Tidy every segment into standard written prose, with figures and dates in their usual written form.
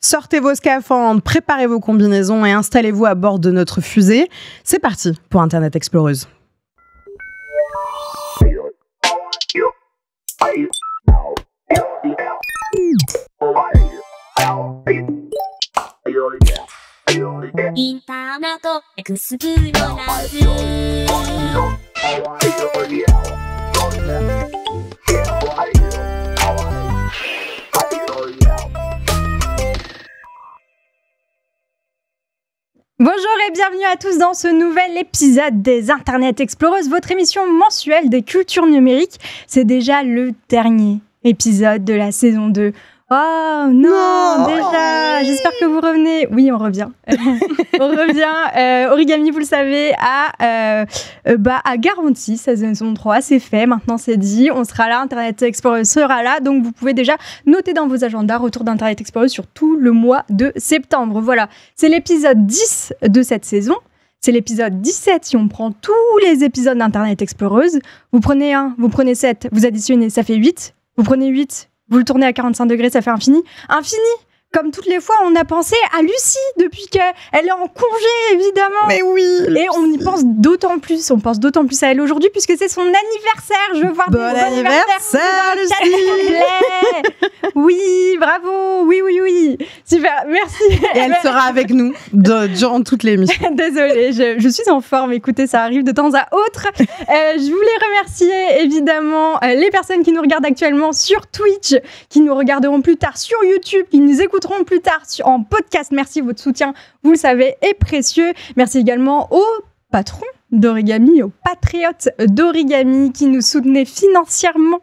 Sortez vos scaphandres, préparez vos combinaisons et installez-vous à bord de notre fusée. C'est parti pour Internet Exploreuse. Bonjour et bienvenue à tous dans ce nouvel épisode des Internet Exploreuses, votre émission mensuelle des cultures numériques. C'est déjà le dernier épisode de la saison 2. Oh non, déjà, j'espère que vous revenez. Oui, on revient. On revient. Origami, vous le savez, a garanti sa saison 3. C'est fait, maintenant c'est dit. On sera là, Internet Explorer sera là. Donc vous pouvez déjà noter dans vos agendas retour d'Internet Explorer sur tout le mois de septembre. Voilà, c'est l'épisode 10 de cette saison. C'est l'épisode 17 si on prend tous les épisodes d'Internet Exploreuse. Vous prenez 1, vous prenez 7, vous additionnez, ça fait 8. Vous prenez 8. Vous le tournez à 45 degrés, ça fait infini. Infini! Comme toutes les fois, on a pensé à Lucie depuis qu'elle est en congé, évidemment. Mais oui! Et on y pense d'autant plus. On pense d'autant plus à elle aujourd'hui puisque c'est son anniversaire. Je veux voir bon anniversaire, Lucie! Oui, bravo! Oui. Super, merci. Et elle sera avec nous durant toute l'émission. Désolée, je suis en forme. Écoutez, ça arrive de temps à autre. Je voulais remercier évidemment les personnes qui nous regardent actuellement sur Twitch, qui nous regarderont plus tard sur YouTube, qui nous écouteront plus tard en podcast. Merci, votre soutien, vous le savez, est précieux. Merci également aux patrons d'Origami, aux patriotes d'Origami qui nous soutenaient financièrement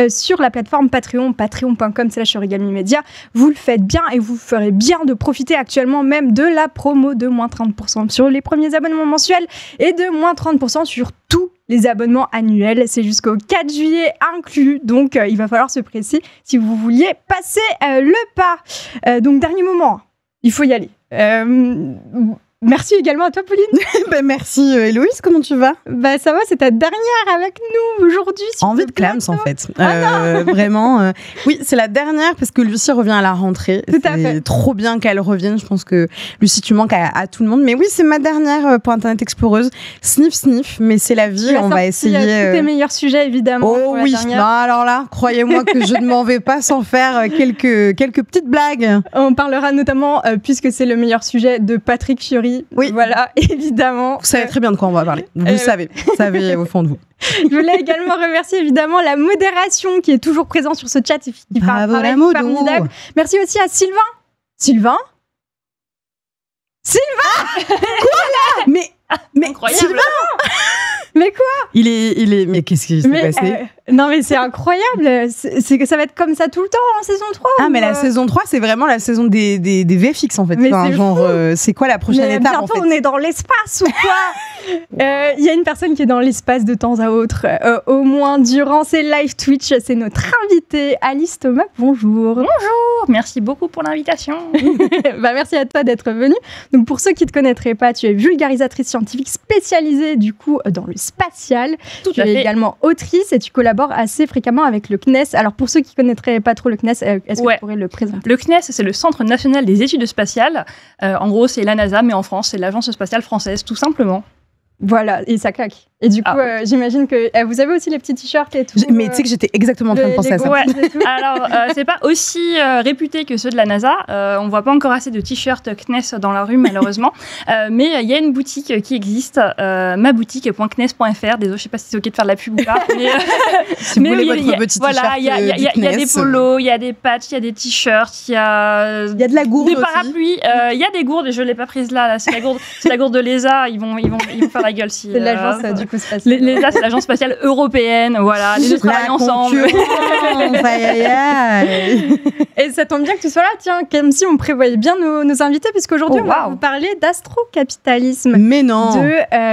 sur la plateforme Patreon, patreon.com/origamimedia. Vous le faites bien et vous ferez bien de profiter actuellement même de la promo de moins 30% sur les premiers abonnements mensuels et de moins 30% sur tous les abonnements annuels. C'est jusqu'au 4 juillet inclus, donc il va falloir se presser si vous vouliez passer le pas. Donc dernier moment, il faut y aller. Merci également à toi, Pauline. Merci, Héloïse, comment tu vas? Ça va, c'est ta dernière avec nous aujourd'hui. Envie de clams, en fait. Vraiment. Oui, c'est la dernière parce que Lucie revient à la rentrée. Tout à fait. C'est trop bien qu'elle revienne. Je pense que Lucie, tu manques à tout le monde. Mais oui, c'est ma dernière pour Internet Exploreuse. Sniff, mais c'est la vie. On va essayer. Tous tes meilleurs sujets, évidemment. Oh oui, non, alors là, croyez-moi que je ne m'en vais pas sans faire quelques petites blagues. On parlera notamment, puisque c'est le meilleur sujet, de Patrick Fiori. Oui, voilà, évidemment. Vous savez très bien de quoi on va parler. Vous savez au fond de vous. Je voulais également remercier évidemment la modération qui est toujours présente sur ce chat et qui fait un travail formidable. Merci aussi à Sylvain. Quoi? Mais incroyable. Sylvain. Mais quoi? Il est. Mais qu'est-ce qui s'est passé? Non, mais c'est incroyable. C'est que ça va être comme ça tout le temps en saison 3. Mais la saison 3, c'est vraiment la saison des VFX en fait. Mais c'est genre, c'est quoi la prochaine étape bientôt, en fait? on est dans l'espace ou quoi? Il y a une personne qui est dans l'espace de temps à autre, au moins durant ses live Twitch. C'est notre invitée, Alice Thomas. Bonjour. Bonjour, merci beaucoup pour l'invitation. Merci à toi d'être venue. Donc, pour ceux qui ne te connaîtraient pas, tu es vulgarisatrice scientifique spécialisée du coup dans le spatial. Tu es également autrice et tu collabores assez fréquemment avec le CNES. Alors, pour ceux qui ne connaîtraient pas trop le CNES, est-ce que tu pourrais le présenter? Le CNES, c'est le Centre national des études spatiales. En gros, c'est la NASA, mais en France, c'est l'Agence spatiale française, tout simplement. Voilà, et ça claque. Et du coup, j'imagine que vous avez aussi les petits t-shirts et tout. Mais tu sais que j'étais exactement en train de penser à ça. Ouais. Alors, c'est pas aussi réputé que ceux de la NASA. On voit pas encore assez de t-shirts CNES dans la rue, malheureusement. Mais il y a une boutique qui existe, maboutique.cnes.fr. Désolé, je sais pas si c'est ok de faire de la pub ou pas. Mais, si vous voulez votre petit t-shirt. Voilà, il y a des polos, il y a des patchs, il y a des t-shirts, il y a de la gourde, des parapluies. Il y a des gourdes, je l'ai pas prise là. C'est la gourde de l'ESA. Ils vont faire la gueule si. C'est l'agence du coup spatiale. L'ESA, c'est l'agence spatiale européenne. Voilà, les deux travaillent ensemble. Et ça tombe bien que tu sois là, tiens, comme si on prévoyait bien nos invités, puisqu'aujourd'hui, on va vous parler d'astrocapitalisme. Mais non.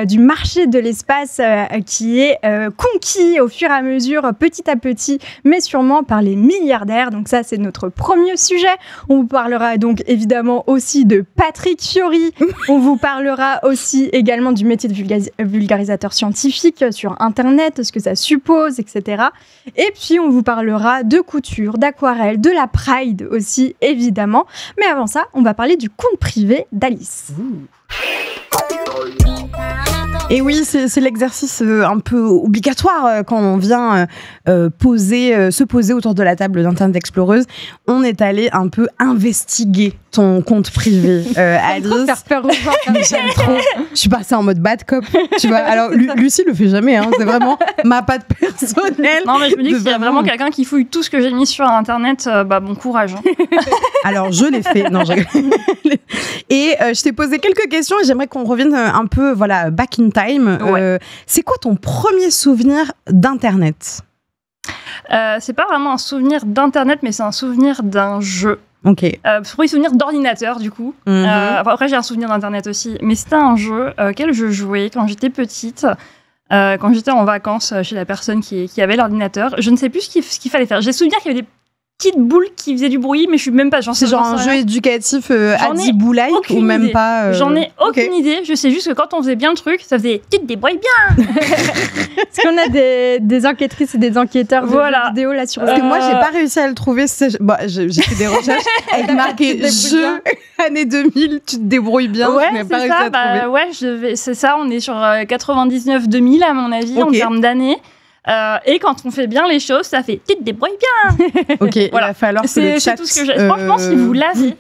Du marché de l'espace qui est conquis au fur et à mesure, petit à petit, mais sûrement par les milliardaires. Donc ça, c'est notre premier sujet. On vous parlera donc évidemment aussi de Patrick Fiori. On vous parlera aussi également du métier de vulgarisateur scientifique. scientifiques sur Internet, ce que ça suppose, etc. Et puis, on vous parlera de couture, d'aquarelle, de la Pride aussi, évidemment. Mais avant ça, on va parler du compte privé d'Alice. Et oui, c'est l'exercice un peu obligatoire quand on vient se poser autour de la table d'Internet Exploreuse. On est allé un peu investiguer ton compte privé, Alice. Faire peur aux gens comme ça. J'aime trop. Je suis passée en mode bad cop, tu vois. Alors, Lucie le fait jamais, hein. C'est vraiment ma patte personnelle. Non, mais je me dis qu'il y a vraiment quelqu'un qui fouille tout ce que j'ai mis sur Internet. Bon courage. Hein. Alors, je l'ai fait. Non, je rigole. Et je t'ai posé quelques questions et j'aimerais qu'on revienne un peu, back in time. Ouais. C'est quoi ton premier souvenir d'Internet ? C'est pas vraiment un souvenir d'Internet, mais c'est un souvenir d'un jeu. Ok. Premier souvenir d'ordinateur, du coup. Après, j'ai un souvenir d'Internet aussi. Mais c'était un jeu auquel je jouais quand j'étais petite. Quand j'étais en vacances chez la personne qui avait l'ordinateur. Je ne sais plus ce qu'il fallait faire. J'ai souvenir qu'il y avait des petites boules qui faisaient du bruit, mais je suis même pas... C'est genre un jeu éducatif Adibou-like ou même pas... J'en ai aucune idée. Je sais juste que quand on faisait bien le truc, ça faisait « tu te débrouilles bien !» Est-ce qu'on a des enquêtrices et des enquêteurs de jeux vidéo là sur... Parce que moi, j'ai pas réussi à le trouver. J'ai fait des recherches avec marqué « jeu année 2000, tu te débrouilles bien ». Ouais, je n'ai pas réussi à trouver. Ouais, c'est ça. On est sur 99-2000 à mon avis, en termes d'années. Et quand on fait bien les choses, ça fait « tu te débrouilles bien ». Ok, il va falloir que le chat... C'est tout ce que j'ai. Franchement, si vous l'avez,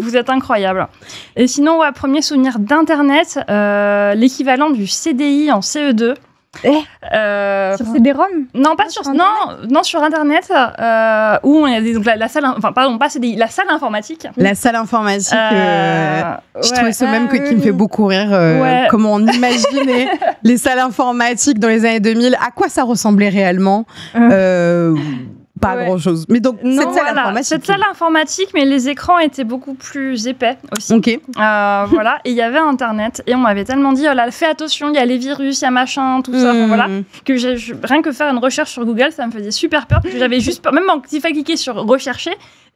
vous êtes incroyable. Et sinon, premier souvenir d'Internet, l'équivalent du CDI en CE2. Sur CD-ROM ? Non, pas sur sur Internet, où on a donc la salle, pas CDI, la salle informatique. La salle informatique, je trouvais ce même qui me fait beaucoup rire. Comment on imaginait les salles informatiques dans les années 2000, à quoi ça ressemblait réellement. Pas grand-chose. Mais donc, cette salle informatique, mais les écrans étaient beaucoup plus épais aussi. Ok. Et il y avait Internet. Et on m'avait tellement dit, fais attention, il y a les virus, il y a machin, tout ça. Que rien que faire une recherche sur Google, ça me faisait super peur. Parce que j'avais juste peur. Même s'il fallait cliquer sur rechercher,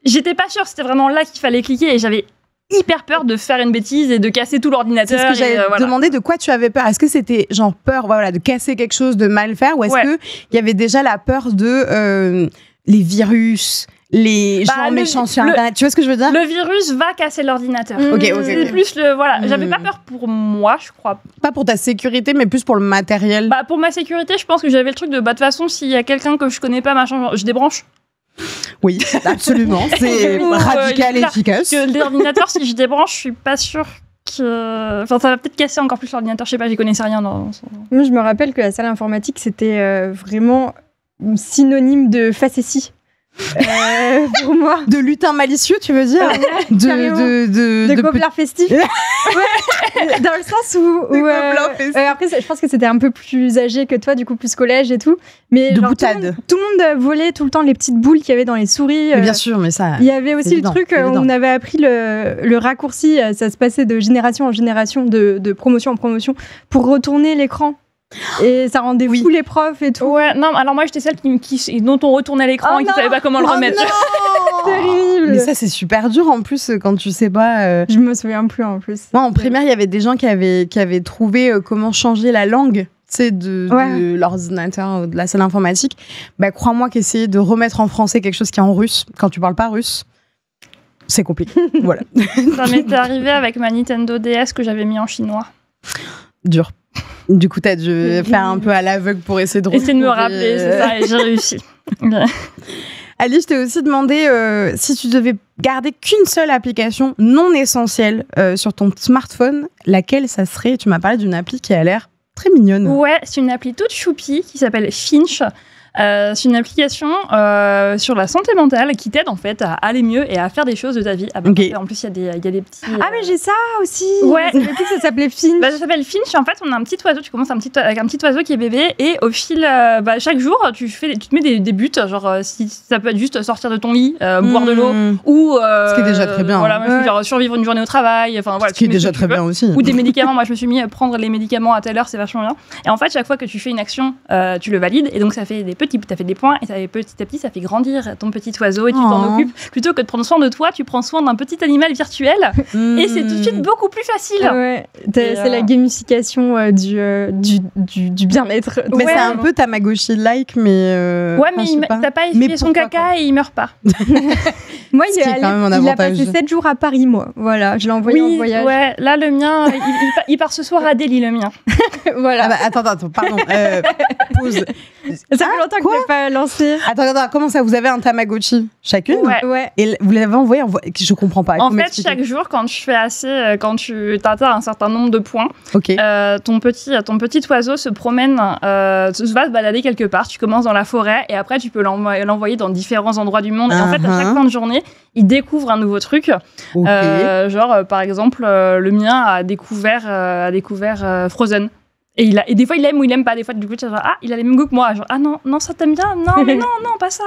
j'étais pas sûre. C'était vraiment là qu'il fallait cliquer. Et j'avais hyper peur de faire une bêtise et de casser tout l'ordinateur. C'est ce que j'avais demandé, de quoi tu avais peur. Est-ce que c'était genre peur de casser quelque chose, de mal faire, ou est-ce que il y avait déjà la peur de les virus, les gens méchants sur Internet, tu vois ce que je veux dire ? Le virus va casser l'ordinateur. C'est plus j'avais pas peur pour moi, je crois. Pas pour ta sécurité, mais plus pour le matériel. Pour ma sécurité, je pense que j'avais le truc de toute façon, s'il y a quelqu'un que je connais pas, machin, je débranche. Oui, absolument. C'est radical et efficace. Parce que l'ordinateur, si je débranche, je suis pas sûre que... ça va peut-être casser encore plus l'ordinateur. Je sais pas, j'y connaissais rien. Moi, je me rappelle que la salle informatique, c'était vraiment synonyme de facétie. Pour moi. De lutin malicieux, tu veux dire ? De gobelins festifs. Dans le sens où après, je pense que c'était un peu plus âgé que toi, du coup plus collège et tout. Mais de boutade. Tout le monde volait tout le temps les petites boules qu'il y avait dans les souris. Mais bien sûr, mais ça. Il y avait aussi le truc où on avait appris le raccourci. Ça se passait de génération en génération, de promotion en promotion, pour retourner l'écran. Et ça rendait fou les profs et tout. Ouais, non, alors moi j'étais celle dont on retournait l'écran et qui savait pas comment le remettre. Terrible. Mais ça c'est super dur en plus quand tu sais pas. Je me souviens plus en plus. Moi en primaire il y avait des gens qui avaient trouvé comment changer la langue. De l'ordinateur ou de la salle informatique. Crois-moi qu'essayer de remettre en français quelque chose qui est en russe quand tu parles pas russe, c'est compliqué. Voilà. Ça m'était arrivé avec ma Nintendo DS que j'avais mis en chinois. Dur. Du coup, t'as dû faire un peu à l'aveugle pour essayer de essayer de me rappeler, c'est ça, et j'ai réussi. Ali, je t'ai aussi demandé si tu devais garder qu'une seule application non essentielle sur ton smartphone, laquelle ça serait ? Tu m'as parlé d'une appli qui a l'air très mignonne. Ouais, c'est une appli toute choupie qui s'appelle Finch. C'est une application sur la santé mentale qui t'aide en fait à aller mieux et à faire des choses de ta vie. En plus, il y a des petits... Ah, mais j'ai ça aussi. Ouais. J'ai que ça s'appelait Finch. Ça s'appelle Finch. En fait, on a un petit oiseau. Tu commences avec un petit oiseau qui est bébé et au fil, chaque jour, tu te mets des buts. Genre, si ça peut être juste sortir de ton lit, boire de l'eau ou... ce qui est déjà très bien. Voilà, genre, survivre une journée au travail. Ce qui est déjà très bien aussi. Ou des médicaments. Moi, je me suis mis à prendre les médicaments à telle heure, c'est vachement bien. Et en fait, chaque fois que tu fais une action, tu le valides et donc ça fait des petits petit, tu as fait des points, et petit à petit, ça fait grandir ton petit oiseau, et tu t'en occupes. Plutôt que de prendre soin de toi, tu prends soin d'un petit animal virtuel, et c'est tout de suite beaucoup plus facile. Ouais. C'est la gamification du bien-être. Mais c'est un peu Tamagotchi-like, mais... ouais, mais t'as pas essuyé son caca et il meurt pas. Moi, il a passé 7 jours à Paris, moi. Voilà, je l'ai envoyé en voyage. Ouais, là, le mien, il part ce soir à Delhi, le mien. Voilà. Ah bah, attends, pardon. Pause. Ça fait longtemps que je l'ai pas lancé. Attends, comment ça, vous avez un Tamagotchi chacune? Ouais. Et vous l'avez envoyé je comprends pas. En fait, chaque jour, quand tu atteins un certain nombre de points, ton petit oiseau se promène, va se balader quelque part. Tu commences dans la forêt et après, tu peux l'envoyer dans différents endroits du monde. Et en fait, à chaque fin de journée, il découvre un nouveau truc. Par exemple, le mien a découvert Frozen. Et des fois, il aime ou il aime pas. Des fois, du coup, tu genre, il a les mêmes goûts que moi. Genre, non, ça t'aime bien. Non, mais non, pas ça.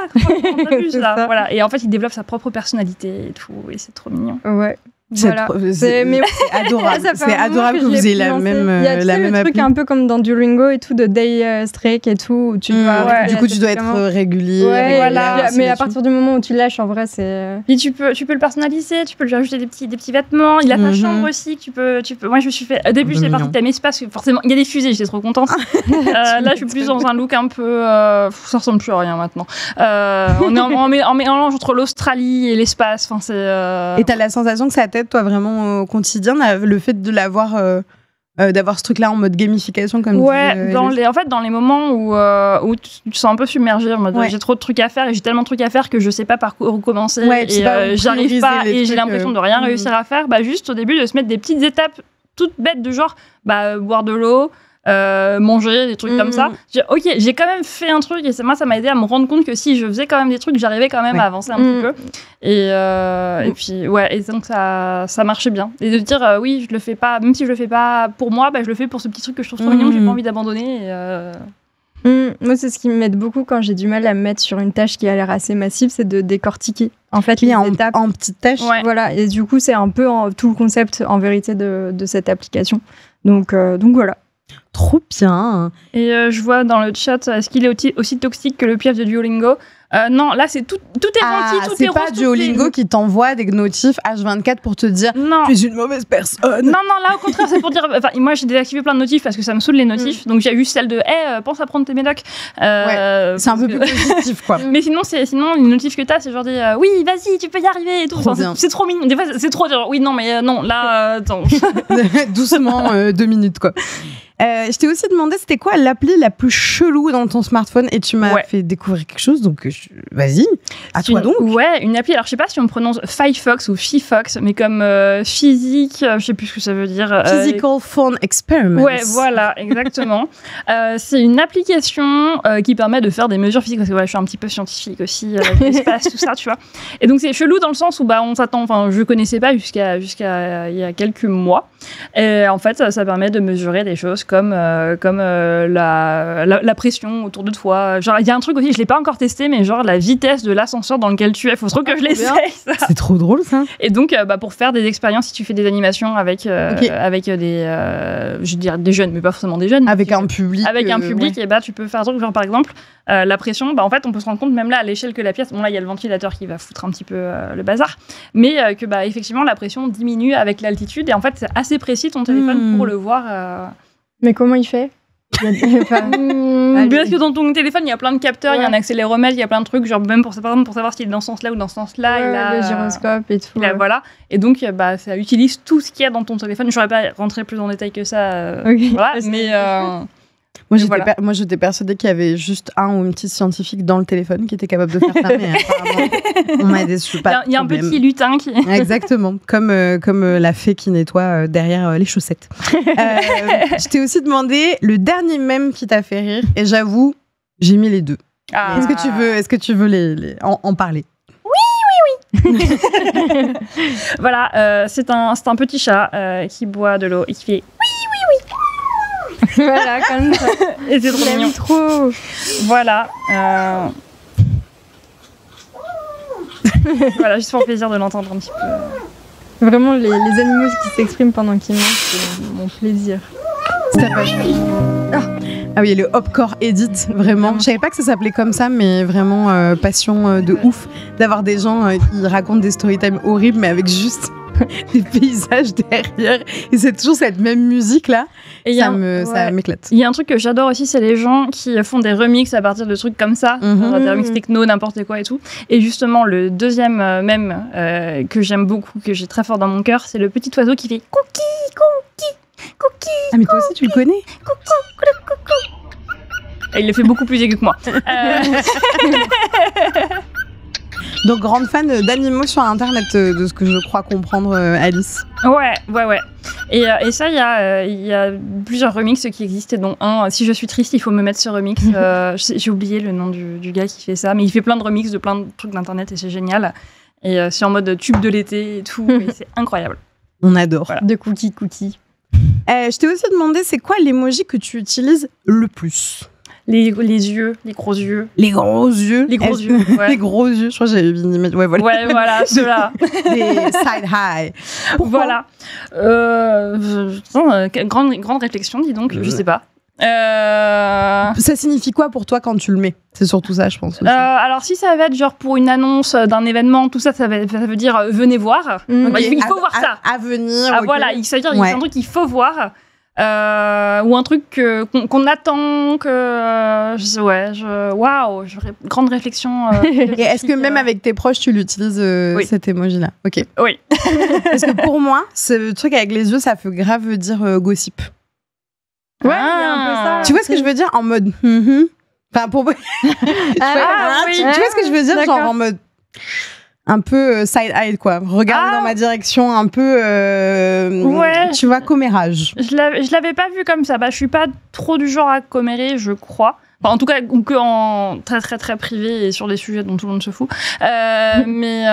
T'abuses, là. Voilà. Et en fait, il développe sa propre personnalité et tout. Et c'est trop mignon. Ouais. Voilà. C'est adorable. C'est adorable que vous ayez la même Il y a le truc un peu comme dans Duolingo et tout, de day streak et tout. Où tu dois du coup, tu dois être régulier. Ouais, voilà. Mais à partir du moment où tu lâches, en vrai, c'est... Puis tu peux le personnaliser, tu peux lui ajouter des petits vêtements. Il a ta chambre aussi que tu peux... Moi, je me suis fait... Au début, j'étais partie de Thème Espace, parce que forcément, il y a des fusées, j'étais trop contente. Là, je suis plus dans un look un peu... ça ressemble plus à rien maintenant. On est en mélange entre l'Australie et l'espace. Enfin, et t'as la sensation que ça t'aide, toi, vraiment au quotidien, le fait de l'avoir, d'avoir ce truc-là en mode gamification, comme disait en fait, dans les moments où tu te sens un peu submergé, en mode j'ai trop de trucs à faire et j'ai tellement de trucs à faire que je sais pas par où recommencer et j'arrive pas et j'ai l'impression de rien réussir à faire. Juste au début, de se mettre des petites étapes toutes bêtes de genre boire de l'eau, manger, des trucs comme ça. J'ai quand même fait un truc et ça m'a aidé à me rendre compte que si je faisais quand même des trucs, j'arrivais quand même à avancer un petit peu. Et puis, et donc ça marchait bien. Et de dire, oui, je le fais pas, même si je le fais pas pour moi, je le fais pour ce petit truc que je trouve trop mignon, que j'ai pas envie d'abandonner. Moi, c'est ce qui m'aide beaucoup quand j'ai du mal à me mettre sur une tâche qui a l'air assez massive, c'est de décortiquer. En fait, les étapes en petites tâches. Voilà. Et du coup, c'est un peu tout le concept, en vérité, de cette application. Donc voilà. Trop bien. Et je vois dans le chat, est-ce qu'il est aussi toxique que le piège de Duolingo? Non, là, c'est tout est gentil, tout est rose. C'est pas Duolingo qui t'envoie des notifs H24 pour te dire tu es une mauvaise personne. Non, là, au contraire, c'est pour dire... moi, j'ai désactivé plein de notifs parce que ça me saoule les notifs. Donc, j'ai eu celle de pense à prendre tes médocs. C'est un peu plus positif, quoi. Mais sinon, les notifs que t'as, c'est genre dire oui, vas-y, tu peux y arriver et tout. C'est trop mignon. Des fois, c'est trop dire oui, non, mais non, là, attends. Doucement, 2 minutes, quoi. Je t'ai aussi demandé c'était quoi l'appli la plus chelou dans ton smartphone et tu m'as fait découvrir quelque chose, donc vas-y, à toi donc. Ouais, une appli, alors je sais pas si on prononce Firefox ou Fifox, mais comme physique, je sais plus ce que ça veut dire. Physical Phone Experiment. Ouais, voilà, exactement. C'est une application qui permet de faire des mesures physiques, parce que je suis un petit peu scientifique aussi, l'espace, tout ça, tu vois. Et donc c'est chelou dans le sens où on s'attend, je connaissais pas jusqu'à il y a quelques mois. Et en fait, ça permet de mesurer des choses comme la pression autour de toi. Genre, il y a un truc aussi, je l'ai pas encore testé, mais genre la vitesse de l'ascenseur dans lequel tu es. Faut trop que je l'essaye. C'est trop drôle, ça. Et donc, pour faire des expériences, si tu fais des animations avec des, je veux dire des jeunes, mais pas forcément des jeunes. Avec un public. Avec un public, et tu peux faire un truc, genre par exemple, la pression, en fait, on peut se rendre compte, même là, à l'échelle que la pièce, bon là, il y a le ventilateur qui va foutre un petit peu le bazar, mais que effectivement, la pression diminue avec l'altitude, et en fait, c'est assez précis ton téléphone pour le voir. Mais comment il fait? Parce que dans ton téléphone, il y a plein de capteurs, il y a un accéléromètre, il y a plein de trucs, genre même pour savoir s'il est dans ce sens-là ou dans ce sens-là. Le gyroscope et tout. Voilà. Et donc, ça utilise tout ce qu'il y a dans ton téléphone. Je n'aurais pas rentré plus en détail que ça. Voilà, mais... Moi, j'étais persuadée qu'il y avait juste un ou une petite scientifique dans le téléphone qui était capable de faire ça, mais apparemment, on m'a déçu. Il y a un petit lutin qui... Exactement, comme la fée qui nettoie derrière les chaussettes. Je t'ai aussi demandé le dernier mème qui t'a fait rire, et j'avoue, j'ai mis les deux. Est-ce que tu veux en parler? Oui. Voilà, c'est un petit chat qui boit de l'eau et qui fait oui. Voilà, comme ça. Et c'est trop mignon. Trop. Voilà. Voilà, juste pour le plaisir de l'entendre un petit peu. Vraiment, les animaux qui s'expriment pendant qu'ils mangent, c'est mon plaisir. C'est pas Ah oui, le Hopcore Edit, vraiment. Je savais pas que ça s'appelait comme ça, mais vraiment passion de ouf d'avoir des gens qui racontent des storytime horribles, mais avec juste des paysages derrière. Et c'est toujours cette même musique-là. Et ça m'éclate. Il y a un truc que j'adore aussi, c'est les gens qui font des remixes à partir de trucs comme ça, des remixes techno, n'importe quoi et tout. Et justement, le deuxième que j'aime beaucoup, que j'ai très fort dans mon cœur, c'est le petit oiseau qui fait cookie, cookie. Cookie, ah mais toi aussi tu le connais. Et il le fait beaucoup plus aigu que moi. Donc grande fan d'animaux sur internet, de ce que je crois comprendre, Alice. Ouais. Et ça, il y a plusieurs remixes qui existent, dont un, si je suis triste, il faut me mettre ce remix. J'ai oublié le nom du gars qui fait ça, mais il fait plein de remixes de plein de trucs d'internet et c'est génial. Et c'est en mode tube de l'été et tout, et c'est incroyable. On adore. Voilà. De cookie. Je t'ai aussi demandé, c'est quoi l'emoji que tu utilises le plus ? Les yeux, les gros yeux. Les gros yeux. Les gros yeux, ouais. Les gros yeux, je crois que j'avais vu une image. Ouais, voilà. Ouais, voilà, ceux-là. Des side high. Pourquoi ? Voilà. Grande réflexion, dis donc, je sais pas. Ça signifie quoi pour toi quand tu le mets ? C'est surtout ça, je pense. Aussi. Alors, si ça va être genre pour une annonce d'un événement, tout ça, ça veut dire venez voir. Okay. Il faut voir ça. À venir. Ah, okay. Voilà, ça veut dire qu'il y a un truc qu'il faut voir. Ou un truc qu'on attend, waouh, grande réflexion. Et est-ce que même avec tes proches, tu l'utilises, oui. Cet emoji-là ? Ok. Oui. Parce que pour moi, ce truc avec les yeux, ça veut grave dire gossip. Ouais, il y a un peu ça. Tu vois ce que je veux dire ? En mode... Enfin, pour... oui. Tu vois ce que je veux dire ? D'accord. Genre en mode... un peu side-eye, quoi. Regarde dans ma direction, un peu... ouais. Tu vois, commérage. Je l'avais pas vu comme ça. Je suis pas trop du genre à commérer, je crois. Enfin, en tout cas, que en très, très, très privé et sur des sujets dont tout le monde se fout. Mais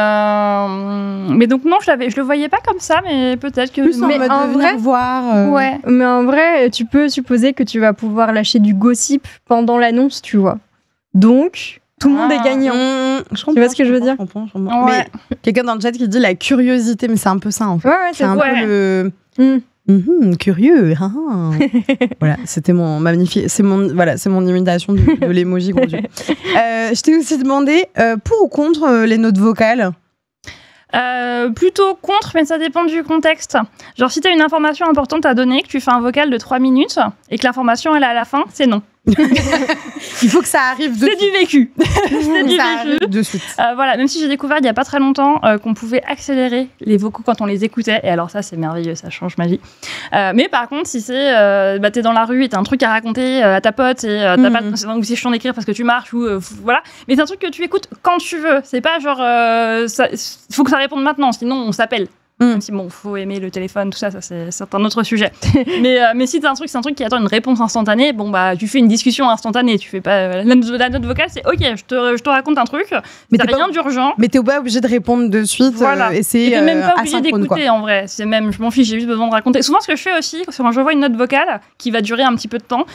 donc, non, je le voyais pas comme ça, mais peut-être que... Plus en mode en vrai, voir... Ouais. Mais en vrai, tu peux supposer que tu vas pouvoir lâcher du gossip pendant l'annonce, tu vois. Donc... Tout le monde est gagnant. Je comprends, tu vois ce que je veux dire ? Je comprends. Ouais. Mais quelqu'un dans le chat qui dit la curiosité, mais c'est un peu ça en fait. Ouais, c'est un peu le curieux. Voilà, c'était c'est mon imitation de l'emoji gros yeux. Je t'ai aussi demandé pour ou contre les notes vocales. Plutôt contre, mais ça dépend du contexte. Genre, si t'as une information importante à donner, que tu fais un vocal de 3 minutes et que l'information elle est à la fin, c'est non. Il faut que ça arrive de suite. C'est du vécu. C'est du vécu. De suite. Voilà, même si j'ai découvert il y a pas très longtemps qu'on pouvait accélérer les vocaux quand on les écoutait, et alors ça c'est merveilleux, ça change ma vie. Mais par contre, si c'est t'es dans la rue et t'as un truc à raconter à ta pote et t'as pas, ou c'est chiant d'écrire parce que tu marches ou voilà, mais c'est un truc que tu écoutes quand tu veux. C'est pas genre faut que ça réponde maintenant, sinon on s'appelle. Même si bon, faut aimer le téléphone, tout ça c'est un autre sujet. mais si c'est un truc qui attend une réponse instantanée, bon bah tu fais une discussion instantanée, tu fais pas la note vocale, c'est ok, je te raconte un truc, mais c'est rien d'urgent. Mais t'es pas obligé de répondre de suite. Voilà. Et c'est t'es même pas obligé d'écouter quoi. En vrai. C'est même, je m'en fiche, j'ai juste besoin de raconter. Souvent ce que je fais aussi, c'est quand je vois une note vocale qui va durer un petit peu de temps,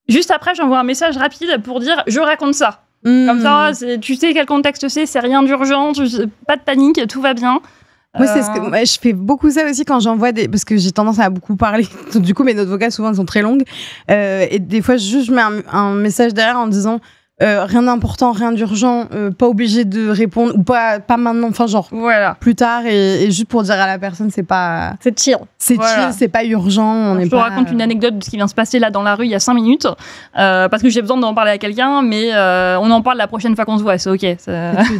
juste après j'envoie un message rapide pour dire je raconte ça. Comme ça, tu sais quel contexte c'est rien d'urgent, pas de panique, tout va bien. Moi, je fais beaucoup ça aussi quand j'envoie parce que j'ai tendance à beaucoup parler. Du coup, mes notes vocales, souvent, elles sont très longues. Et des fois, je mets un message derrière en disant rien d'important, rien d'urgent, pas obligé de répondre, ou pas maintenant, enfin, genre, voilà. Plus tard, et juste pour dire à la personne, c'est chill. C'est voilà. chill, c'est pas urgent. Je te raconte une anecdote de ce qui vient se passer là dans la rue il y a 5 minutes, parce que j'ai besoin d'en parler à quelqu'un, mais on en parle la prochaine fois qu'on se voit, c'est ok.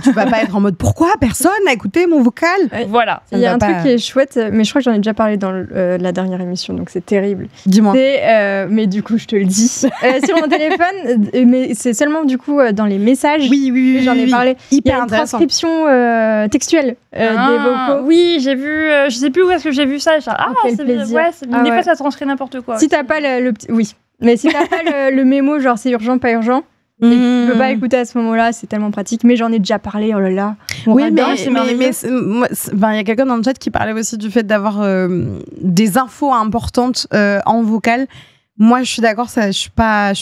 Tu vas pas être en mode pourquoi personne n'a écouté mon vocal. Voilà. Il y a un truc qui est chouette, mais je crois que j'en ai déjà parlé dans la dernière émission, donc c'est terrible. Dis-moi. Mais du coup, je te le dis. Sur mon téléphone, mais c'est seulement du coup dans les messages. Oui, j'en ai parlé. Il y a une transcription textuelle des vocaux. Oui, j'ai vu. Je sais plus où est-ce que j'ai vu ça. Quel plaisir. Des fois, ça transcrit n'importe quoi. Si t'as pas le petit, oui. Mais si t'as pas le mémo, genre c'est urgent, pas urgent. Et tu peux pas écouter à ce moment-là, c'est tellement pratique. Mais j'en ai déjà parlé, oh là là. Oui, mais il y a quelqu'un dans le chat qui parlait aussi du fait d'avoir des infos importantes en vocal. Moi, je suis d'accord, je suis pas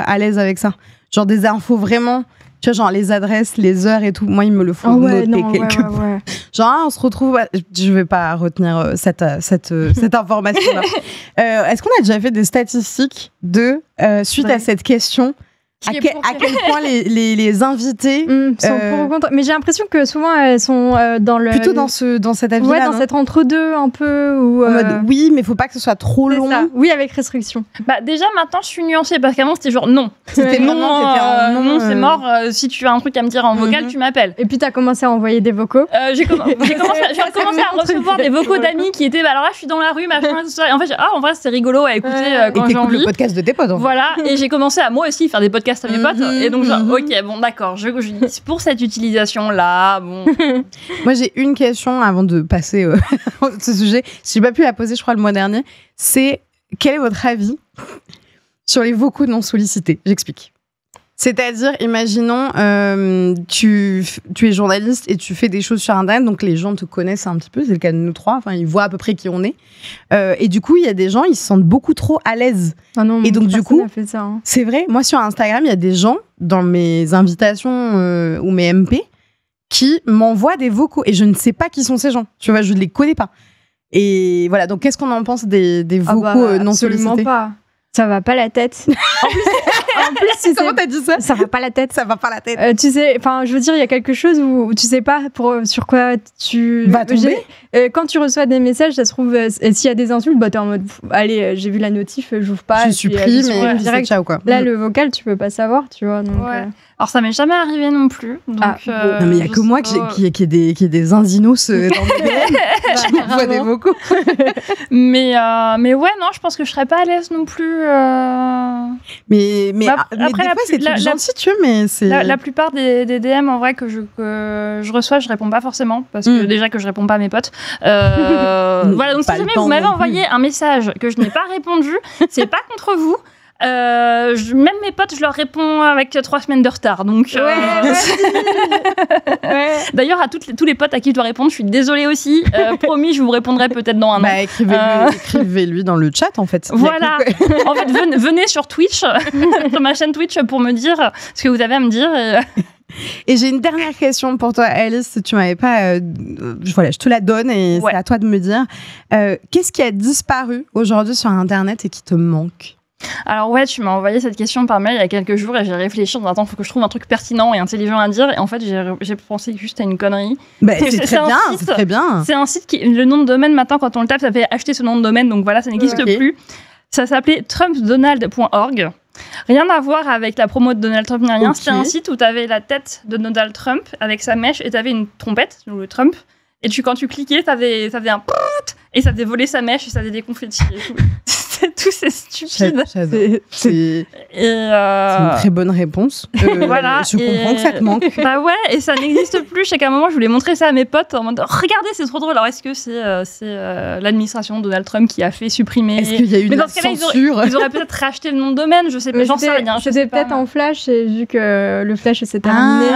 à l'aise avec ça. Genre des infos vraiment, Tu vois, genre les adresses, les heures et tout. Moi, il me le faut noter quelque part. Genre, on se retrouve. Je vais pas retenir cette information-là. Est-ce qu'on a déjà fait des statistiques suite à cette question? À quel point les invités sont pour ou contre. Mais j'ai l'impression que souvent elles sont dans le plutôt dans cet avis-là. Ouais, dans cet entre-deux un peu ou en mode oui, mais faut pas que ce soit trop long. Ça. Oui, avec restriction. Bah déjà maintenant je suis nuancée parce qu'avant c'était genre non. C'était non, c'est mort. Si tu as un truc à me dire en vocal, tu m'appelles. Et puis t'as commencé à envoyer des vocaux. J'ai commencé à recevoir des vocaux d'amis qui étaient alors là je suis dans la rue machin tout ça. Et en fait en vrai c'est rigolo à écouter quand j'ai envie. Le podcast de tes potes. Voilà, et j'ai commencé à moi aussi faire des podcasts à mes potes et donc genre ok bon d'accord pour cette utilisation là bon. Moi j'ai une question avant de passer ce sujet, j'ai pas pu la poser je crois le mois dernier, c'est quel est votre avis sur les vocaux non sollicités? J'explique. C'est-à-dire, imaginons, tu es journaliste et tu fais des choses sur Internet, donc les gens te connaissent un petit peu, c'est le cas de nous trois, enfin ils voient à peu près qui on est. Et du coup, il y a des gens, ils se sentent beaucoup trop à l'aise. Ah non, et donc du coup, fait ça, hein. C'est vrai, moi sur Instagram, il y a des gens, dans mes invitations ou mes MP, qui m'envoient des vocaux et je ne sais pas qui sont ces gens. Tu vois, je ne les connais pas. Et voilà, donc qu'est-ce qu'on en pense des vocaux non sollicités? Absolument pas. Ça va pas la tête. En plus, comment t'as dit ça? Ça va pas la tête. Ça va pas la tête. Tu sais, enfin, je veux dire, il y a quelque chose où tu sais pas sur quoi tu vas tomber. Quand tu reçois des messages, ça se trouve, s'il y a des insultes, bah t'es en mode, allez, j'ai vu la notif, j'ouvre pas. Je suis pris, mais direct. Ciao quoi. Là, le vocal, tu peux pas savoir, tu vois. Donc, alors ça m'est jamais arrivé non plus. Donc, non mais il y a que moi qui ai des inzinos dans mes DM qui m'envoient des vocaux. mais ouais non, je pense que je serais pas à l'aise non plus. Mais après, des fois c'est tout gentil, tu vois, mais c'est la plupart des DM en vrai que je reçois, je réponds pas forcément parce que déjà que je réponds pas à mes potes. Voilà, donc si jamais vous m'avez envoyé un message que je n'ai pas répondu, c'est pas contre vous. Même mes potes, je leur réponds avec 3 semaines de retard. Donc, D'ailleurs, à tous les potes à qui je dois répondre, je suis désolée aussi. Promis, je vous répondrai peut-être dans un an. Écrivez-lui dans le chat, en fait. Voilà. En fait, venez sur Twitch, sur ma chaîne Twitch, pour me dire ce que vous avez à me dire. Et j'ai une dernière question pour toi, Alice. Si tu m'avais pas, voilà, je te la donne et c'est à toi de me dire. Qu'est-ce qui a disparu aujourd'hui sur Internet et qui te manque? Alors ouais, tu m'as envoyé cette question par mail il y a quelques jours et j'ai réfléchi en disant attends, faut que je trouve un truc pertinent et intelligent à dire et en fait j'ai pensé juste à une connerie. C'est très bien. C'est un site qui, le nom de domaine maintenant quand on le tape ça fait acheter ce nom de domaine donc voilà ça n'existe plus. Ça s'appelait trumpdonald.org. Rien à voir avec la promo de Donald Trump ni rien. C'était un site où tu avais la tête de Donald Trump avec sa mèche et tu avais une trompette, le Trump. Et quand tu cliquais, t'avais un pout et ça faisait voler sa mèche et ça faisait des confettis et tout. Tout c'est stupide. C'est une très bonne réponse. Voilà. Je comprends que ça te manque. Bah ouais, et ça n'existe plus. Je sais qu'à un moment, je voulais montrer ça à mes potes en mode regardez, c'est trop drôle. Alors est-ce que c'est l'administration de Donald Trump qui a fait supprimer? Est-ce qu'il y a eu une censure? Ils auraient peut-être racheté le nom de domaine, je sais pas. J'en sais rien. C'était peut-être en flash et vu que le flash s'est terminé,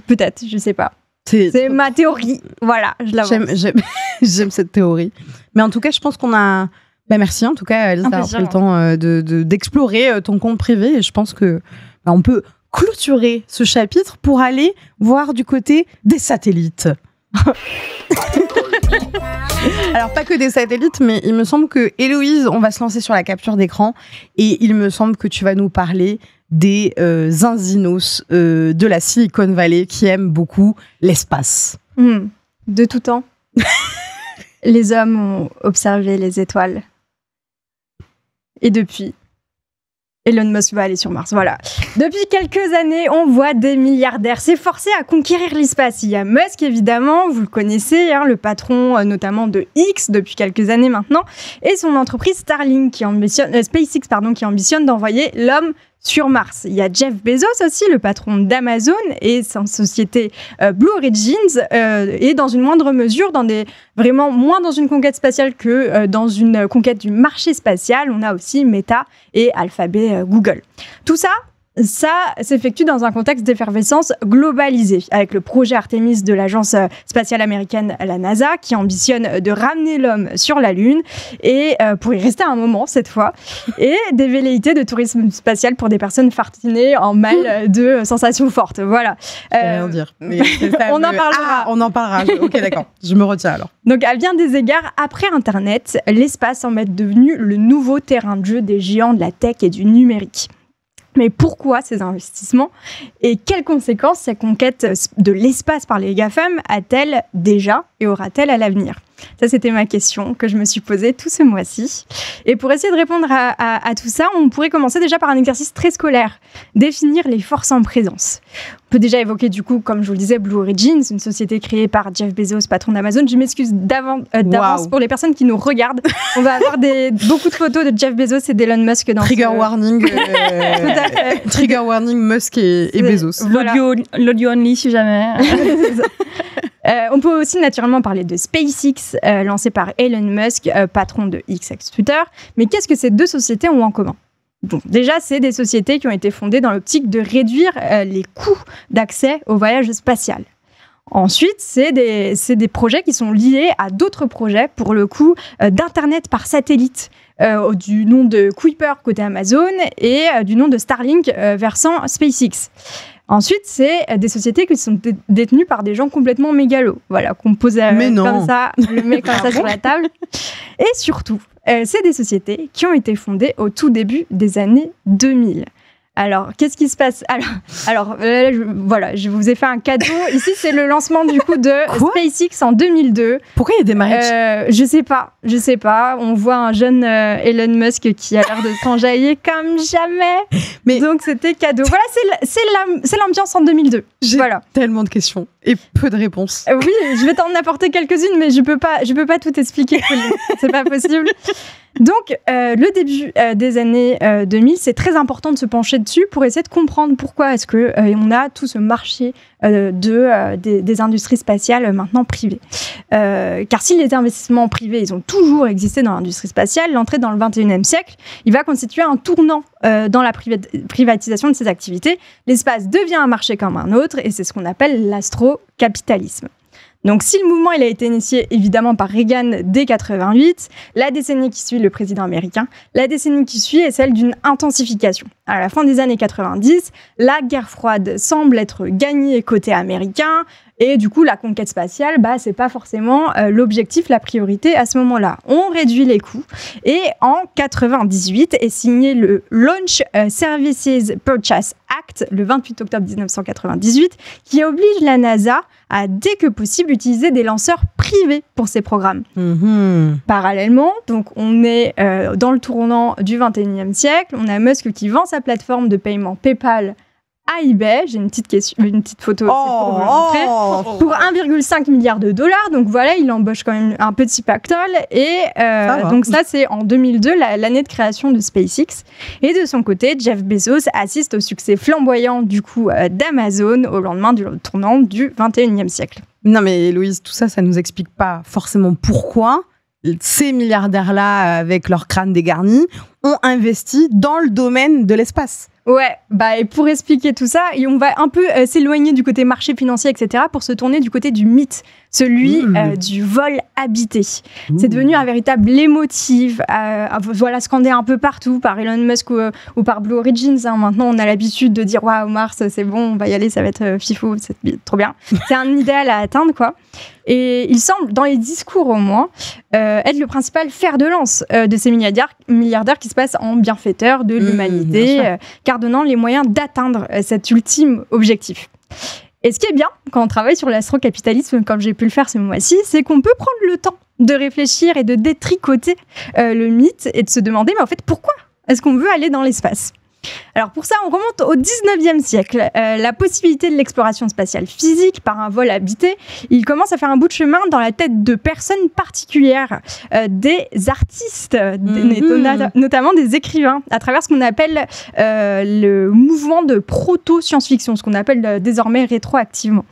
peut-être, je sais pas. C'est ma théorie. Voilà, je l'avance. J'aime cette théorie. Mais en tout cas, je pense qu'on a... merci en tout cas, Alice, d'avoir pris le temps d'explorer ton compte privé. Et je pense que on peut clôturer ce chapitre pour aller voir du côté des satellites. Alors, pas que des satellites, mais il me semble que, Héloïse, on va se lancer sur la capture d'écran. Et il me semble que tu vas nous parler des zinzinos de la Silicon Valley qui aiment beaucoup l'espace. De tout temps, les hommes ont observé les étoiles. Et depuis, Elon Musk va aller sur Mars. Voilà. Depuis quelques années, on voit des milliardaires s'efforcer à conquérir l'espace. Il y a Musk, évidemment, vous le connaissez, hein, le patron notamment de X depuis quelques années maintenant, et son entreprise Starlink, SpaceX, qui ambitionne d'envoyer l'homme sur Mars. Il y a Jeff Bezos aussi, le patron d'Amazon et sa société Blue Origin, et dans une moindre mesure, vraiment moins dans une conquête spatiale que dans une conquête du marché spatial. On a aussi Meta et Alphabet Google. Tout ça ça s'effectue dans un contexte d'effervescence globalisée, avec le projet Artemis de l'agence spatiale américaine, la NASA, qui ambitionne de ramener l'homme sur la Lune, et pour y rester un moment cette fois, et des velléités de tourisme spatial pour des personnes farcinées en mal de sensations fortes. Voilà. Rien dire. Mais on en parlera. On en parlera. Ok, d'accord. Je me retiens alors. Donc, à bien des égards, après Internet, l'espace semble être devenu le nouveau terrain de jeu des géants de la tech et du numérique. Mais pourquoi ces investissements et quelles conséquences cette conquête de l'espace par les GAFAM a-t-elle déjà et aura-t-elle à l'avenir ? Ça, c'était ma question que je me suis posée tout ce mois-ci. Et pour essayer de répondre à tout ça, on pourrait commencer déjà par un exercice très scolaire, définir les forces en présence. On peut déjà évoquer, du coup, comme je vous le disais, Blue Origin, une société créée par Jeff Bezos, patron d'Amazon. Je m'excuse d'avance pour les personnes qui nous regardent. On va avoir beaucoup de photos de Jeff Bezos et d'Elon Musk dans Trigger warning. Tout à fait. Trigger warning, Musk et Bezos. Voilà. L'audio only, si jamais. On peut aussi naturellement parler de SpaceX, lancé par Elon Musk, patron de X Twitter. Mais qu'est-ce que ces deux sociétés ont en commun ? Bon, déjà, c'est des sociétés qui ont été fondées dans l'optique de réduire les coûts d'accès au voyage spatial. Ensuite, c'est des projets qui sont liés à d'autres projets, pour le coup, d'Internet par satellite, du nom de Kuiper côté Amazon et du nom de Starlink versant SpaceX. Ensuite, c'est des sociétés qui sont détenues par des gens complètement mégalos. Voilà, qu'on pose comme ça, on le met comme ça sur la table. Et surtout, c'est des sociétés qui ont été fondées au tout début des années 2000. Alors, qu'est-ce qui se passe ? Alors, voilà, je vous ai fait un cadeau. Ici, c'est le lancement du coup de SpaceX en 2002. Pourquoi il y a des mariages ? Je sais pas. On voit un jeune Elon Musk qui a l'air de s'enjailler comme jamais. Mais donc, c'était cadeau. Voilà, c'est l'ambiance en 2002. J'ai tellement de questions et peu de réponses. Oui, je vais t'en apporter quelques-unes, mais je peux pas tout expliquer, Pauline. C'est pas possible. Donc, le début des années 2000, c'est très important de se pencher dessus pour essayer de comprendre pourquoi est-ce que on a tout ce marché des industries spatiales maintenant privées. Car si les investissements privés, ils ont toujours existé dans l'industrie spatiale, l'entrée dans le 21e siècle, il va constituer un tournant dans la privatisation de ces activités. L'espace devient un marché comme un autre et c'est ce qu'on appelle l'astrocapitalisme. Donc, si le mouvement il a été initié évidemment par Reagan dès 88, la décennie qui suit le président américain, la décennie qui suit est celle d'une intensification. À la fin des années 90, la guerre froide semble être gagnée côté américain et du coup, la conquête spatiale, c'est pas forcément l'objectif, la priorité à ce moment-là. On réduit les coûts et en 98 est signé le Launch Services Purchase Act, le 28 octobre 1998, qui oblige la NASA à, dès que possible, utiliser des lanceurs privés pour ces programmes. Parallèlement, donc on est dans le tournant du 21e siècle, on a Musk qui vend sa plateforme de paiement PayPal à eBay, j'ai une petite photo aussi pour vous montrer, pour 1,5 milliard de dollars. Donc voilà, il embauche quand même un petit pactole. Et donc ça, c'est en 2002, l'année de création de SpaceX. Et de son côté, Jeff Bezos assiste au succès flamboyant du coup d'Amazon au lendemain du tournant du 21e siècle. Non mais Héloïse, tout ça, ça nous explique pas forcément pourquoi ces milliardaires-là, avec leur crâne dégarni, ont investi dans le domaine de l'espace. Ouais, et pour expliquer tout ça, on va un peu s'éloigner du côté marché financier, etc., pour se tourner du côté du mythe, celui du vol habité. C'est devenu un véritable leitmotiv, scandé un peu partout par Elon Musk ou par Blue Origin. Maintenant, on a l'habitude de dire « Waouh, Mars, c'est bon, on va y aller, ça va être fifou, c'est trop bien ». C'est un idéal à atteindre, quoi. Et il semble, dans les discours au moins, être le principal fer de lance de ces milliardaires qui se passent en bienfaiteurs de l'humanité, car donnant les moyens d'atteindre cet ultime objectif. Et ce qui est bien quand on travaille sur l'astrocapitalisme, comme j'ai pu le faire ce mois-ci, c'est qu'on peut prendre le temps de réfléchir et de détricoter le mythe et de se demander, mais en fait, pourquoi est-ce qu'on veut aller dans l'espace ? Alors pour ça, on remonte au 19e siècle. La possibilité de l'exploration spatiale physique par un vol habité, il commence à faire un bout de chemin dans la tête de personnes particulières, des artistes, notamment des écrivains, à travers ce qu'on appelle le mouvement de proto-science-fiction, ce qu'on appelle désormais rétroactivement.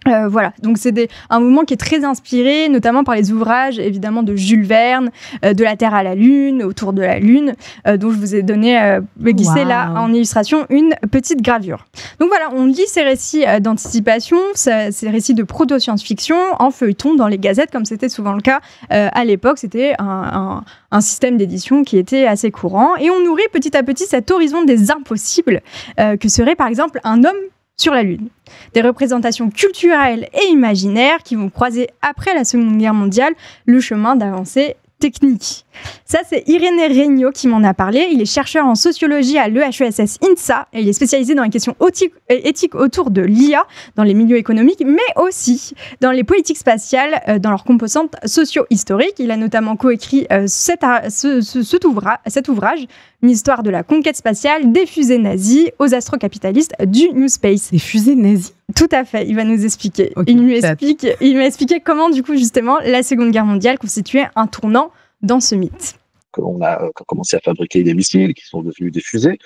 Voilà, donc c'est un mouvement qui est très inspiré, notamment par les ouvrages, évidemment, de Jules Verne, de la Terre à la Lune, autour de la Lune, dont je vous ai glissé là en illustration une petite gravure. Donc voilà, on lit ces récits d'anticipation, ces récits de proto-science-fiction en feuilleton dans les gazettes, comme c'était souvent le cas à l'époque. C'était un système d'édition qui était assez courant. Et on nourrit petit à petit cet horizon des impossibles, que serait par exemple un homme sur la Lune. Des représentations culturelles et imaginaires qui vont croiser après la Seconde Guerre mondiale le chemin d'avancées techniques. Ça, c'est Irénée Regnault qui m'en a parlé. Il est chercheur en sociologie à l'EHESS INSA et il est spécialisé dans les questions éthiques autour de l'IA dans les milieux économiques, mais aussi dans les politiques spatiales dans leurs composantes socio-historiques. Il a notamment coécrit cet ouvrage, Une histoire de la conquête spatiale des fusées nazies aux astrocapitalistes du New Space. Des fusées nazies ? Tout à fait, il va nous expliquer. Okay, il m'a expliqué comment, du coup, justement, la Seconde Guerre mondiale constituait un tournant dans ce mythe. On a commencé à fabriquer des missiles qui sont devenus des fusées,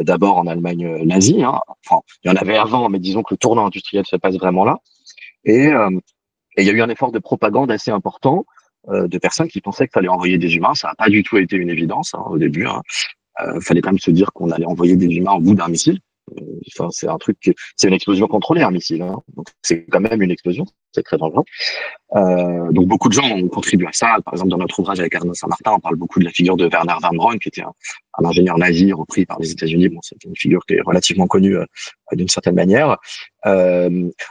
d'abord en Allemagne nazie. Enfin, il y en avait avant, mais disons que le tournant industriel se passe vraiment là. Et il y a eu un effort de propagande assez important de personnes qui pensaient qu'il fallait envoyer des humains. Ça n'a pas du tout été une évidence au début. Fallait quand même se dire qu'on allait envoyer des humains au bout d'un missile. Enfin, c'est une explosion contrôlée, un missile. Donc c'est quand même une explosion, c'est très dangereux. Donc beaucoup de gens ont contribué à ça. Par exemple, dans notre ouvrage avec Arnaud Saint-Martin, on parle beaucoup de la figure de Werner von Braun, qui était un ingénieur nazi repris par les États-Unis. Bon, c'est une figure qui est relativement connue d'une certaine manière.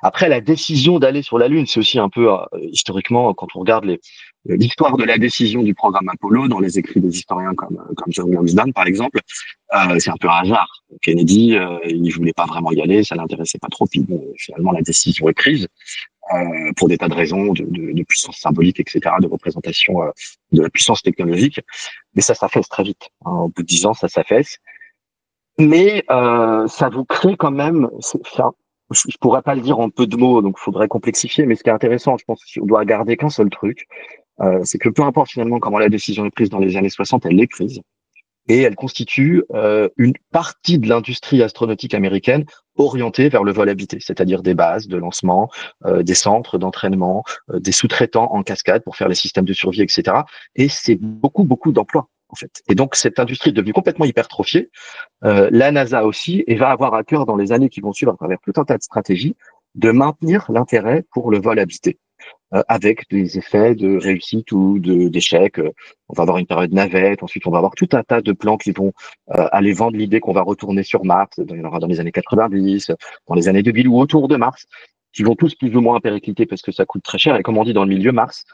Après, la décision d'aller sur la Lune, c'est aussi un peu historiquement, quand on regarde l'histoire de la décision du programme Apollo dans les écrits des historiens comme John Langsdon, par exemple, c'est un peu un hasard. Kennedy, il voulait pas vraiment y aller, ça l'intéressait pas trop. Puis bon, finalement, la décision est prise pour des tas de raisons, de puissance symbolique, etc., de représentation de la puissance technologique. Mais ça s'affaisse très vite. Au bout de 10 ans, ça s'affaisse. Mais ça vous crée quand même. Je pourrais pas le dire en peu de mots, donc il faudrait complexifier. Mais ce qui est intéressant, je pense qu'on doit garder qu'un seul truc, c'est que peu importe finalement comment la décision est prise dans les années 60, elle est prise. Et elle constitue une partie de l'industrie astronautique américaine orientée vers le vol habité, c'est-à-dire des bases de lancement, des centres d'entraînement, des sous-traitants en cascade pour faire les systèmes de survie, etc. Et c'est beaucoup d'emplois, en fait. Et donc, cette industrie est devenue complètement hypertrophiée. La NASA aussi, et va avoir à cœur dans les années qui vont suivre à travers tout un tas de stratégies, de maintenir l'intérêt pour le vol habité. Avec des effets de réussite ou d'échec. On va avoir une période navette, ensuite on va avoir tout un tas de plans qui vont aller vendre l'idée qu'on va retourner sur Mars, il y en aura dans les années 90, dans les années 2000 ou autour de Mars, qui vont tous plus ou moins péricliter parce que ça coûte très cher. Et comme on dit dans le milieu, Mars,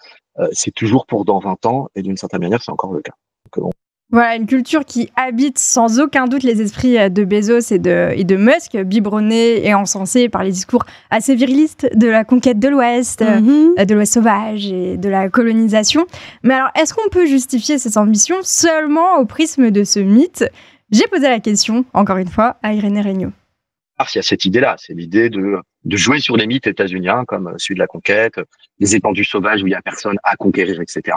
c'est toujours pour dans 20 ans, et d'une certaine manière, c'est encore le cas. Donc, voilà, une culture qui habite sans aucun doute les esprits de Bezos et de Musk, biberonnés et encensés par les discours assez virilistes de la conquête de l'Ouest, de l'Ouest sauvage et de la colonisation. Mais alors, est-ce qu'on peut justifier ces ambitions seulement au prisme de ce mythe ? J'ai posé la question, encore une fois, à Irénée Regnault. Il y a cette idée-là, c'est l'idée de jouer sur les mythes états-uniens, comme celui de la conquête, les étendues sauvages où il n'y a personne à conquérir, etc.,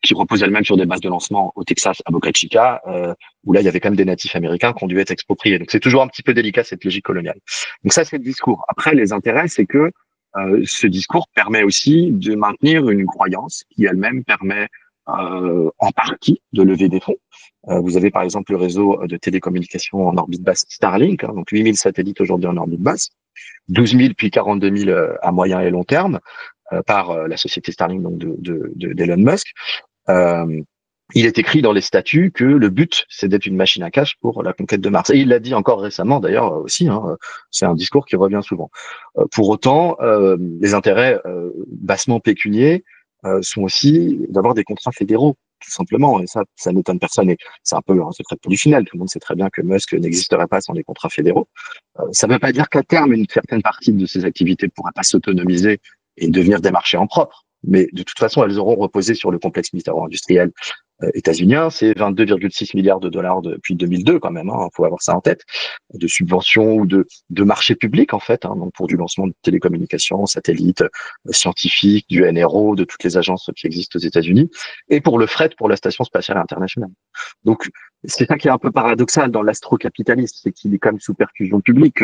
qui repose elle-même sur des bases de lancement au Texas, à Boca Chica, où là, il y avait quand même des natifs américains qui ont dû être expropriés. Donc, c'est toujours un petit peu délicat, cette logique coloniale. Donc, ça, c'est le discours. Après, les intérêts, c'est que ce discours permet aussi de maintenir une croyance qui elle-même permet en partie de lever des fonds. Vous avez, par exemple, le réseau de télécommunications en orbite basse Starlink, donc 8000 satellites aujourd'hui en orbite basse, 12 000 puis 42 000 à moyen et long terme, par la société Starlink donc d'Elon Musk. Il est écrit dans les statuts que le but, c'est d'être une machine à cash pour la conquête de Mars. Et il l'a dit encore récemment, d'ailleurs, aussi. C'est un discours qui revient souvent. Pour autant, les intérêts bassement pécuniers sont aussi d'avoir des contrats fédéraux, tout simplement. Et ça n'étonne personne. Et c'est un peu un secret de polichinelle. Tout le monde sait très bien que Musk n'existerait pas sans les contrats fédéraux. Ça ne veut pas dire qu'à terme, une certaine partie de ces activités ne pourra pas s'autonomiser et devenir des marchés en propre. Mais de toute façon, elles auront reposé sur le complexe militaro-industriel états-unien. C'est 22,6 milliards de dollars depuis 2002 quand même. Faut avoir ça en tête, de subventions ou de marchés publics en fait. Donc pour du lancement de télécommunications, satellites, scientifiques, du NRO, de toutes les agences qui existent aux États-Unis, et pour le fret pour la station spatiale internationale. Donc c'est ça qui est un peu paradoxal dans l'astrocapitalisme, c'est qu'il est quand même sous perfusion publique.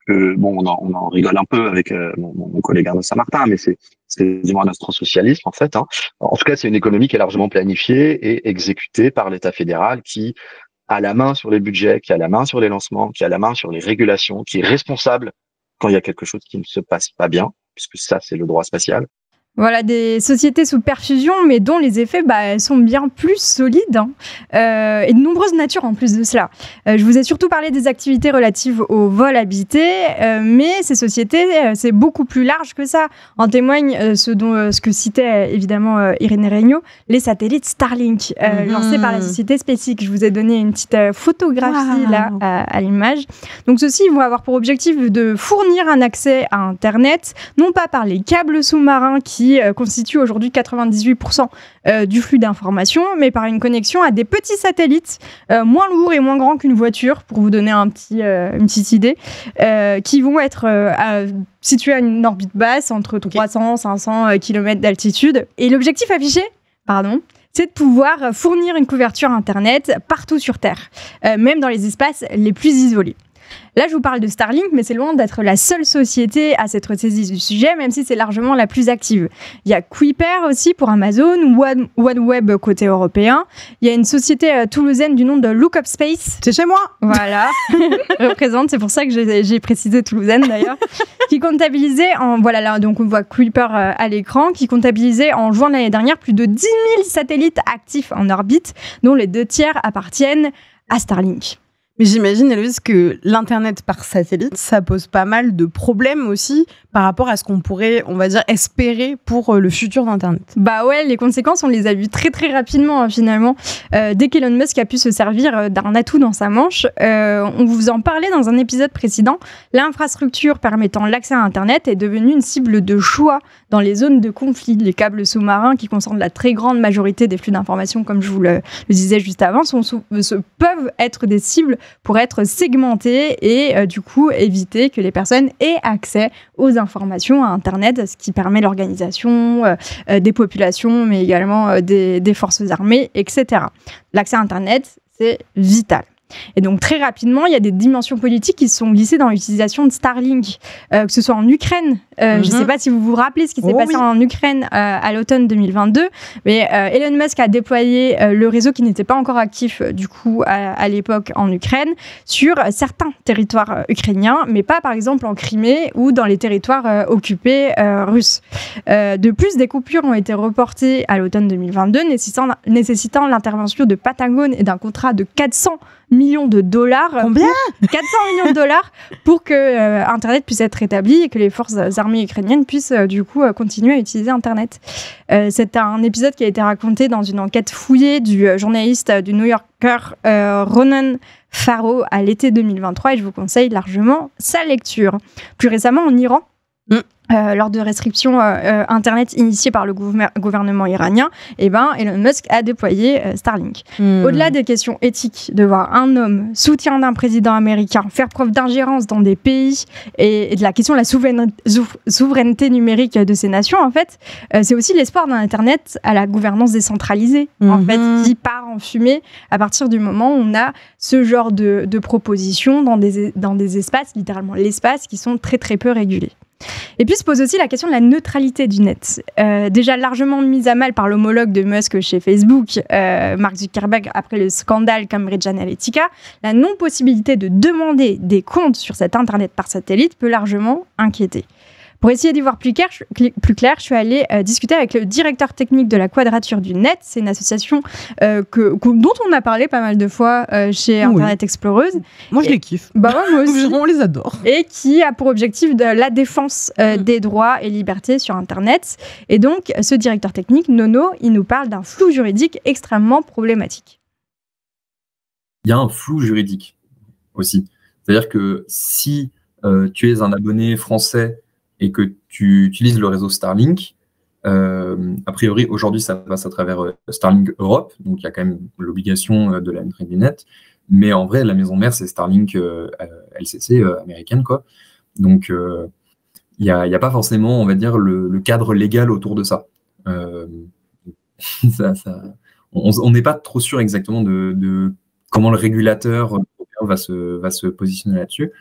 bon, on en rigole un peu avec mon collègue Arnaud Saint-Martin, mais c'est du moins un astrossocialisme en fait. Hein. En tout cas, c'est une économie qui est largement planifiée et exécutée par l'État fédéral, qui a la main sur les budgets, qui a la main sur les lancements, qui a la main sur les régulations, qui est responsable quand il y a quelque chose qui ne se passe pas bien, puisque ça, c'est le droit spatial. Voilà, des sociétés sous perfusion, mais dont les effets sont bien plus solides et de nombreuses natures en plus de cela. Je vous ai surtout parlé des activités relatives au vol habité, mais ces sociétés, c'est beaucoup plus large que ça. En témoigne ce que citait évidemment Irénée Regnault, les satellites Starlink, lancés par la société SpaceX. Je vous ai donné une petite photographie là à l'image. Donc ceux-ci vont avoir pour objectif de fournir un accès à Internet, non pas par les câbles sous-marins qui constitue aujourd'hui 98% du flux d'informations, mais par une connexion à des petits satellites moins lourds et moins grands qu'une voiture, pour vous donner une petite idée, qui vont être situés à une orbite basse, entre 300 et 500 km d'altitude. Et l'objectif affiché, c'est de pouvoir fournir une couverture Internet partout sur Terre, même dans les espaces les plus isolés. Là, je vous parle de Starlink, mais c'est loin d'être la seule société à s'être saisie du sujet, même si c'est largement la plus active. Il y a Kuiper aussi pour Amazon, OneWeb côté européen. Il y a une société toulousaine du nom de Lookup Space. C'est chez moi. Voilà, représente, c'est pour ça que j'ai précisé toulousaine d'ailleurs, qui comptabilisait donc on voit Kuiper à l'écran, qui comptabilisait en juin de l'année dernière plus de 10 000 satellites actifs en orbite, dont les 2/3 appartiennent à Starlink. Mais j'imagine, Héloïse, que l'Internet par satellite, ça pose pas mal de problèmes aussi par rapport à ce qu'on pourrait, on va dire, espérer pour le futur d'Internet. Bah ouais, les conséquences, on les a vues très très rapidement finalement. Dès qu'Elon Musk a pu se servir d'un atout dans sa manche, on vous en parlait dans un épisode précédent, l'infrastructure permettant l'accès à Internet est devenue une cible de choix dans les zones de conflit. Les câbles sous-marins, qui concentrent la très grande majorité des flux d'informations, comme je vous le disais juste avant, peuvent être des cibles pour être segmentés et du coup éviter que les personnes aient accès aux informations à Internet, ce qui permet l'organisation des populations, mais également des forces armées, etc. L'accès à Internet, c'est vital. Et donc, très rapidement, il y a des dimensions politiques qui se sont glissées dans l'utilisation de Starlink, que ce soit en Ukraine. Je ne sais pas si vous vous rappelez ce qui s'est passé en Ukraine à l'automne 2022, mais Elon Musk a déployé le réseau qui n'était pas encore actif, du coup, à l'époque en Ukraine, sur certains territoires ukrainiens, mais pas, par exemple, en Crimée ou dans les territoires occupés russes. De plus, des coupures ont été reportées à l'automne 2022, nécessitant l'intervention de Patagone et d'un contrat de 400 millions de dollars. Combien 400 millions de dollars pour que Internet puisse être rétabli et que les forces armées ukrainiennes puissent du coup continuer à utiliser Internet. C'est un épisode qui a été raconté dans une enquête fouillée du journaliste du New Yorker Ronan Farrow à l'été 2023 et je vous conseille largement sa lecture. Plus récemment, en Iran, lors de restrictions Internet initiées par le gouvernement iranien, Elon Musk a déployé Starlink. Au-delà des questions éthiques, de voir un homme, soutien d'un président américain, faire preuve d'ingérence dans des pays et de la question de la souveraineté numérique de ces nations, en fait, c'est aussi l'espoir d'un Internet à la gouvernance décentralisée, en fait, qui part en fumée à partir du moment où on a ce genre de propositions dans des espaces, littéralement l'espace, qui sont très très peu régulés. Et puis se pose aussi la question de la neutralité du net. Déjà largement mise à mal par l'homologue de Musk chez Facebook, Mark Zuckerberg, après le scandale Cambridge Analytica, la non-possibilité de demander des comptes sur cet Internet par satellite peut largement inquiéter. Pour essayer d'y voir plus clair, je suis allée discuter avec le directeur technique de la Quadrature du Net. C'est une association dont on a parlé pas mal de fois chez Internet Exploreuse. Moi, je les kiffe. Moi aussi. On les adore. Et qui a pour objectif de la défense des droits et libertés sur Internet. Et donc, ce directeur technique, Nono, il nous parle d'un flou juridique extrêmement problématique. Il y a un flou juridique aussi. C'est-à-dire que si tu es un abonné français et que tu utilises le réseau Starlink, a priori, aujourd'hui, ça passe à travers Starlink Europe, donc il y a quand même l'obligation de la neutralité du net, mais en vrai, la maison mère, c'est Starlink LCC américaine, quoi. Donc, il n'y a pas forcément, on va dire, le cadre légal autour de ça. On n'est pas trop sûr exactement de comment le régulateur va se positionner là-dessus.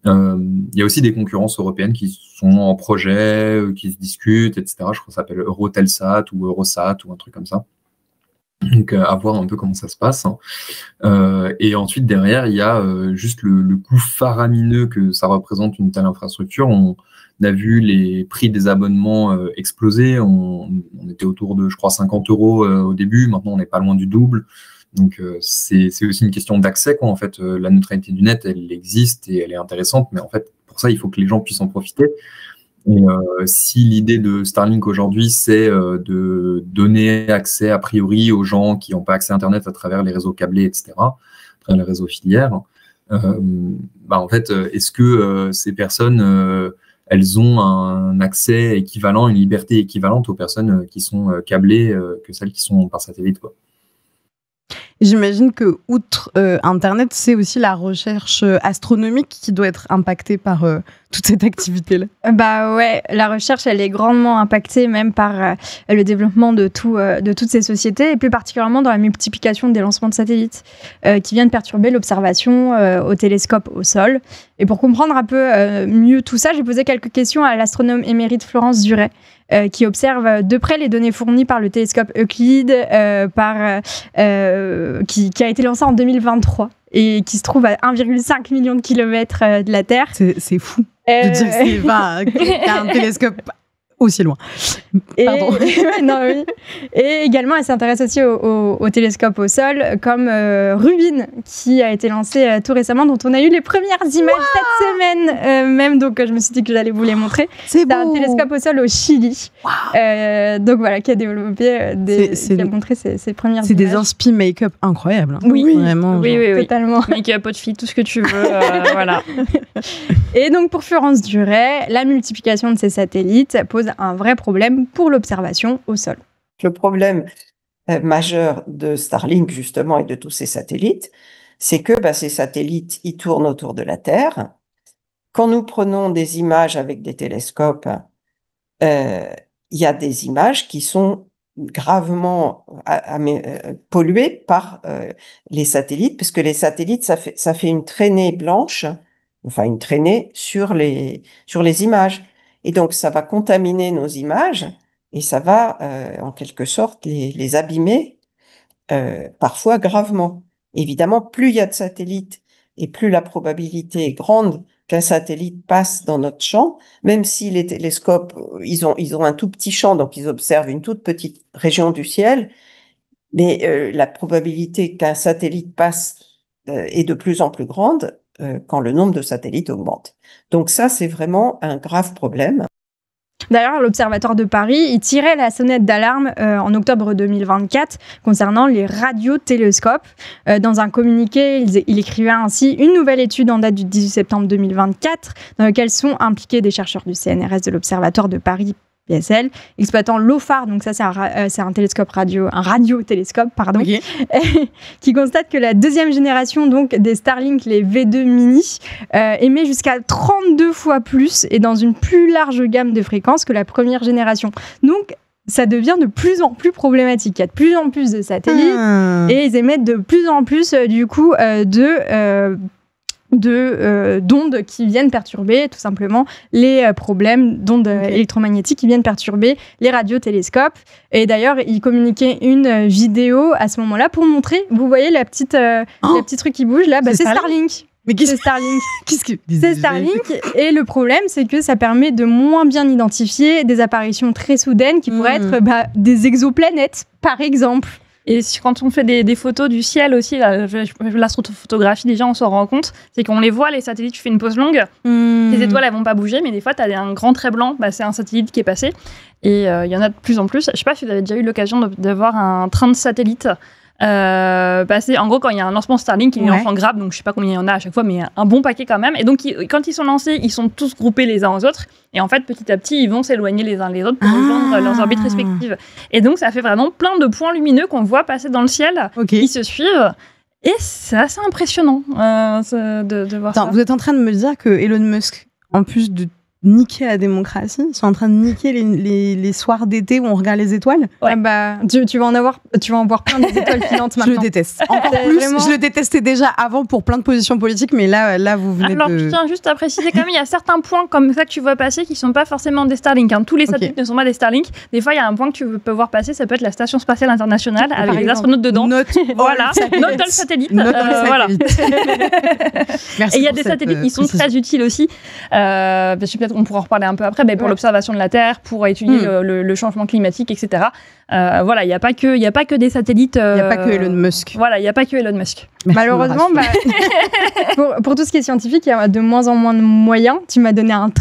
Il y a aussi des concurrences européennes qui sont en projet, qui se discutent, etc. Je crois que ça s'appelle Eurotelsat ou Eurosat ou un truc comme ça. Donc, à voir un peu comment ça se passe. Et ensuite, derrière, il y a juste le coût faramineux que ça représente une telle infrastructure. On a vu les prix des abonnements exploser. On était autour de, je crois, 50 € au début. Maintenant, on n'est pas loin du double. Donc, c'est aussi une question d'accès, quoi. En fait, la neutralité du net, elle existe et elle est intéressante. Mais en fait, pour ça, il faut que les gens puissent en profiter. Et si l'idée de Starlink aujourd'hui, c'est de donner accès a priori aux gens qui n'ont pas accès à Internet à travers les réseaux câblés, etc., à travers les réseaux filières, en fait, est-ce que ces personnes, elles ont un accès équivalent, une liberté équivalente aux personnes qui sont câblées que celles qui sont par satellite, quoi. J'imagine que, outre Internet, c'est aussi la recherche astronomique qui doit être impactée par toute cette activité-là. Bah ouais, la recherche, elle est grandement impactée même par le développement de toutes ces sociétés, et plus particulièrement dans la multiplication des lancements de satellites qui viennent perturber l'observation au télescope au sol. Et pour comprendre un peu mieux tout ça, j'ai posé quelques questions à l'astronome émérite Florence Duret, qui observe de près les données fournies par le télescope Euclide, qui a été lancé en 2023 et qui se trouve à 1,5 million de kilomètres de la Terre. C'est fou de dire qu'il y a un télescope aussi loin. Pardon. Et également, elle s'intéresse aussi au télescope au sol, comme Rubin, qui a été lancé tout récemment, dont on a eu les premières images cette semaine même. Donc, je me suis dit que j'allais vous les montrer. C'est un télescope au sol au Chili. Donc voilà, qui a développé, qui a montré ses premières images. C'est des inspi make-up incroyables. Oui, vraiment. Oui, totalement. Make-up, outfit, tout ce que tu veux. Voilà. Et donc, pour Florence Duret, la multiplication de ces satellites pose un vrai problème pour l'observation au sol. Le problème majeur de Starlink, justement, et de tous ces satellites, c'est que ces satellites, ils tournent autour de la Terre. Quand nous prenons des images avec des télescopes, il y a des images qui sont gravement polluées par les satellites, parce que les satellites, ça fait une traînée blanche, enfin une traînée sur les images. Et donc, ça va contaminer nos images et ça va, en quelque sorte, les abîmer, parfois gravement. Évidemment, plus il y a de satellites et plus la probabilité est grande qu'un satellite passe dans notre champ, même si les télescopes, ils ont un tout petit champ, donc ils observent une toute petite région du ciel, mais la probabilité qu'un satellite passe est de plus en plus grande quand le nombre de satellites augmente. Donc ça, c'est vraiment un grave problème. D'ailleurs, l'Observatoire de Paris, il tirait la sonnette d'alarme en octobre 2024 concernant les radiotélescopes. Dans un communiqué, il écrivait ainsi « Une nouvelle étude en date du 18 septembre 2024 dans laquelle sont impliqués des chercheurs du CNRS de l'Observatoire de Paris PSL, exploitant l'OFAR, donc ça c'est un télescope un radiotélescope, pardon, okay. Qui constate que la deuxième génération donc des Starlink, les V2 mini, émet jusqu'à 32 fois plus et dans une plus large gamme de fréquences que la première génération. Donc ça devient de plus en plus problématique. Il y a de plus en plus de satellites et ils émettent de plus en plus du coup d'ondes qui viennent perturber tout simplement les problèmes d'ondes électromagnétiques qui viennent perturber les radiotélescopes. Et d'ailleurs, ils communiquaient une vidéo à ce moment-là pour montrer, vous voyez la petite truc qui bouge là, c'est Starlink. Mais c'est Starlink. C'est Starlink. Et le problème, c'est que ça permet de moins bien identifier des apparitions très soudaines qui pourraient être des exoplanètes, par exemple. Et quand on fait des photos du ciel aussi, l'astrophotographie, déjà, on s'en rend compte, c'est qu'on les voit, les satellites, tu fais une pause longue, les étoiles, elles vont pas bouger, mais des fois, tu as un grand trait blanc, c'est un satellite qui est passé. Et il y en a de plus en plus. Je sais pas si vous avez déjà eu l'occasion de voir un train de satellites passer. En gros, quand il y a un lancement Starlink, les enfants grappent, donc je sais pas combien il y en a à chaque fois, mais un bon paquet quand même. Et donc, quand ils sont lancés, ils sont tous groupés les uns aux autres. Et en fait, petit à petit, ils vont s'éloigner les uns les autres pour rejoindre leurs orbites respectives. Et donc, ça fait vraiment plein de points lumineux qu'on voit passer dans le ciel. Ils se suivent. Et c'est assez impressionnant de voir ça. Vous êtes en train de me dire que Elon Musk, en plus de niquer la démocratie. Ils sont en train de niquer les soirs d'été où on regarde les étoiles. Ouais. Tu vas en voir plein des étoiles filantes maintenant. Je le déteste. Encore plus, vraiment... je le détestais déjà avant pour plein de positions politiques, mais là vous venez Alors, je tiens juste à préciser quand même, il y a certains points comme ça que tu vois passer qui sont pas forcément des Starlink. Tous les satellites ne sont pas des Starlink. Des fois, il y a un point que tu peux voir passer, ça peut être la Station Spatiale Internationale avec des astronautes dedans. Voilà, notre satellite. Voilà. Et il y a des satellites qui sont très utiles aussi. Peut-être qu'on pourra en reparler un peu après, mais pour l'observation de la Terre, pour étudier le changement climatique, etc. Voilà, il n'y a pas que des satellites. Il n'y a pas que Elon Musk. Voilà, il n'y a pas que Elon Musk. Malheureusement, pour tout ce qui est scientifique, il y a de moins en moins de moyens. Tu m'as donné une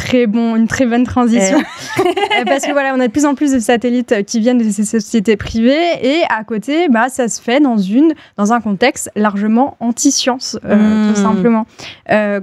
très bonne transition. Parce que voilà, on a de plus en plus de satellites qui viennent de ces sociétés privées et à côté, ça se fait dans un contexte largement anti-science, tout simplement.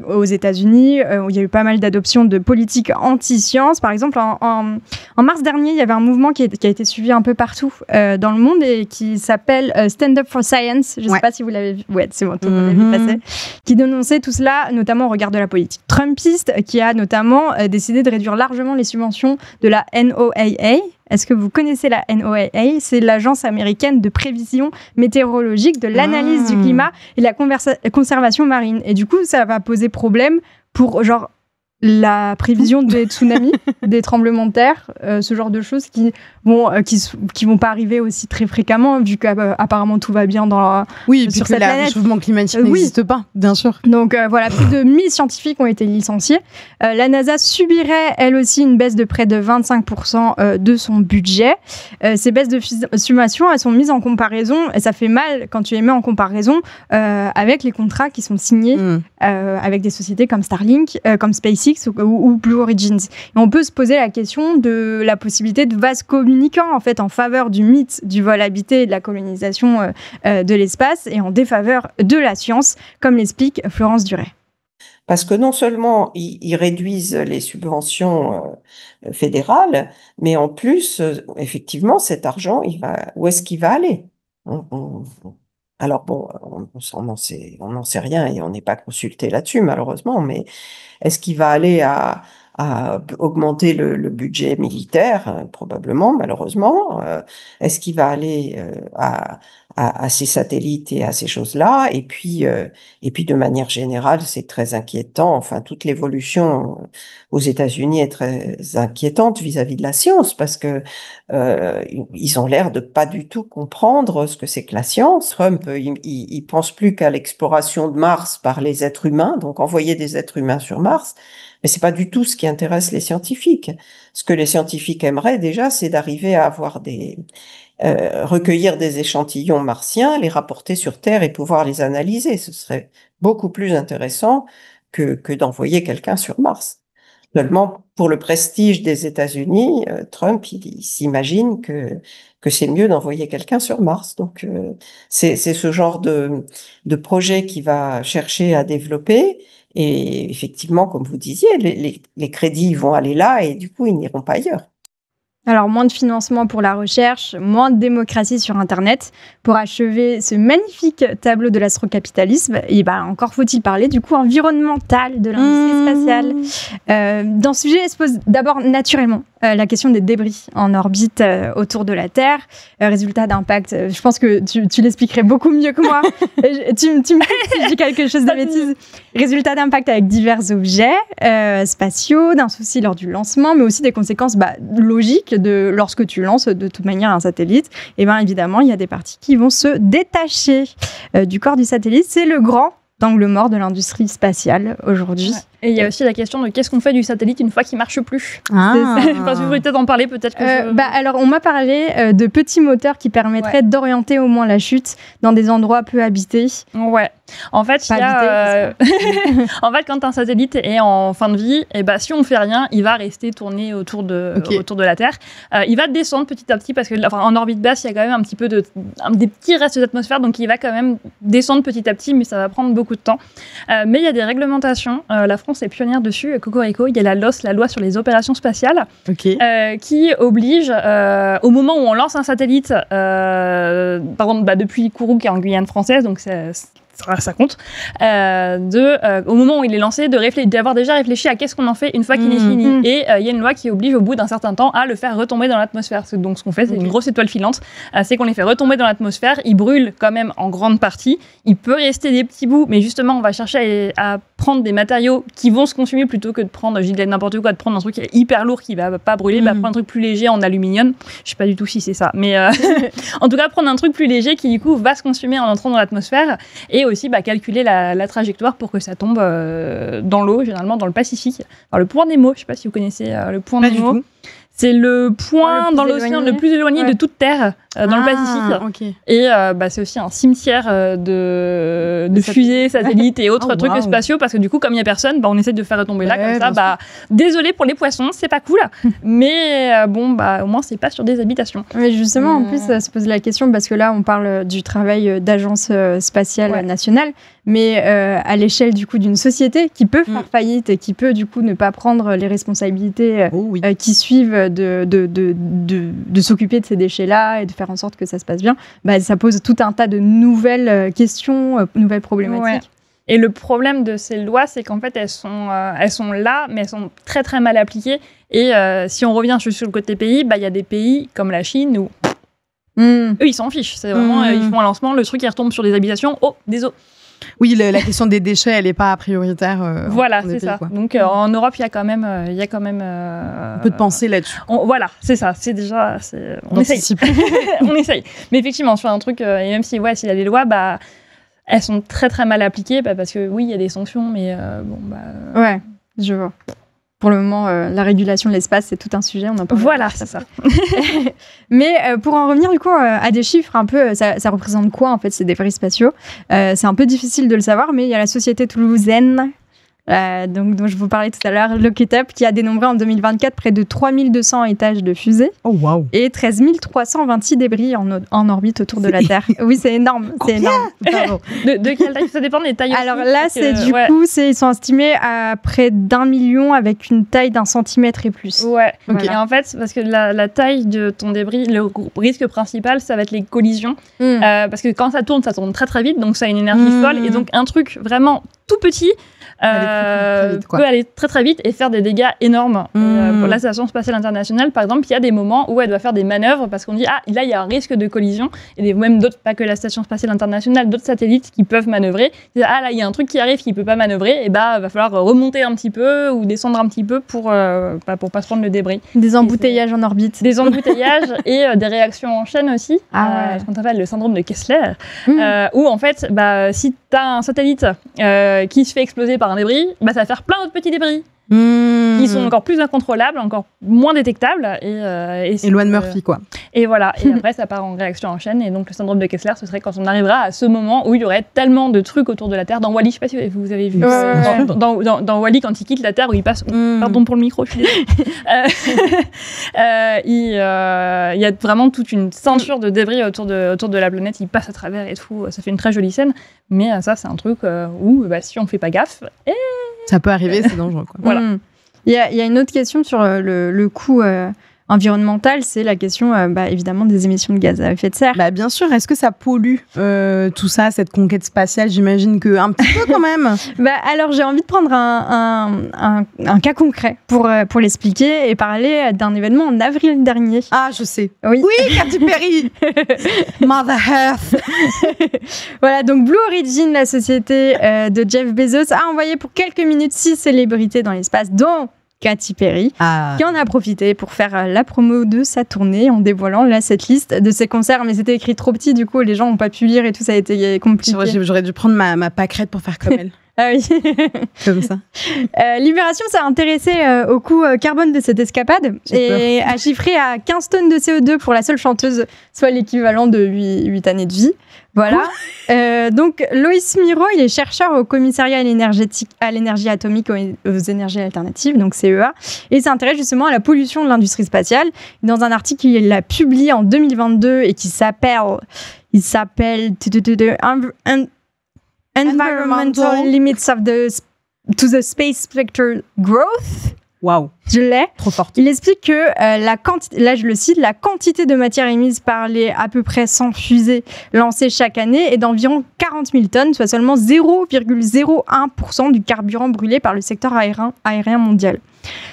Aux États-Unis, il y a eu pas mal d'adoptions de politiques anti-science. Par exemple, en mars dernier, il y avait un mouvement qui a été suivi un peu partout dans le monde et qui s'appelle Stand Up for Science. Je ne sais pas si vous l'avez vu. Ouais, c'est bon, tout le monde l'a vu passer. Qui dénonçait tout cela, notamment au regard de la politique trumpiste, qui a notamment décidé de réduire largement les subventions de la NOAA. Est-ce que vous connaissez la NOAA? C'est l'agence américaine de prévision météorologique, de l'analyse du climat et de la conservation marine. Et du coup, ça va poser problème pour la prévision des tsunamis, des tremblements de terre, ce genre de choses qui vont pas arriver aussi très fréquemment, vu qu'apparemment tout va bien sur cette planète. Le réchauffement climatique n'existe pas, bien sûr. Donc voilà, plus de 1000 scientifiques ont été licenciés. La NASA subirait, elle aussi, une baisse de près de 25% de son budget. Ces baisses de subventions, elles sont mises en comparaison, et ça fait mal quand tu les mets en comparaison avec les contrats qui sont signés avec des sociétés comme Starlink, comme SpaceX, ou Blue Origins. Et on peut se poser la question de la possibilité de vases communicants en fait en faveur du mythe du vol habité et de la colonisation de l'espace et en défaveur de la science, comme l'explique Florence Duret. Parce que non seulement ils réduisent les subventions fédérales, mais en plus, effectivement, cet argent, où est-ce qu'il va aller? Alors bon, on n'en sait rien et on n'est pas consulté là-dessus, malheureusement, mais est-ce qu'il va aller à augmenter le budget militaire? Probablement, malheureusement. Est-ce qu'il va aller à ces satellites et à ces choses-là? Et puis de manière générale, c'est très inquiétant. Enfin, toute l'évolution aux États-Unis est très inquiétante vis-à-vis de la science parce que ils ont l'air de pas du tout comprendre ce que c'est que la science. Trump, il pense plus qu'à l'exploration de Mars par les êtres humains, donc envoyer des êtres humains sur Mars. Mais c'est pas du tout ce qui intéresse les scientifiques. Ce que les scientifiques aimeraient déjà, c'est d'arriver à avoir recueillir des échantillons martiens, les rapporter sur Terre et pouvoir les analyser. Ce serait beaucoup plus intéressant que d'envoyer quelqu'un sur Mars. Seulement, pour le prestige des États-Unis, Trump, il s'imagine que c'est mieux d'envoyer quelqu'un sur Mars. Donc, c'est ce genre de projet qu'il va chercher à développer. Et effectivement, comme vous disiez, les crédits vont aller là et du coup, ils n'iront pas ailleurs. Alors, moins de financement pour la recherche, moins de démocratie sur Internet. Pour achever ce magnifique tableau de l'astrocapitalisme, et encore faut-il parler du coût environnemental de l'industrie spatiale. Dans ce sujet, se pose d'abord naturellement la question des débris en orbite autour de la Terre. Résultat d'impact, je pense que tu l'expliquerais beaucoup mieux que moi. tu me dis si je dis quelque chose de bêtise. Résultat d'impact avec divers objets spatiaux, d'un souci lors du lancement, mais aussi des conséquences logiques lorsque tu lances de toute manière un satellite. Et bien évidemment, il y a des parties qui vont se détacher du corps du satellite. C'est le grand angle mort de l'industrie spatiale aujourd'hui. Ouais. Et il y a aussi la question de qu'est-ce qu'on fait du satellite une fois qu'il ne marche plus. Je pense que vous voulez peut-être en parler, peut-être que alors, on m'a parlé de petits moteurs qui permettraient d'orienter au moins la chute dans des endroits peu habités. Ouais. En fait, en fait, quand un satellite est en fin de vie, si on ne fait rien, il va rester tourné autour de la Terre. Il va descendre petit à petit parce qu'en orbite basse, il y a quand même un petit peu des petits restes d'atmosphère, donc il va quand même descendre petit à petit, mais ça va prendre beaucoup de temps. Mais il y a des réglementations. La France est pionnière dessus. Cocorico, il y a la LOS, la loi sur les opérations spatiales, qui oblige, au moment où on lance un satellite, par exemple depuis Kourou qui est en Guyane française, donc ça compte, au moment où il est lancé, d'avoir déjà réfléchi à qu'est-ce qu'on en fait une fois qu'il est fini. Et il y a une loi qui oblige au bout d'un certain temps à le faire retomber dans l'atmosphère. Donc ce qu'on fait, c'est une grosse étoile filante, c'est qu'on les fait retomber dans l'atmosphère, ils brûlent quand même en grande partie, il peut rester des petits bouts, mais justement on va chercher à prendre des matériaux qui vont se consumer plutôt que de prendre, je dis n'importe quoi, de prendre un truc hyper lourd qui va pas brûler, prendre un truc plus léger en aluminium, je sais pas du tout si c'est ça, mais en tout cas prendre un truc plus léger qui du coup va se consumer en entrant dans l'atmosphère, et aussi calculer la trajectoire pour que ça tombe dans l'eau, généralement dans le Pacifique. Alors, le point Nemo, je sais pas si vous connaissez le point Nemo. C'est le point dans l'océan le plus éloigné de toute Terre, dans le Pacifique. Okay. Et c'est aussi un cimetière de fusées, satellites et autres trucs spatiaux, parce que du coup, comme il n'y a personne, on essaie de faire retomber là, comme ça. Désolé pour les poissons, c'est pas cool, mais au moins, c'est pas sur des habitations. Mais justement, en plus, ça se pose la question, parce que là, on parle du travail d'agence spatiale nationale, mais à l'échelle du coup d'une société qui peut faire faillite et qui peut du coup ne pas prendre les responsabilités qui suivent de s'occuper de ces déchets-là et de faire en sorte que ça se passe bien, ça pose tout un tas de nouvelles questions, nouvelles problématiques. Ouais. Et le problème de ces lois, c'est qu'en fait, elles sont là, mais elles sont très très mal appliquées. Et si on revient sur le côté pays, il y a des pays comme la Chine où eux, ils s'en fichent. C'est vraiment, ils font un lancement, le truc, il retombe sur des habitations. Oh, désolé. Oui, la question des déchets, elle n'est pas prioritaire. Voilà, c'est ça. Quoi. Donc en Europe, il y a quand même un peu de pensée là-dessus. Voilà, c'est ça. C'est déjà, on essaye. On essaye. Mais effectivement, sur un truc, et même s'il y a des lois, elles sont très très mal appliquées, parce que oui, il y a des sanctions, mais Ouais, je vois. Pour le moment, la régulation de l'espace, c'est tout un sujet. On en parle. Voilà, c'est ça. Mais pour en revenir du coup à des chiffres un peu, ça représente quoi en fait ces débris spatiaux? C'est un peu difficile de le savoir, mais il y a la société toulousaine, dont je vous parlais tout à l'heure, Lockitup, qui a dénombré en 2024 près de 3200 étages de fusées et 13 326 débris en orbite autour de la Terre. Oui, c'est énorme. C'est énorme. De quelle taille? Ça dépend des tailles. Alors là, ils sont estimés à près d'1 million avec une taille d'1 centimètre et plus. Ouais. Okay. Et en fait, parce que la taille de ton débris, le risque principal, ça va être les collisions. Parce que quand ça tourne très très vite, donc ça a une énergie folle. Et donc un truc vraiment tout petit peut aller très très vite et faire des dégâts énormes. Pour la Station spatiale internationale, par exemple, il y a des moments où elle doit faire des manœuvres parce qu'on dit là il y a un risque de collision, et même d'autres, pas que la Station spatiale internationale, d'autres satellites qui peuvent manœuvrer. Là il y a un truc qui arrive qui peut pas manœuvrer, et va falloir remonter un petit peu ou descendre un petit peu pour pas se prendre le débris. Des embouteillages en orbite. Des embouteillages et des réactions en chaîne aussi. Ce qu'on appelle le syndrome de Kessler, où en fait si tu as un satellite qui se fait exploser par un débris, ça va faire plein d'autres petits débris qui sont encore plus incontrôlables, encore moins détectables. Et loi de Murphy, quoi. Et voilà. Et après, ça part en réaction en chaîne. Et donc, le syndrome de Kessler, ce serait quand on arrivera à ce moment où il y aurait tellement de trucs autour de la Terre. Dans Wall-E, je sais pas si vous avez vu. Dans Wall-E, quand il quitte la Terre, où il passe... Pardon pour le micro, je suis désolée. Il y a vraiment toute une ceinture de débris autour de la planète. Il passe à travers et tout. Ça fait une très jolie scène. Mais ça, c'est un truc où, si on fait pas gaffe... Ça peut arriver, c'est dangereux, quoi. Voilà. Il y a une autre question sur le coût environnemental, c'est la question évidemment des émissions de gaz à effet de serre. Bien sûr, est-ce que ça pollue tout ça, cette conquête spatiale? J'imagine qu'un petit peu quand même. Alors j'ai envie de prendre un cas concret pour l'expliquer et parler d'un événement en avril dernier. Ah, je sais. Oui, Katy Perry. Mother Earth. Voilà, donc Blue Origin, la société de Jeff Bezos, a envoyé pour quelques minutes 6 célébrités dans l'espace, dont Katy Perry, qui en a profité pour faire la promo de sa tournée en dévoilant cette liste de ses concerts. Mais c'était écrit trop petit, du coup, les gens n'ont pas pu lire et tout, ça a été compliqué. J'aurais dû prendre ma pâquerette pour faire comme elle. Ah oui. Comme ça. Libération s'est intéressé au coût carbone de cette escapade et a chiffré à 15 tonnes de CO2 pour la seule chanteuse, soit l'équivalent de 8 années de vie. Voilà. Donc, Loïs Miro, il est chercheur au commissariat à l'énergie atomique aux énergies alternatives, donc CEA, et s'intéresse justement à la pollution de l'industrie spatiale. Dans un article qu'il a publié en 2022 et qui s'appelle Environmental Limits to the Space Vector Growth. Waouh. Je l'ai. Trop forte. Il explique que là je le cite, la quantité de matière émise par les à peu près 100 fusées lancées chaque année est d'environ 40 000 tonnes, soit seulement 0,01% du carburant brûlé par le secteur aérien mondial.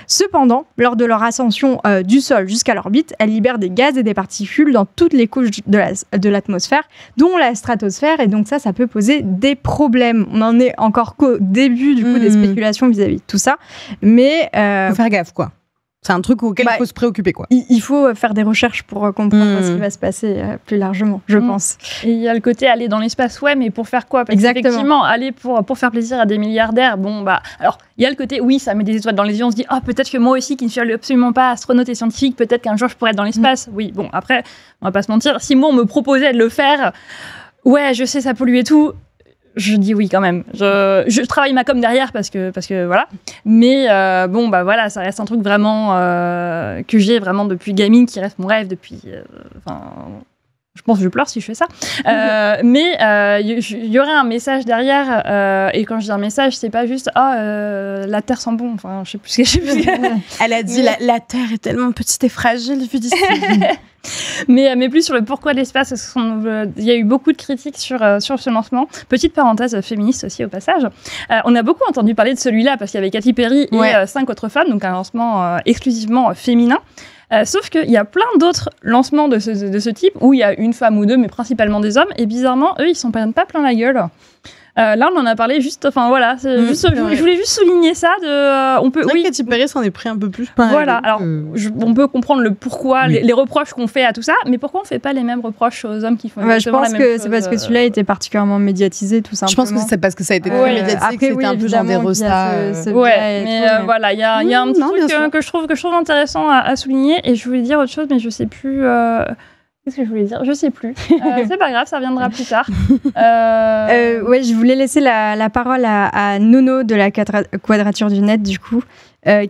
Cependant, lors de leur ascension du sol jusqu'à l'orbite, elles libèrent des gaz et des particules dans toutes les couches de l'atmosphère, dont la stratosphère, et donc ça peut poser des problèmes. On en est encore qu'au début du coup des spéculations vis-à-vis de tout ça, mais faut faire gaffe quoi. C'est un truc auquel il faut se préoccuper, quoi. Il faut faire des recherches pour comprendre ce qui va se passer plus largement, je pense. Et il y a le côté aller dans l'espace, ouais, mais pour faire quoi? Parce qu'effectivement, aller pour faire plaisir à des milliardaires, alors, il y a le côté, oui, ça met des étoiles dans les yeux, on se dit, peut-être que moi aussi, qui ne suis absolument pas astronaute et scientifique, peut-être qu'un jour, je pourrais être dans l'espace. Oui, bon, après, on va pas se mentir, si moi, on me proposait de le faire, ouais, je sais, ça pollue et tout, je dis oui quand même. Je travaille ma com derrière parce que voilà. Mais voilà, ça reste un truc vraiment que j'ai vraiment depuis gamine, qui reste mon rêve depuis. Je pense que je pleure si je fais ça. Mais il y aurait un message derrière. Et quand je dis un message, c'est pas juste la Terre sent bon. Enfin, je sais plus. Elle a dit la Terre est tellement petite et fragile vu d'ici. mais plus sur le pourquoi de l'espace. Il y a eu beaucoup de critiques sur ce lancement. Petite parenthèse féministe aussi au passage. On a beaucoup entendu parler de celui-là parce qu'il y avait Katy Perry et 5 autres femmes, donc un lancement exclusivement féminin. Sauf qu'il y a plein d'autres lancements de ce type où il y a une femme ou deux, mais principalement des hommes. Et bizarrement, eux, ils s'en prennent pas plein la gueule. Là, on en a parlé juste. Enfin voilà, je voulais juste souligner ça. Katy Perry s'en est pris un peu plus. Voilà. Alors, on peut comprendre le pourquoi, les reproches qu'on fait à tout ça, mais pourquoi on fait pas les mêmes reproches aux hommes qui font je pense que c'est parce que celui-là était particulièrement médiatisé, tout simplement. Je pense que c'est parce que ça a été très médiatisé, que c'était un peu genre des rostas. Voilà, il y a un petit truc que je trouve intéressant à souligner, et je voulais dire autre chose, mais je sais plus. Qu'est-ce que je voulais dire? Je sais plus. C'est pas grave, ça reviendra plus tard. Je voulais laisser la parole à Nono de la Quadrature du Net, du coup,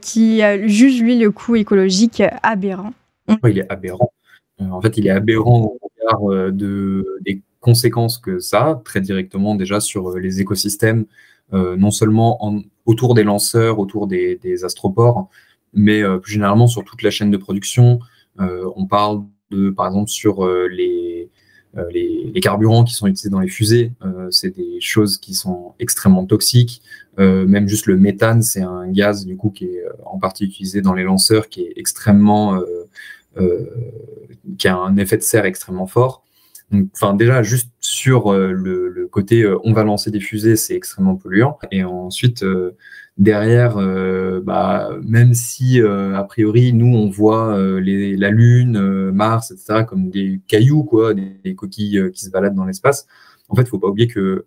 qui juge, lui, le coût écologique aberrant. Il est aberrant. En fait, il est aberrant au regard des conséquences que ça a, très directement déjà sur les écosystèmes, non seulement autour des lanceurs, autour des astroports, mais plus généralement sur toute la chaîne de production. On parle par exemple sur les carburants qui sont utilisés dans les fusées, c'est des choses qui sont extrêmement toxiques. Même juste le méthane, c'est un gaz du coup qui est en partie utilisé dans les lanceurs, qui est extrêmement, qui a un effet de serre extrêmement fort. Enfin déjà juste sur le côté on va lancer des fusées, c'est extrêmement polluant. Et ensuite derrière, même si a priori nous on voit la Lune, Mars, etc. comme des cailloux, quoi, des coquilles qui se baladent dans l'espace. En fait, faut pas oublier que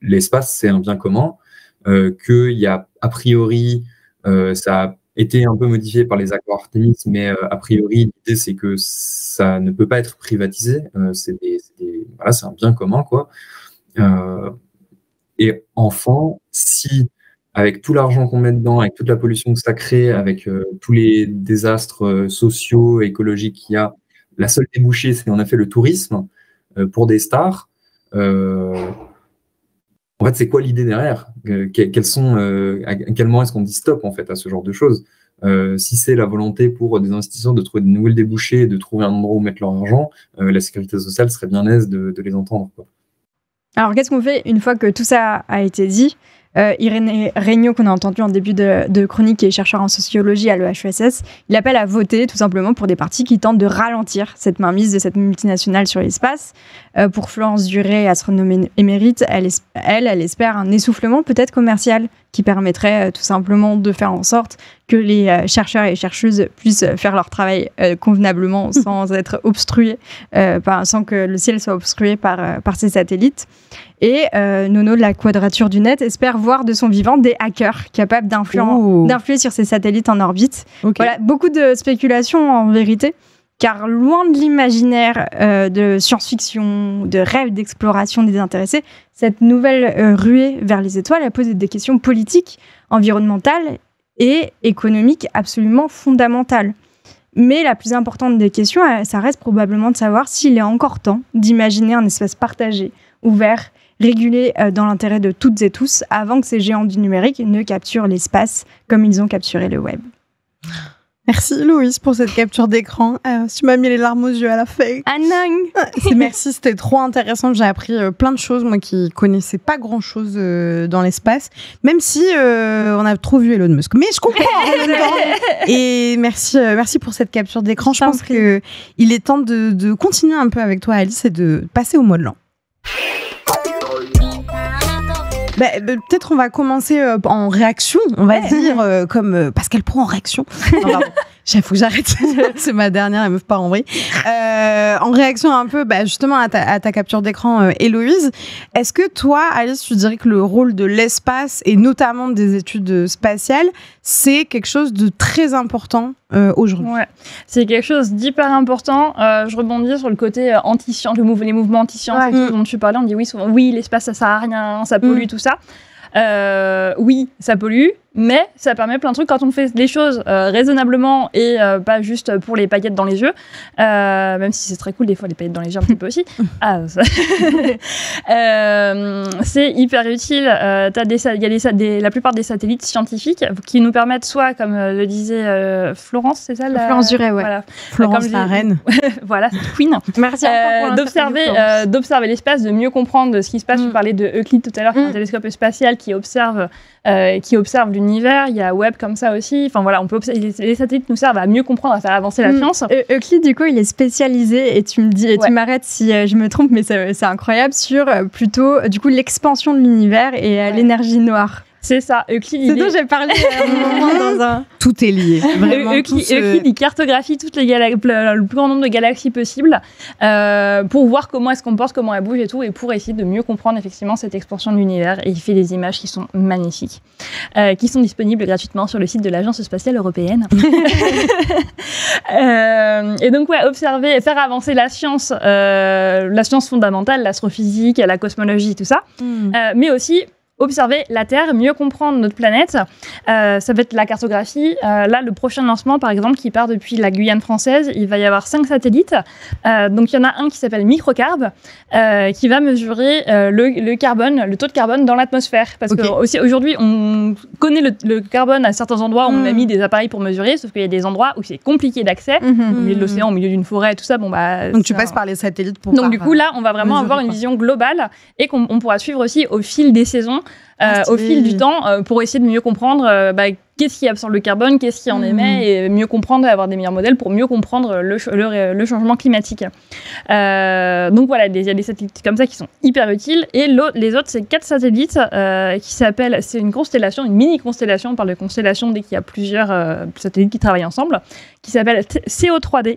l'espace c'est un bien commun, qu'il y a a priori ça a été un peu modifié par les accords Artemis, mais a priori l'idée c'est que ça ne peut pas être privatisé. C'est un bien commun, quoi. Et enfin, si avec tout l'argent qu'on met dedans, avec toute la pollution que ça crée, avec tous les désastres sociaux, écologiques qu'il y a, la seule débouchée, c'est qu'on a fait le tourisme pour des stars. En fait, c'est quoi l'idée derrière? À quel moment est-ce qu'on dit stop en fait à ce genre de choses? Si c'est la volonté pour des investisseurs de trouver de nouvelles débouchés, de trouver un endroit où mettre leur argent, la sécurité sociale serait bien aise de les entendre, quoi. Alors, qu'est-ce qu'on fait une fois que tout ça a été dit? Irénée Regnault, qu'on a entendu en début de chronique, qui est chercheur en sociologie à l'EHESS, il appelle à voter tout simplement pour des partis qui tentent de ralentir cette mainmise de cette multinationale sur l'espace. Pour Florence Duret, astronome émérite, elle espère un essoufflement peut-être commercial qui permettrait tout simplement de faire en sorte que les chercheurs et chercheuses puissent faire leur travail convenablement sans être obstrués, sans que le ciel soit obstrué par ces satellites. Et Nono de la Quadrature du Net espère voir de son vivant des hackers capables d'influer sur ces satellites en orbite. Okay. Voilà, beaucoup de spéculations en vérité, car loin de l'imaginaire de science-fiction, de rêve d'exploration désintéressée, cette nouvelle ruée vers les étoiles a posé des questions politiques, environnementales et économiques absolument fondamentales. Mais la plus importante des questions, ça reste probablement de savoir s'il est encore temps d'imaginer un espace partagé, ouvert régulée dans l'intérêt de toutes et tous, avant que ces géants du numérique ne capturent l'espace comme ils ont capturé le web. Merci Louise pour cette capture d'écran. Tu m'as mis les larmes aux yeux à la fin. Ah non. Merci, c'était trop intéressant. J'ai appris plein de choses, moi qui connaissais pas grand-chose dans l'espace, même si on a trop vu Elon Musk. Mais je comprends en même temps. Et merci pour cette capture d'écran. Je pense qu'il est temps de continuer un peu avec toi, Alice, et de passer au mode lent. Peut-être on va commencer en réaction, on va dire, comme Pascal Praud en réaction. Non, pardon. Il faut que j'arrête. C'est ma dernière, la meuf part en vrille. En réaction un peu, justement, à ta capture d'écran, Héloïse, est-ce que toi, Alice, tu dirais que le rôle de l'espace, et notamment des études spatiales, c'est quelque chose de très important aujourd'hui? Ouais, c'est quelque chose d'hyper important. Je rebondis sur le côté anti-science, les mouvements anti-science, dont tu parlais. On dit oui, l'espace, ça sert à rien, ça pollue, tout ça. Oui, ça pollue, mais ça permet plein de trucs quand on fait les choses raisonnablement et pas juste pour les paillettes dans les yeux, même si c'est très cool des fois les paillettes dans les yeux un petit peu aussi. C'est hyper utile. Il y a la plupart des satellites scientifiques qui nous permettent soit, comme le disait Florence, c'est ça Florence Duret, ouais. Voilà. Florence la reine. Voilà, c'est Queen. Merci encore pour d'observer l'espace, de mieux comprendre ce qui se passe. Tu parlais de Euclide tout à l'heure, qui est un télescope spatial qui observe l'univers. Il y a Webb comme ça aussi. Enfin voilà, on peut les satellites nous servent à mieux comprendre, à faire avancer la science. Euclide, du coup, il est spécialisé, et tu me dis, tu m'arrêtes si je me trompe, mais c'est incroyable, sur plutôt du coup l'expansion de l'univers et l'énergie noire. C'est ça, Euclide. C'est dont j'ai parlé à un moment dans un... Tout est lié. Vraiment, Euclide, il cartographie le plus grand nombre de galaxies possibles pour voir comment elles se comportent, comment elles bougent et tout, et pour essayer de mieux comprendre effectivement cette expansion de l'univers. Et il fait des images qui sont magnifiques, qui sont disponibles gratuitement sur le site de l'Agence spatiale européenne. Et donc, observer, faire avancer la science fondamentale, l'astrophysique, la cosmologie, tout ça, mais aussi observer la Terre, mieux comprendre notre planète. Ça va être la cartographie. Là, le prochain lancement, par exemple, qui part depuis la Guyane française, il va y avoir 5 satellites. Donc, il y en a un qui s'appelle Microcarb, qui va mesurer le carbone, le taux de carbone dans l'atmosphère. Parce qu'aujourd'hui, on connaît le carbone à certains endroits où on a mis des appareils pour mesurer, sauf qu'il y a des endroits où c'est compliqué d'accès, au milieu de l'océan, au milieu d'une forêt, tout ça. Donc, tu passes par les satellites pour Donc, du coup, là, on va vraiment avoir une vision globale et qu'on pourra suivre aussi au fil des saisons. Au fil du temps, pour essayer de mieux comprendre qu'est-ce qui absorbe le carbone, qu'est-ce qui en émet, et mieux comprendre, avoir des meilleurs modèles pour mieux comprendre le changement climatique. Donc voilà, il y a des satellites comme ça qui sont hyper utiles. Et les autres, c'est 4 satellites qui s'appellent, c'est une constellation, une mini-constellation, on parle de constellation dès qu'il y a plusieurs satellites qui travaillent ensemble, qui s'appelle CO3D.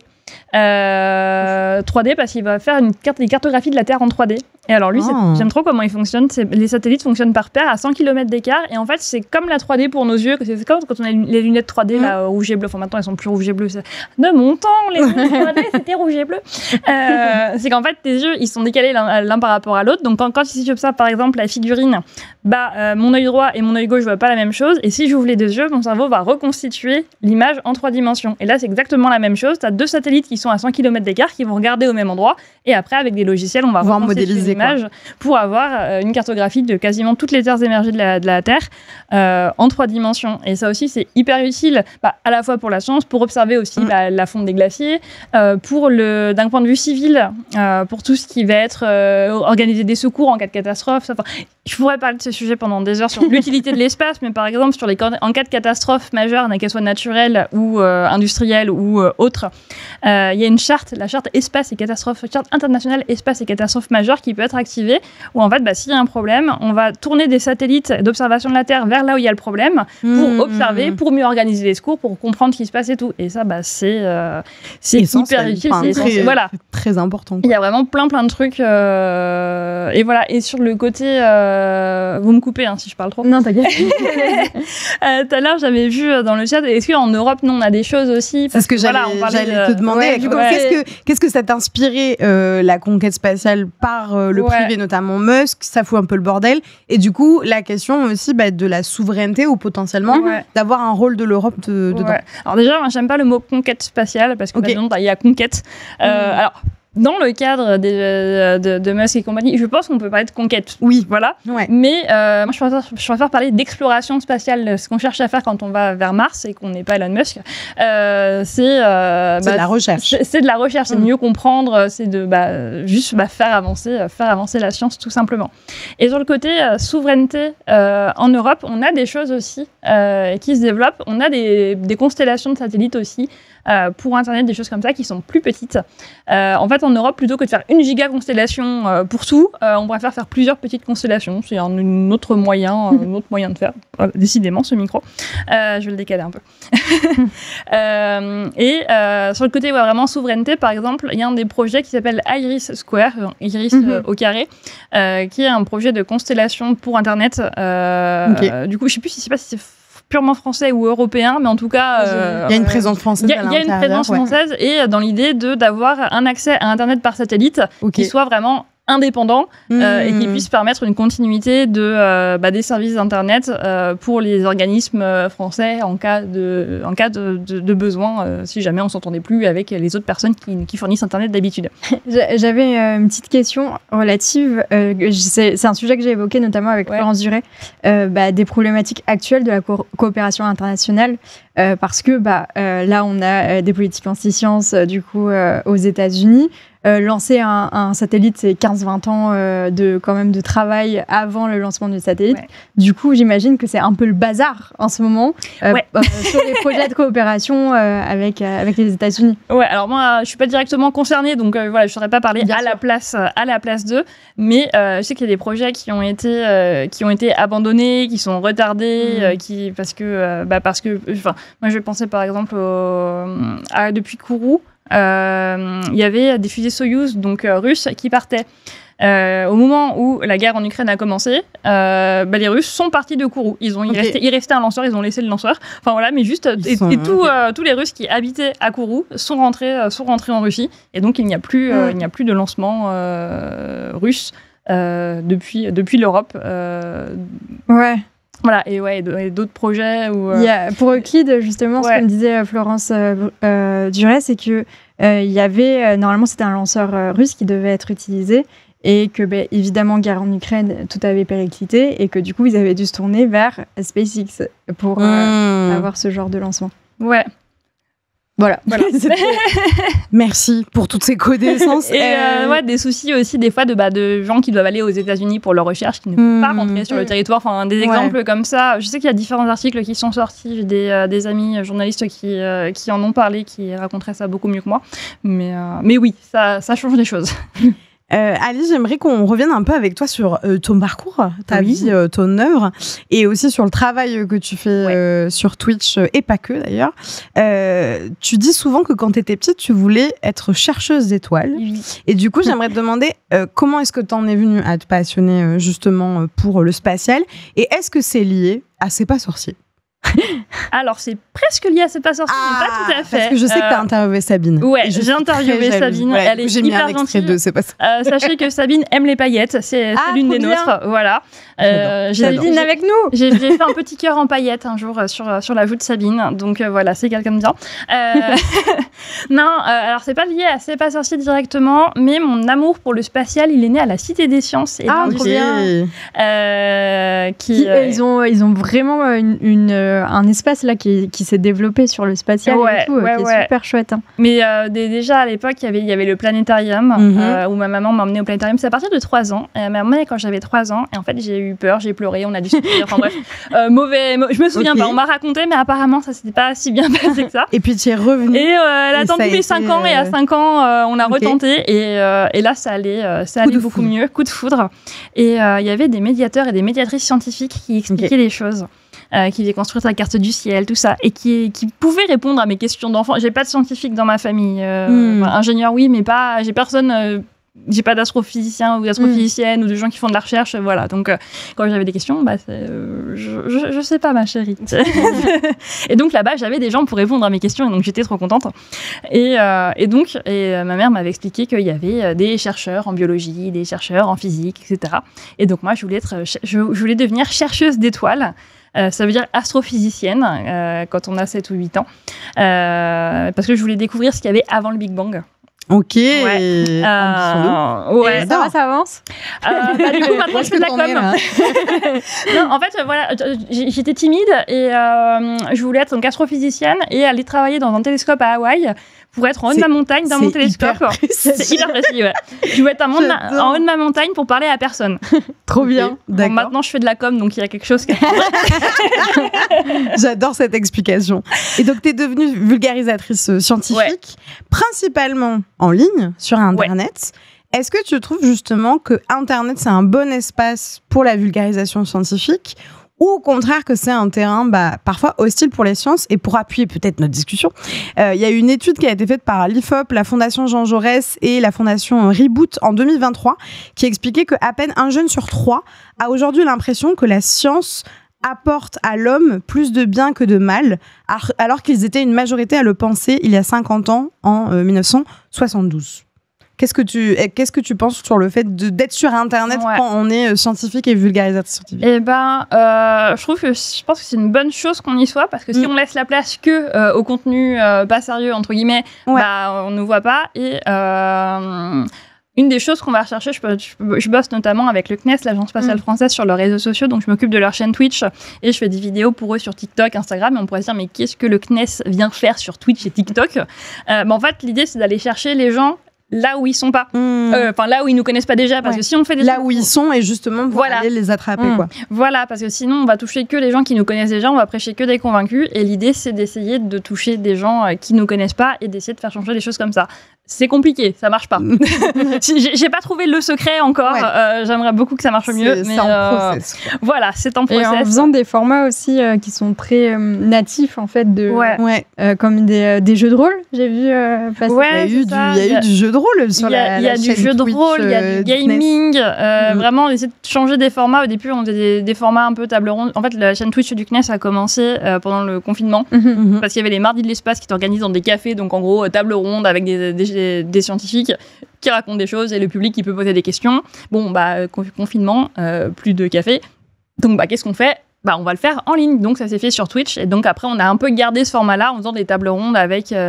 3D parce qu'il va faire des cartographies de la Terre en 3D. Et alors lui, j'aime trop comment il fonctionne. Les satellites fonctionnent par paire à 100 km d'écart. Et en fait, c'est comme la 3D pour nos yeux. C'est comme quand on a les lunettes 3D là, rouge et bleu. Enfin, maintenant, elles sont plus rouge et bleu. De mon temps, les lunettes 3D, c'était rouge et bleu. C'est qu'en fait, tes yeux, ils sont décalés l'un par rapport à l'autre. Donc, quand si tu observes par exemple la figurine, mon œil droit et mon œil gauche ne voient pas la même chose. Et si j'ouvre les deux yeux, mon cerveau va reconstituer l'image en 3 dimensions. Et là, c'est exactement la même chose. Tu as 2 satellites qui sont à 100 km d'écart, qui vont regarder au même endroit. Et après, avec des logiciels, on va modéliser l'image pour avoir une cartographie de quasiment toutes les terres émergées de la Terre en 3 dimensions. Et ça aussi, c'est hyper utile, à la fois pour la science, pour observer aussi la fonte des glaciers, d'un point de vue civil, pour tout ce qui va être organiser des secours en cas de catastrophe. Je pourrais parler de ce sujet pendant des heures sur l'utilité de l'espace, mais par exemple, en cas de catastrophe majeure, qu'elle soit naturelle ou industrielle ou autre, il y a une charte, la charte espace et catastrophe, charte internationale espace et catastrophe majeure qui peut être activée, où en fait, s'il y a un problème, on va tourner des satellites d'observation de la Terre vers là où il y a le problème pour observer, pour mieux organiser les secours, pour comprendre ce qui se passe et tout. Et ça, c'est hyper utile, c'est très important. Il y a vraiment plein de trucs. Et voilà. Et sur le côté, vous me coupez si je parle trop. Non, t'inquiète. Tout à l'heure, j'avais vu dans le chat, est-ce qu'en Europe, nous, on a des choses aussi? Parce que j'allais te demander, qu'est-ce que ça t'a inspiré la conquête spatiale par le privé, notamment Musk, ça fout un peu le bordel. Et du coup, la question aussi de la souveraineté ou potentiellement d'avoir un rôle de l'Europe dedans. Alors déjà, moi, j'aime pas le mot conquête spatiale parce que il y a conquête. Alors, dans le cadre de Musk et compagnie, je pense qu'on peut parler de conquête. Oui. Voilà. Ouais. Mais moi, je préfère parler d'exploration spatiale. Ce qu'on cherche à faire quand on va vers Mars et qu'on n'est pas Elon Musk, c'est de la recherche. C'est de la recherche. C'est de mieux comprendre. C'est de juste faire avancer la science, tout simplement. Et sur le côté souveraineté, en Europe, on a des choses aussi qui se développent. On a des constellations de satellites aussi. Pour Internet, des choses comme ça qui sont plus petites. En fait, en Europe, plutôt que de faire une giga constellation pour tout, on préfère faire plusieurs petites constellations. C'est un autre moyen de faire. Voilà, décidément, ce micro. Je vais le décaler un peu. Sur le côté vraiment souveraineté, par exemple, il y a un des projets qui s'appelle Iris Square, Iris au carré, qui est un projet de constellation pour Internet. Du coup, je ne sais pas si c'est purement français ou européen, mais en tout cas... il y a une présence française à l'intérieur. Il y a une présence française et dans l'idée d'avoir un accès à Internet par satellite qui soit vraiment indépendant et qui puisse permettre une continuité des services d'Internet pour les organismes français en cas de besoin, si jamais on ne s'entendait plus avec les autres personnes qui fournissent Internet d'habitude. J'avais une petite question relative, c'est un sujet que j'ai évoqué notamment avec Florence Duret, des problématiques actuelles de la coopération internationale, parce que là on a des politiques anti-science du coup aux États-Unis. Lancer un satellite, c'est 15-20 ans de travail avant le lancement du satellite. Ouais. Du coup, j'imagine que c'est un peu le bazar en ce moment sur les projets de coopération avec les États-Unis. Ouais, alors moi, je suis pas directement concernée, donc je saurais pas parler à la place d'eux, mais je sais qu'il y a des projets qui ont été abandonnés, qui sont retardés, parce que moi je pensais par exemple depuis Kourou. Il y avait des fusées Soyouz, donc russes, qui partaient. Au moment où la guerre en Ukraine a commencé, les Russes sont partis de Kourou. Il restait un lanceur, ils ont laissé le lanceur. Enfin voilà, mais juste tous les Russes qui habitaient à Kourou sont rentrés en Russie, et donc il n'y a plus de lancement russe depuis l'Europe. Ouais. Voilà, et d'autres projets où... Pour Euclide, justement, ce que me disait Florence Duret, c'est que il y avait, normalement, c'était un lanceur russe qui devait être utilisé, et que, évidemment, guerre en Ukraine, tout avait périclité, et que, du coup, ils avaient dû se tourner vers SpaceX pour avoir ce genre de lancement. Ouais. Voilà. Merci pour toutes ces connaissances. Et des soucis aussi des fois de gens qui doivent aller aux États-Unis pour leur recherche, qui ne peuvent pas rentrer sur le territoire. Enfin, des exemples comme ça. Je sais qu'il y a différents articles qui sont sortis. J'ai des amis journalistes qui en ont parlé, qui raconteraient ça beaucoup mieux que moi. Mais oui, ça change des choses. Alice, j'aimerais qu'on revienne un peu avec toi sur ton parcours, ta vie, ton œuvre, et aussi sur le travail que tu fais sur Twitch, et pas que d'ailleurs. Tu dis souvent que quand tu étais petite, tu voulais être chercheuse d'étoiles. Oui. Et du coup, j'aimerais te demander comment est-ce que tu en es venue à te passionner justement pour le spatial, et est-ce que c'est lié à C'est pas sorcier? Alors, c'est presque lié à C'est pas sorcier, mais pas tout à fait. Parce que je sais que tu as interviewé Sabine. Ouais, j'ai interviewé Sabine. Elle est hyper gentille. Sachez que Sabine aime les paillettes. C'est l'une des nôtres. Voilà. Sabine avec nous. J'ai fait un petit cœur en paillettes un jour sur la joue de Sabine. Donc voilà, c'est quelqu'un de bien. Non, alors c'est pas lié à C'est pas sorcier directement, mais mon amour pour le spatial, il est né à la Cité des Sciences et de l'Industrie. Ils ont vraiment un espace là qui s'est développé sur le spatial et tout, qui est super chouette. Hein. Mais déjà à l'époque, il y avait le planétarium où ma maman m'a emmenée au planétarium. C'est à partir de 3 ans. Elle m'a emmenée quand j'avais 3 ans. Et en fait, j'ai eu peur, j'ai pleuré, on a dû se dire. Enfin bref, je me souviens pas. On m'a raconté, mais apparemment, ça s'était pas si bien passé que ça. Et puis tu es revenue. Et elle a attendu mes 5 ans. Et à 5 ans, on a retenté. Et là, ça allait beaucoup mieux. Coup de foudre. Et il y avait des médiateurs et des médiatrices scientifiques qui expliquaient les choses. Qui faisaient construire la carte du ciel, tout ça, et qui pouvaient répondre à mes questions d'enfant. J'ai pas de scientifique dans ma famille. Ingénieur, oui, mais pas. J'ai personne. J'ai pas d'astrophysicien ou d'astrophysicienne ou de gens qui font de la recherche, voilà. Donc, quand j'avais des questions, je sais pas, ma chérie. Et donc, là-bas, j'avais des gens pour répondre à mes questions, et donc j'étais trop contente. Et ma mère m'avait expliqué qu'il y avait des chercheurs en biologie, des chercheurs en physique, etc. Et donc, moi, je voulais devenir chercheuse d'étoiles. Ça veut dire astrophysicienne quand on a 7 ou 8 ans. Parce que je voulais découvrir ce qu'il y avait avant le Big Bang. Ok. Ouais. Ça avance. Du coup, maintenant, je fais de la com. Non, en fait, voilà, j'étais timide et je voulais être une astrophysicienne et aller travailler dans un télescope à Hawaï pour être en haut de ma montagne dans mon télescope. C'est hyper précis, ouais. Je voulais être en haut de ma montagne pour parler à personne. Trop bien. Bon, maintenant, je fais de la com, donc il y a quelque chose qui... J'adore cette explication. Et donc, tu es devenue vulgarisatrice scientifique, principalement en ligne, sur Internet. Ouais. Est-ce que tu trouves justement que Internet, c'est un bon espace pour la vulgarisation scientifique, ou au contraire que c'est un terrain parfois hostile pour les sciences? Et pour appuyer peut-être notre discussion, il y a une étude qui a été faite par l'IFOP, la Fondation Jean Jaurès et la Fondation Reboot en 2023 qui expliquait qu'à peine un jeune sur 3 a aujourd'hui l'impression que la science apporte à l'homme plus de bien que de mal, alors qu'ils étaient une majorité à le penser il y a 50 ans, en 1972. Qu'est-ce que tu penses sur le fait d'être sur Internet quand on est scientifique et vulgarisateur scientifique? Je pense que c'est une bonne chose qu'on y soit, parce que si on laisse la place que au contenu pas sérieux, entre guillemets, on ne voit pas. Et une des choses qu'on va rechercher, je bosse notamment avec le CNES, l'Agence spatiale française, sur leurs réseaux sociaux, donc je m'occupe de leur chaîne Twitch et je fais des vidéos pour eux sur TikTok, Instagram, et on pourrait se dire, mais qu'est-ce que le CNES vient faire sur Twitch et TikTok? En fait, l'idée, c'est d'aller chercher les gens là où ils sont pas, là où ils nous connaissent pas déjà, parce que si on fait des là où ils sont, et justement pour aller les attraper quoi. Voilà, parce que sinon on va toucher que les gens qui nous connaissent déjà, on va prêcher que des convaincus, et l'idée c'est d'essayer de toucher des gens qui nous connaissent pas et d'essayer de faire changer les choses comme ça. C'est compliqué, ça marche pas. J'ai pas trouvé le secret encore. J'aimerais beaucoup que ça marche mieux, mais c'est en process. Voilà, c'est en process. Et en faisant des formats aussi qui sont très natifs en fait comme des jeux de rôle. J'ai vu passer. Il y a eu du jeu de rôle sur la chaîne Twitch. Il y a du jeu de rôle, il y a du gaming. Vraiment, on essaie de changer des formats. Au début, on faisait des formats un peu table ronde. En fait, la chaîne Twitch du CNES a commencé pendant le confinement parce qu'il y avait les mardis de l'espace qui s'organisent dans des cafés. Donc en gros, table ronde avec des scientifiques qui racontent des choses et le public qui peut poser des questions. Bon, confinement, plus de café. Donc, qu'est-ce qu'on fait? On va le faire en ligne. Donc, ça s'est fait sur Twitch. Et donc, après, on a un peu gardé ce format-là en faisant des tables rondes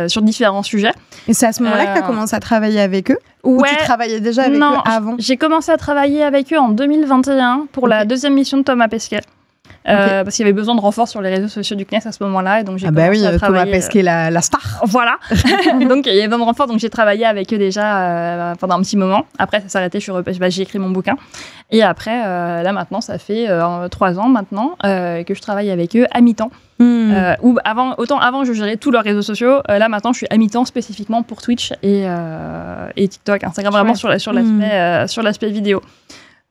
sur différents sujets. Et c'est à ce moment-là que tu as commencé à travailler avec eux? Ou tu travaillais déjà avec eux avant? J'ai commencé à travailler avec eux en 2021 pour la deuxième mission de Thomas Pesquet. Parce qu'il y avait besoin de renfort sur les réseaux sociaux du CNES à ce moment-là, et donc j'ai commencé à travailler. Thomas Pesquet, la star. Voilà. Donc il y avait besoin de renfort, donc j'ai travaillé avec eux déjà pendant un petit moment. Après ça s'est arrêté, j'ai écrit mon bouquin, et après là maintenant ça fait 3 ans maintenant que je travaille avec eux à mi-temps. Autant avant je gérais tous leurs réseaux sociaux, là maintenant je suis à mi-temps spécifiquement pour Twitch et TikTok, Instagram, vraiment sur l'aspect vidéo.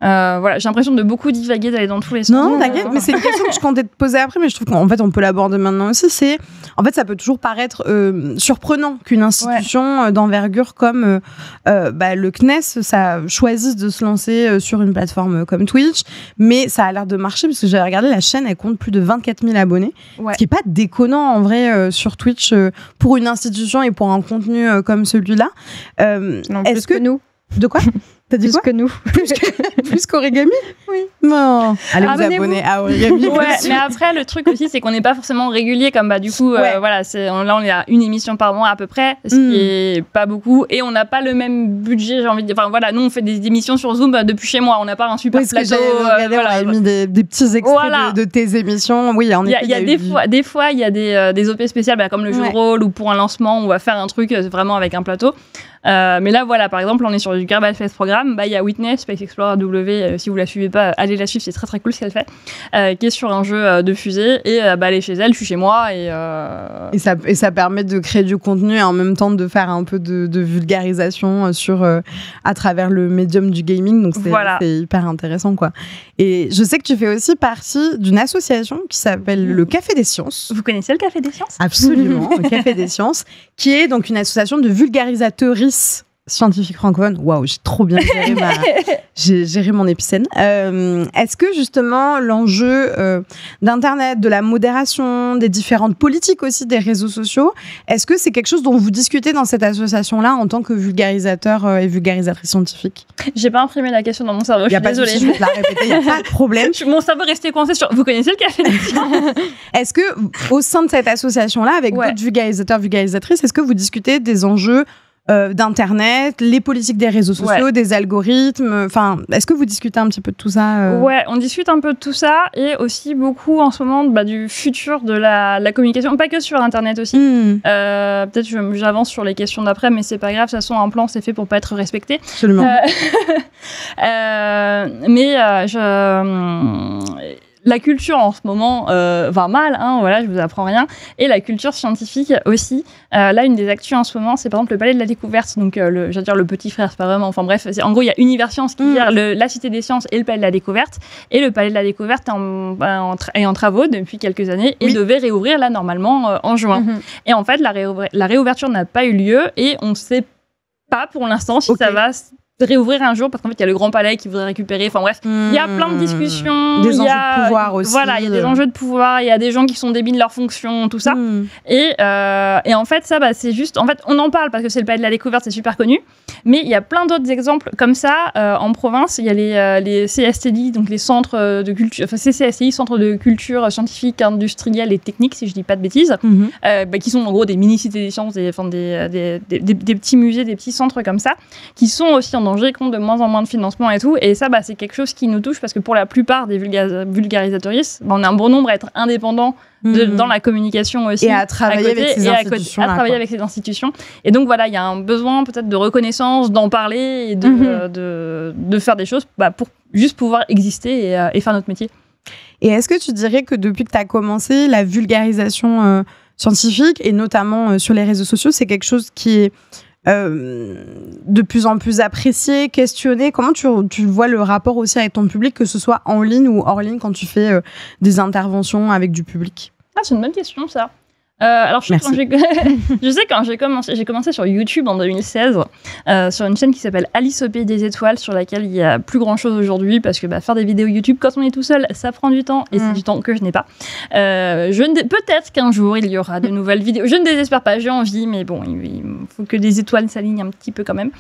J'ai l'impression de beaucoup divaguer, d'aller dans tous les sens. Non, t'inquiète, mais c'est une question que je comptais te poser après, mais je trouve qu'en fait, on peut l'aborder maintenant aussi. En fait, ça peut toujours paraître surprenant qu'une institution d'envergure comme le CNES, ça choisisse de se lancer sur une plateforme comme Twitch, mais ça a l'air de marcher, parce que j'avais regardé, la chaîne, elle compte plus de 24 000 abonnés, ce qui n'est pas déconnant en vrai sur Twitch pour une institution et pour un contenu comme celui-là. Non, plus que nous. De quoi? T'as dit plus que nous. Plus qu'Origami? Oui. Non. Allez vous abonner à Origami. Mais après, le truc aussi, c'est qu'on n'est pas forcément régulier, comme du coup, là, on est à une émission par mois à peu près, ce qui est pas beaucoup, et on n'a pas le même budget, j'ai envie de dire. Enfin, voilà, nous, on fait des émissions sur Zoom depuis chez moi, on n'a pas un super plateau. On a mis des petits extraits de tes émissions. Oui, en effet. Il y a des fois, il y a des OP spéciales, comme le jeu de rôle, ou pour un lancement, on va faire un truc vraiment avec un plateau. Mais là, voilà, par exemple, on est sur du Kerbal Space Programme. Il y a Witness, Space Explorer W. Si vous la suivez pas, allez la suivre, c'est très très cool ce qu'elle fait. Qui est sur un jeu de fusée. Et elle est chez elle, je suis chez moi. Et ça permet de créer du contenu et en même temps de faire un peu de vulgarisation à travers le médium du gaming. Donc c'est hyper intéressant, quoi. Et je sais que tu fais aussi partie d'une association qui s'appelle le Café des Sciences. Vous connaissez le Café des Sciences? Absolument, le Café des Sciences, qui est donc une association de vulgarisateuristes scientifiques francophones. Waouh, j'ai trop bien géré mon épicène. Est-ce que justement l'enjeu d'Internet, de la modération, des différentes politiques aussi des réseaux sociaux, est-ce que c'est quelque chose dont vous discutez dans cette association-là en tant que vulgarisateur et vulgarisatrice scientifique? J'ai pas imprimé la question dans mon cerveau, je suis désolée. Je vais te la répéter, il n'y a pas de problème. Mon cerveau restait coincé sur... Vous connaissez le Café des Sciences? Est-ce que au sein de cette association-là, avec d'autres vulgarisateurs, vulgarisatrices, est-ce que vous discutez des enjeux d'Internet, les politiques des réseaux sociaux, des algorithmes. Enfin, est-ce que vous discutez un petit peu de tout ça Ouais, on discute un peu de tout ça et aussi beaucoup en ce moment du futur de la communication, pas que sur Internet aussi. Peut-être j'avance sur les questions d'après, mais c'est pas grave, de toute façon, un plan, c'est fait pour pas être respecté. Absolument. La culture en ce moment va mal, hein, voilà, je vous apprends rien. Et la culture scientifique aussi. Là, une des actus en ce moment, c'est par exemple le Palais de la Découverte. Donc, j'allais dire le petit frère, c'est pas vraiment. Enfin bref, en gros, il y a Univers Science qui gère la Cité des Sciences et le Palais de la Découverte. Et le Palais de la Découverte est en travaux depuis quelques années et devait réouvrir là normalement en juin. Et en fait, la réouverture n'a pas eu lieu et on ne sait pas pour l'instant si ça va réouvrir un jour, parce qu'en fait il y a le Grand Palais qui voudrait récupérer, enfin bref, il y a plein de discussions, des enjeux de pouvoir aussi, voilà, il y a des enjeux de pouvoir, il y a des gens qui sont débiles de leur fonction, tout ça, et en fait ça c'est juste, en fait on en parle parce que c'est le Palais de la Découverte, c'est super connu, mais il y a plein d'autres exemples comme ça en province. Il y a les CSTI, donc les centres de culture, enfin CCSTI, centres de culture scientifique, industrielle et technique, si je dis pas de bêtises, qui sont en gros des mini-cités des sciences, des petits musées, des petits centres comme ça, qui sont aussi en danger, qui ont de moins en moins de financement et tout. Et ça, c'est quelque chose qui nous touche parce que pour la plupart des vulgarisatrices, on est un bon nombre à être indépendants dans la communication aussi. Et à travailler avec ces institutions. À travailler avec ces institutions. Et donc voilà, il y a un besoin peut-être de reconnaissance, d'en parler et de faire des choses pour juste pouvoir exister et faire notre métier. Et est-ce que tu dirais que depuis que tu as commencé, la vulgarisation scientifique, et notamment sur les réseaux sociaux, c'est quelque chose qui est de plus en plus apprécié, questionné? Comment tu vois le rapport aussi avec ton public, que ce soit en ligne ou hors ligne, quand tu fais des interventions avec du public? C'est une bonne question, ça. Alors, je sais quand j'ai commencé sur YouTube en 2016, sur une chaîne qui s'appelle Alice au Pays des Étoiles, sur laquelle il y a plus grand chose aujourd'hui, parce que faire des vidéos YouTube quand on est tout seul, ça prend du temps, et c'est du temps que je n'ai pas. Peut-être qu'un jour il y aura de nouvelles vidéos. Je ne désespère pas, j'ai envie, mais bon, il faut que les étoiles s'alignent un petit peu quand même.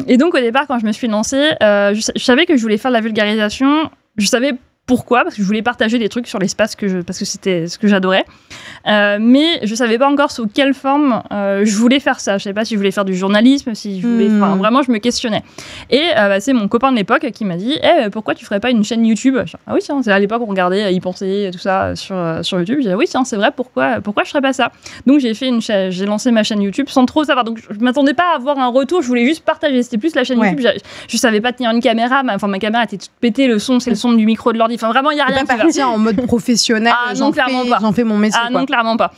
Et donc au départ, quand je me suis lancée, je savais que je voulais faire de la vulgarisation. Je savais pourquoi, parce que je voulais partager des trucs sur l'espace parce que c'était ce que j'adorais. Mais je savais pas encore sous quelle forme je voulais faire ça. Je savais pas si je voulais faire du journalisme, si je voulais. Vraiment, je me questionnais. Et c'est mon copain de l'époque qui m'a dit pourquoi tu ferais pas une chaîne YouTube? Ah oui, tiens, c'est à l'époque on regardait, y pensait, tout ça sur YouTube. J'ai dit oui, tiens, c'est vrai, pourquoi je ferais pas ça? Donc j'ai lancé ma chaîne YouTube sans trop savoir. Donc je m'attendais pas à avoir un retour, je voulais juste partager. C'était plus la chaîne YouTube. Je savais pas tenir une caméra, ma caméra était toute pétée, le son, c'est le son du micro de l'ordi. Enfin, vraiment, il n'y a rien. Pas partir en mode professionnel. J'en fais mon métier. Non, clairement pas.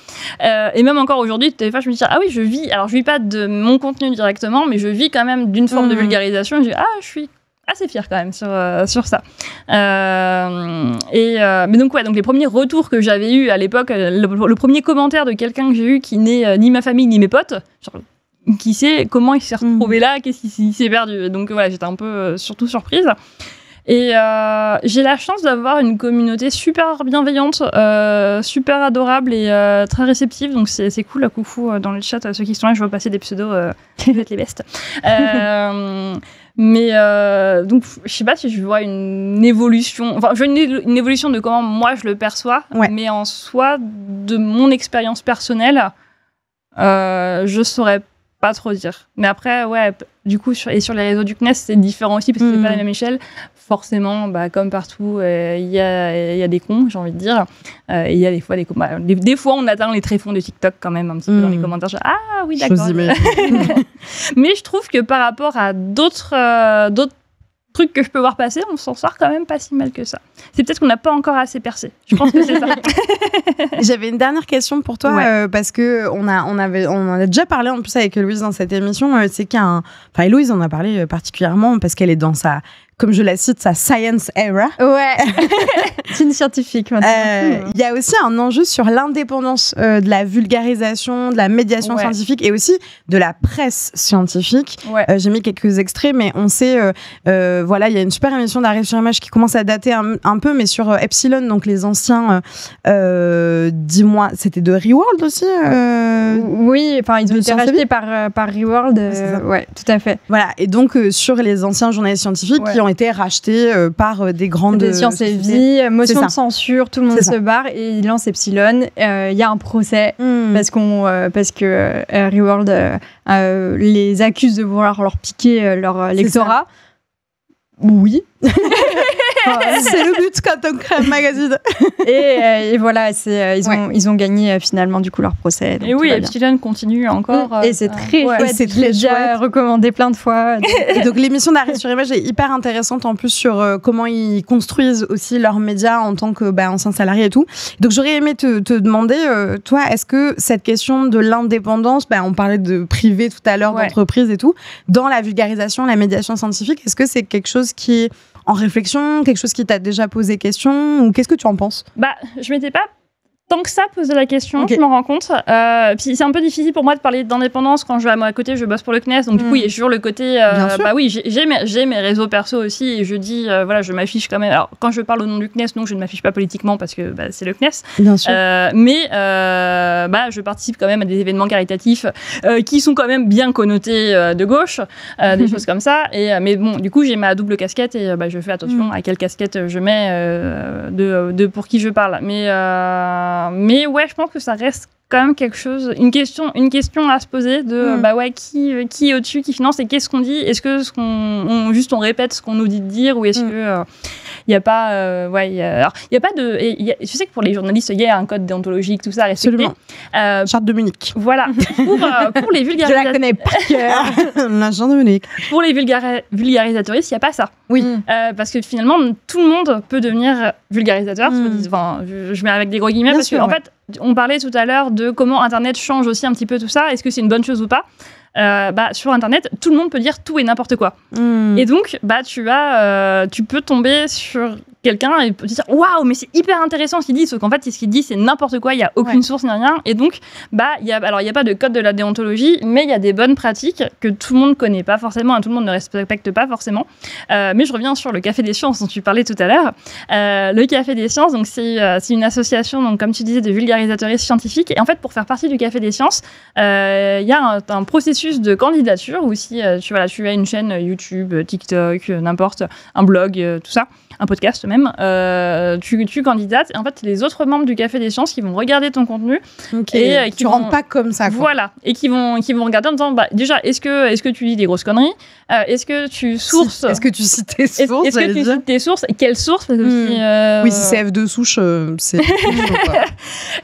Et même encore aujourd'hui, des fois, je me dis, je vis pas de mon contenu directement, mais je vis quand même d'une forme de vulgarisation. Et je dis, je suis assez fière quand même sur ça. Mais donc les premiers retours que j'avais eus à l'époque, le premier commentaire de quelqu'un que j'ai eu qui n'est ni ma famille ni mes potes, qui sait comment il s'est retrouvé là, qu'est-ce qu'il s'est perdu. Donc voilà, j'étais un peu surtout surprise. Et j'ai la chance d'avoir une communauté super bienveillante, super adorable et très réceptive. Donc c'est cool. Coucou dans le chat, ceux qui sont là, je vois passer des pseudos, vous êtes les bestes. Mais donc je sais pas si je vois une évolution. Enfin, je vois une évolution de comment moi je le perçois, mais en soi, de mon expérience personnelle, je saurais pas trop dire. Mais après, du coup, sur les réseaux du CNES, c'est différent aussi parce que c'est pas la même échelle. Forcément, comme partout, il y a des cons, j'ai envie de dire. Il y a des fois des cons. Des fois, on atteint les tréfonds de TikTok quand même, un petit peu dans les commentaires. Ah oui, d'accord. Mais je trouve que par rapport à d'autres trucs que je peux voir passer, on s'en sort quand même pas si mal que ça. C'est peut-être qu'on n'a pas encore assez percé. Je pense que c'est ça. J'avais une dernière question pour toi, parce que on a déjà parlé en plus avec Héloïse dans cette émission. C'est Héloïse en a parlé particulièrement parce qu'elle est dans comme je la cite, sa science era. Ouais, c'est une scientifique maintenant. Il y a aussi un enjeu sur l'indépendance de la vulgarisation, de la médiation scientifique et aussi de la presse scientifique. J'ai mis quelques extraits, mais on sait, il y a une super émission d'Arrêt sur Image qui commence à dater un peu, mais sur Epsilon, donc les anciens, dis-moi, c'était de Reworld aussi Oui, ils ont été rachetés par Reworld. Ouais, tout à fait. Voilà, et donc sur les anciens journalistes scientifiques qui ont été rachetés par des grandes des Sciences et Vie, motion de censure, tout le monde se barre et il lance Epsilon. Il y a un procès parce que Reworld les accuse de vouloir leur piquer leur lectorat. Oui. C'est le but quand on crée un magazine. Et voilà, ils ont gagné finalement du coup leur procès. Et oui, Epsilon continue encore. Et c'est très chouette. C'est très déjà recommandé plein de fois. Et donc l'émission d'Arrêt sur Image est hyper intéressante en plus sur comment ils construisent aussi leurs médias en tant que anciens salariés et tout. Donc j'aurais aimé te demander, toi, est-ce que cette question de l'indépendance, on parlait de privé tout à l'heure, d'entreprise et tout, dans la vulgarisation, la médiation scientifique, est-ce que c'est quelque chose qui est en réflexion, quelque chose qui t'a déjà posé question, ou qu'est-ce que tu en penses? Je m'étais pas tant que ça posé la question, je m'en rends compte. Puis c'est un peu difficile pour moi de parler d'indépendance quand à côté je bosse pour le CNES, donc du coup il y a toujours le côté j'ai mes réseaux perso aussi et je dis je m'affiche quand même. Alors quand je parle au nom du CNES, non, je ne m'affiche pas politiquement parce que c'est le CNES. Bien sûr. Mais je participe quand même à des événements caritatifs qui sont quand même bien connotés de gauche, des choses comme ça. Mais bon, du coup j'ai ma double casquette et je fais attention à quelle casquette je mets de pour qui je parle. Mais ouais, je pense que ça reste quand même quelque chose, une question à se poser de qui est au-dessus, qui finance et qu'est-ce qu'on dit? Est-ce que on répète ce qu'on nous dit de dire ou est-ce que il n'y a pas il y a pas de je sais que pour les journalistes il y a un code déontologique, tout ça à respecter. Charte de Munich. Voilà. Pour les vulgarisateurs, je la connais par cœur. La charte de Munich. Pour les vulgarisatoristes, il n'y a pas ça. Oui. Parce que finalement tout le monde peut devenir vulgarisateur. Je mets avec des gros guillemets parce qu'en fait on parlait tout à l'heure de comment Internet change aussi un petit peu tout ça. Est-ce que c'est une bonne chose ou pas? Sur Internet, tout le monde peut dire tout et n'importe quoi. Et donc, tu peux tomber sur quelqu'un et te dire waouh, mais c'est hyper intéressant ce qu'il dit, sauf qu'en fait, ce qu'il dit, c'est n'importe quoi, il n'y a aucune source ni rien. Et donc, il y a pas de code de la déontologie, mais il y a des bonnes pratiques que tout le monde ne connaît pas forcément, tout le monde ne respecte pas forcément. Mais je reviens sur le Café des Sciences dont tu parlais tout à l'heure. Le Café des Sciences, donc c'est une association, donc comme tu disais, de vulgarisatoristes scientifiques. Et en fait, pour faire partie du Café des Sciences, il y a un processus de candidature où si tu as une chaîne YouTube, TikTok, n'importe, un blog, tout ça, un podcast même, tu candidates et en fait les autres membres du Café des Sciences qui vont regarder ton contenu et qui rentrent pas comme ça quoi. Voilà, et qui vont regarder en disant déjà est-ce que tu dis des grosses conneries, est-ce que tu sources, est-ce que tu cites tes sources, est-ce que tu cites tes sources et quelles sources parce que oui, si c'est F2 souche c'est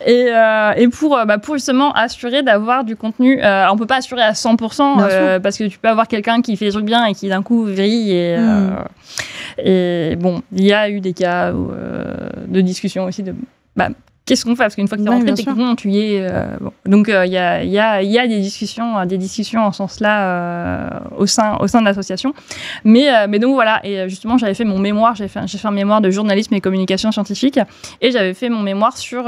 et pour justement assurer d'avoir du contenu, on peut pas assurer à 100% parce que tu peux avoir quelqu'un qui fait des trucs bien et qui d'un coup vrille et bon, il y a eu des cas de discussion aussi de qu'est-ce qu'on fait parce qu'une fois que tu es rentré, techniquement tu y es. Donc il y a des discussions en ce sens-là au sein de l'association. Mais donc voilà, et justement j'avais fait mon mémoire, j'ai fait un mémoire de journalisme et communication scientifique et j'avais fait mon mémoire sur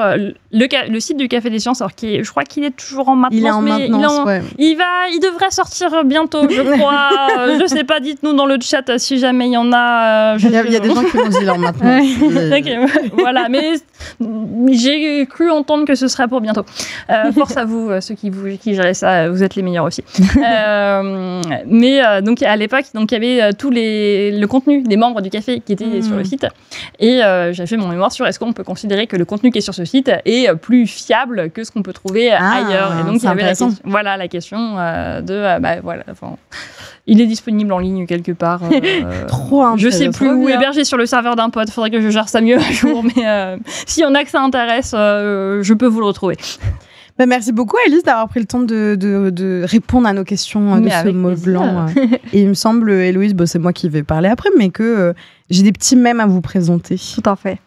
le site du Café des Sciences, alors je crois qu'il est toujours en maintenance. Il est en maintenance, il devrait sortir bientôt, je crois. Je sais pas, dites-nous dans le chat si jamais il y en a. Il y a des gens qui vont dire en maintenance. Voilà, mais j'ai cru entendre que ce serait pour bientôt. Force à vous, ceux qui gèrent ça, vous êtes les meilleurs aussi. Mais donc à l'époque, donc il y avait le contenu des membres du café qui étaient sur le site, et j'ai fait mon mémoire sur est-ce qu'on peut considérer que le contenu qui est sur ce site est plus fiable que ce qu'on peut trouver ailleurs. Et donc il y avait la question il est disponible en ligne quelque part. Trop je sais plus où, hébergé sur le serveur d'un pote. Faudrait que je gère ça mieux un jour, mais s'il y en a que ça intéresse, je peux vous le retrouver. Merci beaucoup Alice d'avoir pris le temps de répondre à nos questions de ce mot blanc. Et il me semble, Héloïse, c'est moi qui vais parler après, mais que j'ai des petits mèmes à vous présenter. Tout à fait.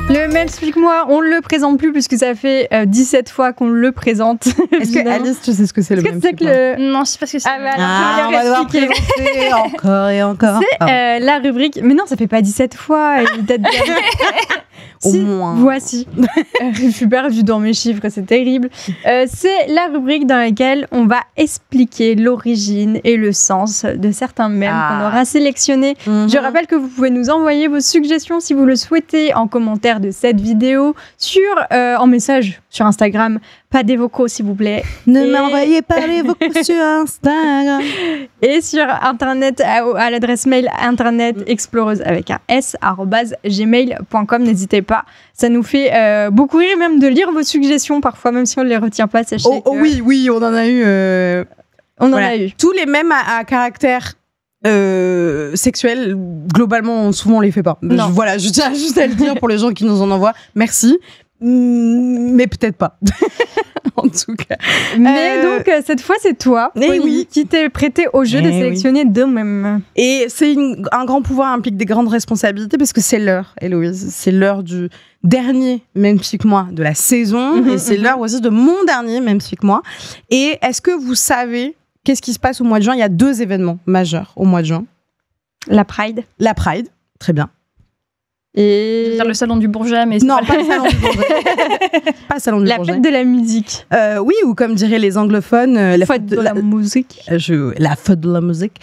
Le mème, explique-moi, on ne le présente plus puisque ça fait 17 fois qu'on le présente. Est-ce que Alice, tu sais ce que c'est le mème? Non, je sais pas ce que c'est. On va devoir présenter encore et encore. C'est la rubrique. Mais non, ça fait pas 17 fois. Au moins. Voici. Je suis perdue dans mes chiffres, c'est terrible. C'est la rubrique dans laquelle on va expliquer l'origine et le sens de certains mèmes qu'on aura sélectionnés. Je rappelle que vous pouvez nous envoyer vos suggestions si vous le souhaitez en commentaire de cette vidéo en message sur Instagram Pas des vocaux, s'il vous plaît. Ne m'envoyez pas les vocaux sur Instagram. Et sur Internet, à l'adresse mail Internet Exploreuse avec un s @gmail.com. N'hésitez pas. Ça nous fait beaucoup rire même de lire vos suggestions parfois, même si on ne les retient pas. Sachez que... Oui, on en a eu. On en a eu. Tous les mêmes à caractère sexuel, globalement, souvent on les fait pas. Voilà, je tiens juste à le dire pour les gens qui nous en envoient. Merci. Mais peut-être pas. En tout cas. Mais donc, cette fois, c'est toi, Polly, qui t'es prêté au jeu de sélectionner deux mêmes. Et c'est un grand pouvoir implique des grandes responsabilités parce que c'est l'heure, Héloïse. C'est l'heure du dernier, même chic moi, de la saison. Et c'est l'heure aussi de mon dernier, même chic moi. Et est-ce que vous savez qu'est-ce qui se passe au mois de juin ? Il y a 2 événements majeurs au mois de juin. La Pride. La Pride, très bien. Et... Je veux dire le salon du Bourget, mais non, pas le salon du Bourget. Pas le salon du Bourget. La fête de la musique. Oui, ou comme diraient les anglophones, la fête de la musique. La fête de la musique.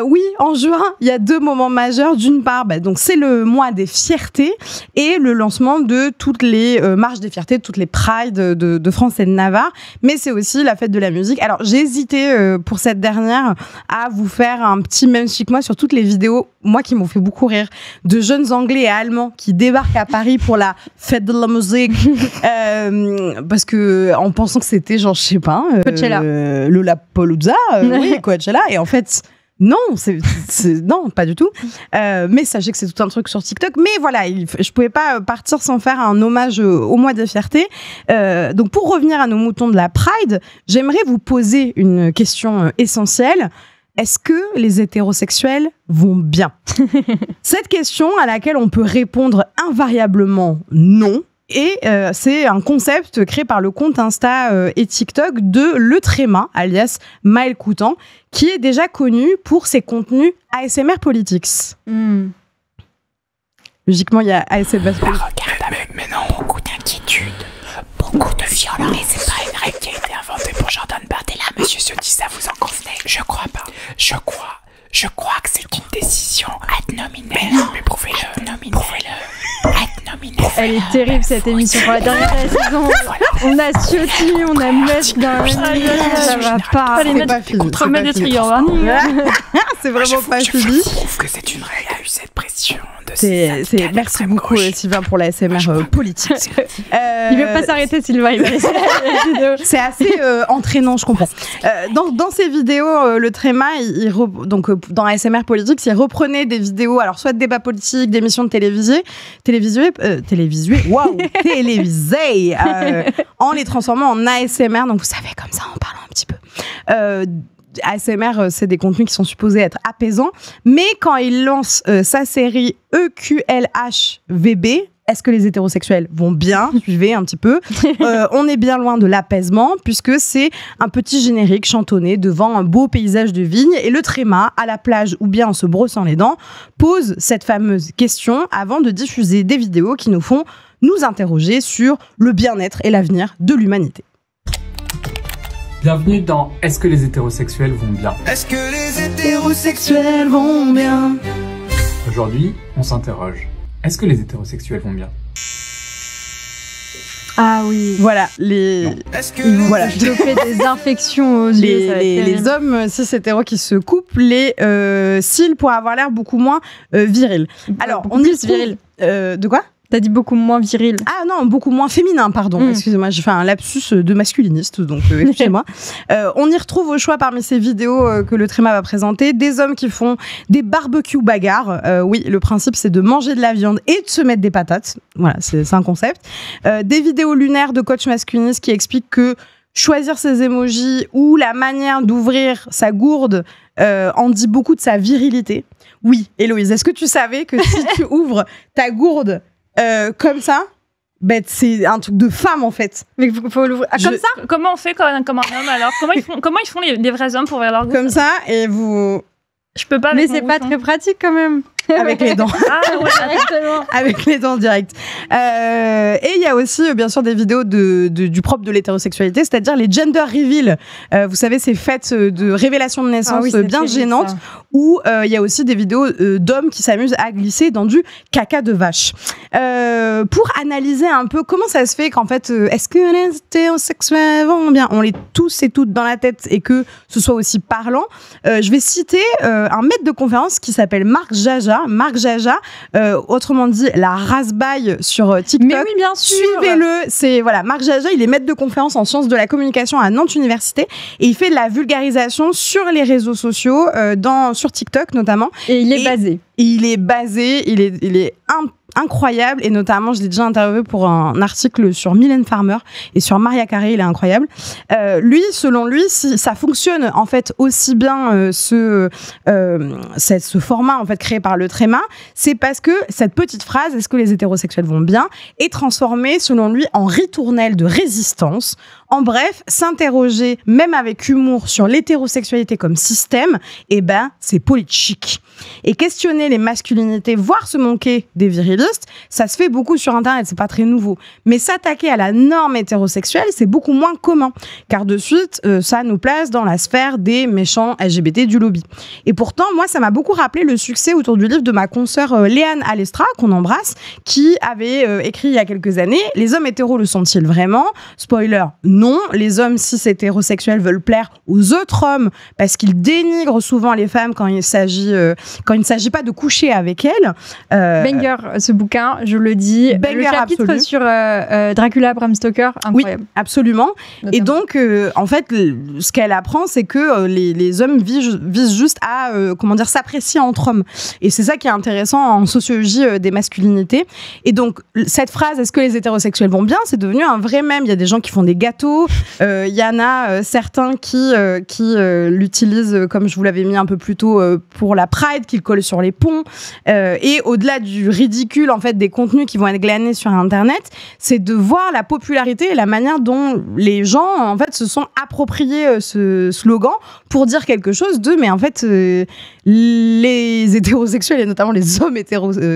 Oui, en juin, il y a 2 moments majeurs. D'une part, donc c'est le mois des fiertés et le lancement de toutes les marches des fiertés, de toutes les prides de France et de Navarre. Mais c'est aussi la fête de la musique. Alors, j'ai hésité pour cette dernière à vous faire un petit même chic moi sur toutes les vidéos, moi qui m'ont fait beaucoup rire, de jeunes Anglais et Allemands qui débarquent à Paris pour la fête de la musique parce que en pensant que c'était genre je sais pas Lollapalooza, oui Coachella, et en fait non, non, pas du tout. Mais sachez que c'est tout un truc sur TikTok. Mais voilà, je pouvais pas partir sans faire un hommage au mois des fiertés. Donc pour revenir à nos moutons de la Pride, j'aimerais vous poser une question essentielle. Est-ce que les hétérosexuels vont bien ? Cette question à laquelle on peut répondre invariablement non. Et c'est un concept créé par le compte Insta et TikTok de Le Tréma, alias Maël Coutan, qui est déjà connu pour ses contenus ASMR Politics. Logiquement, il y a ASMR Politics. Regarde avec maintenant beaucoup d'inquiétude, beaucoup de violence. Mais c'est pas une règle qui a été inventée pour Jordan Bardella, monsieur Ciotti, ça vous en convenez ? Je crois pas. Je crois que c'est une décision ad nominem. Mais prouvez-le. Elle est terrible cette émission pour la dernière de la saison. On a Ciotti, on a Musk dans la ça va pas. C'est pas fini. Remettre des trigger warnings. C'est vraiment pas fini. Je trouve que c'est une règle. Il y a eu cette pression. Merci beaucoup Sylvain pour la SMR politique. Il veut pas s'arrêter Sylvain, il va laisser la vidéo. C'est assez entraînant, je comprends. Dans ces vidéos, le Tréma, donc dans ASMR Politics, il reprenait des vidéos, alors soit de débats politiques, d'émissions de télévisées, en les transformant en ASMR. Donc vous savez, comme ça, en parlant un petit peu. ASMR, c'est des contenus qui sont supposés être apaisants, mais quand il lance sa série EQLHVB, est-ce que les hétérosexuels vont bien ? Suivez un petit peu. On est bien loin de l'apaisement, puisque c'est un petit générique chantonné devant un beau paysage de vigne, et le Tréma, à la plage ou bien en se brossant les dents, pose cette fameuse question avant de diffuser des vidéos qui nous font nous interroger sur le bien-être et l'avenir de l'humanité. Bienvenue dans Est-ce que les hétérosexuels vont bien ? Est-ce que les hétérosexuels vont bien ? Aujourd'hui, on s'interroge. Est-ce que les hétérosexuels vont bien ? Ah oui. Voilà, voilà. Je fais des infections aux yeux. Les hommes cis hétéros qui se coupent les cils pour avoir l'air beaucoup moins viril. Alors, on dit viril. De quoi ? T'as dit beaucoup moins viril. Ah non, beaucoup moins féminin, pardon. Excusez-moi, j'ai fait un lapsus de masculiniste, donc excusez-moi. On y retrouve au choix parmi ces vidéos que le Tréma va présenter des hommes qui font des barbecues bagarres. Oui, le principe, c'est de manger de la viande et de se mettre des patates. Voilà, c'est un concept. Des vidéos lunaires de coachs masculinistes qui expliquent que choisir ses émojis ou la manière d'ouvrir sa gourde en dit beaucoup de sa virilité. Oui, Héloïse, est-ce que tu savais que si tu ouvres ta gourde comme ça, c'est un truc de femme en fait. Mais faut l'ouvrir comme ça. Comment on fait comme un homme alors ? Comment ils font les vrais hommes pour ouvrir leur gourde ? Comme ça et vous. Je peux pas. Mais c'est pas très pratique quand même. avec les dents. Avec les dents directes. Et il y a aussi, bien sûr, des vidéos du propre de l'hétérosexualité, c'est-à-dire les gender reveal. Vous savez, ces fêtes de révélation de naissance bien gênantes, où il y a aussi des vidéos d'hommes qui s'amusent à glisser dans du caca de vache. Pour analyser un peu comment ça se fait qu'en fait, est-ce que les hétérosexuels vont bien, on l'est tous et toutes dans la tête et que ce soit aussi parlant, je vais citer un maître de conférence qui s'appelle Marc Jaja. Marc Jaja, autrement dit la rasbaille sur TikTok. Mais oui, bien sûr. Suivez-le. C'est voilà, Marc Jaja, il est maître de conférence en sciences de la communication à Nantes Université et il fait de la vulgarisation sur les réseaux sociaux, sur TikTok notamment. Et il est basé. Il est incroyable et notamment je l'ai déjà interviewé pour un article sur Mylène Farmer et sur Maria Carey, il est incroyable. Lui, selon lui, si ça fonctionne en fait aussi bien ce format en fait créé par le Tréma, c'est parce que cette petite phrase, est-ce que les hétérosexuels vont bien, est transformée selon lui en ritournelle de résistance. En bref, s'interroger même avec humour sur l'hétérosexualité comme système, c'est politique. Et questionner les masculinités, voire se moquer des virilistes, ça se fait beaucoup sur Internet, c'est pas très nouveau. Mais s'attaquer à la norme hétérosexuelle, c'est beaucoup moins commun. Car de suite, ça nous place dans la sphère des méchants LGBT du lobby. Et pourtant, moi, ça m'a beaucoup rappelé le succès autour du livre de ma consoeur Léane Alestra, qu'on embrasse, qui avait écrit il y a quelques années « Les hommes hétéros le sont-ils vraiment ?» Spoiler, non, les hommes cis hétérosexuels veulent plaire aux autres hommes parce qu'ils dénigrent souvent les femmes quand il ne s'agit pas de coucher avec elles. Banger, ce bouquin, je le dis. Banger, le chapitre absolu. Sur Dracula, Bram Stoker, incroyable. Oui, absolument. Notamment. Et donc, en fait, ce qu'elle apprend, c'est que les hommes visent juste à s'apprécier entre hommes. Et c'est ça qui est intéressant en sociologie des masculinités. Et donc, cette phrase, est-ce que les hétérosexuels vont bien, c'est devenu un vrai mème. Il y a des gens qui font des gâteaux. Il y en a certains qui l'utilisent, comme je vous l'avais mis un peu plus tôt, pour la Pride, qu'ils collent sur les ponts. Et au-delà du ridicule, en fait, des contenus qui vont être glanés sur Internet, c'est de voir la popularité et la manière dont les gens, en fait, se sont appropriés ce slogan pour dire quelque chose mais en fait, les hétérosexuels, et notamment les hommes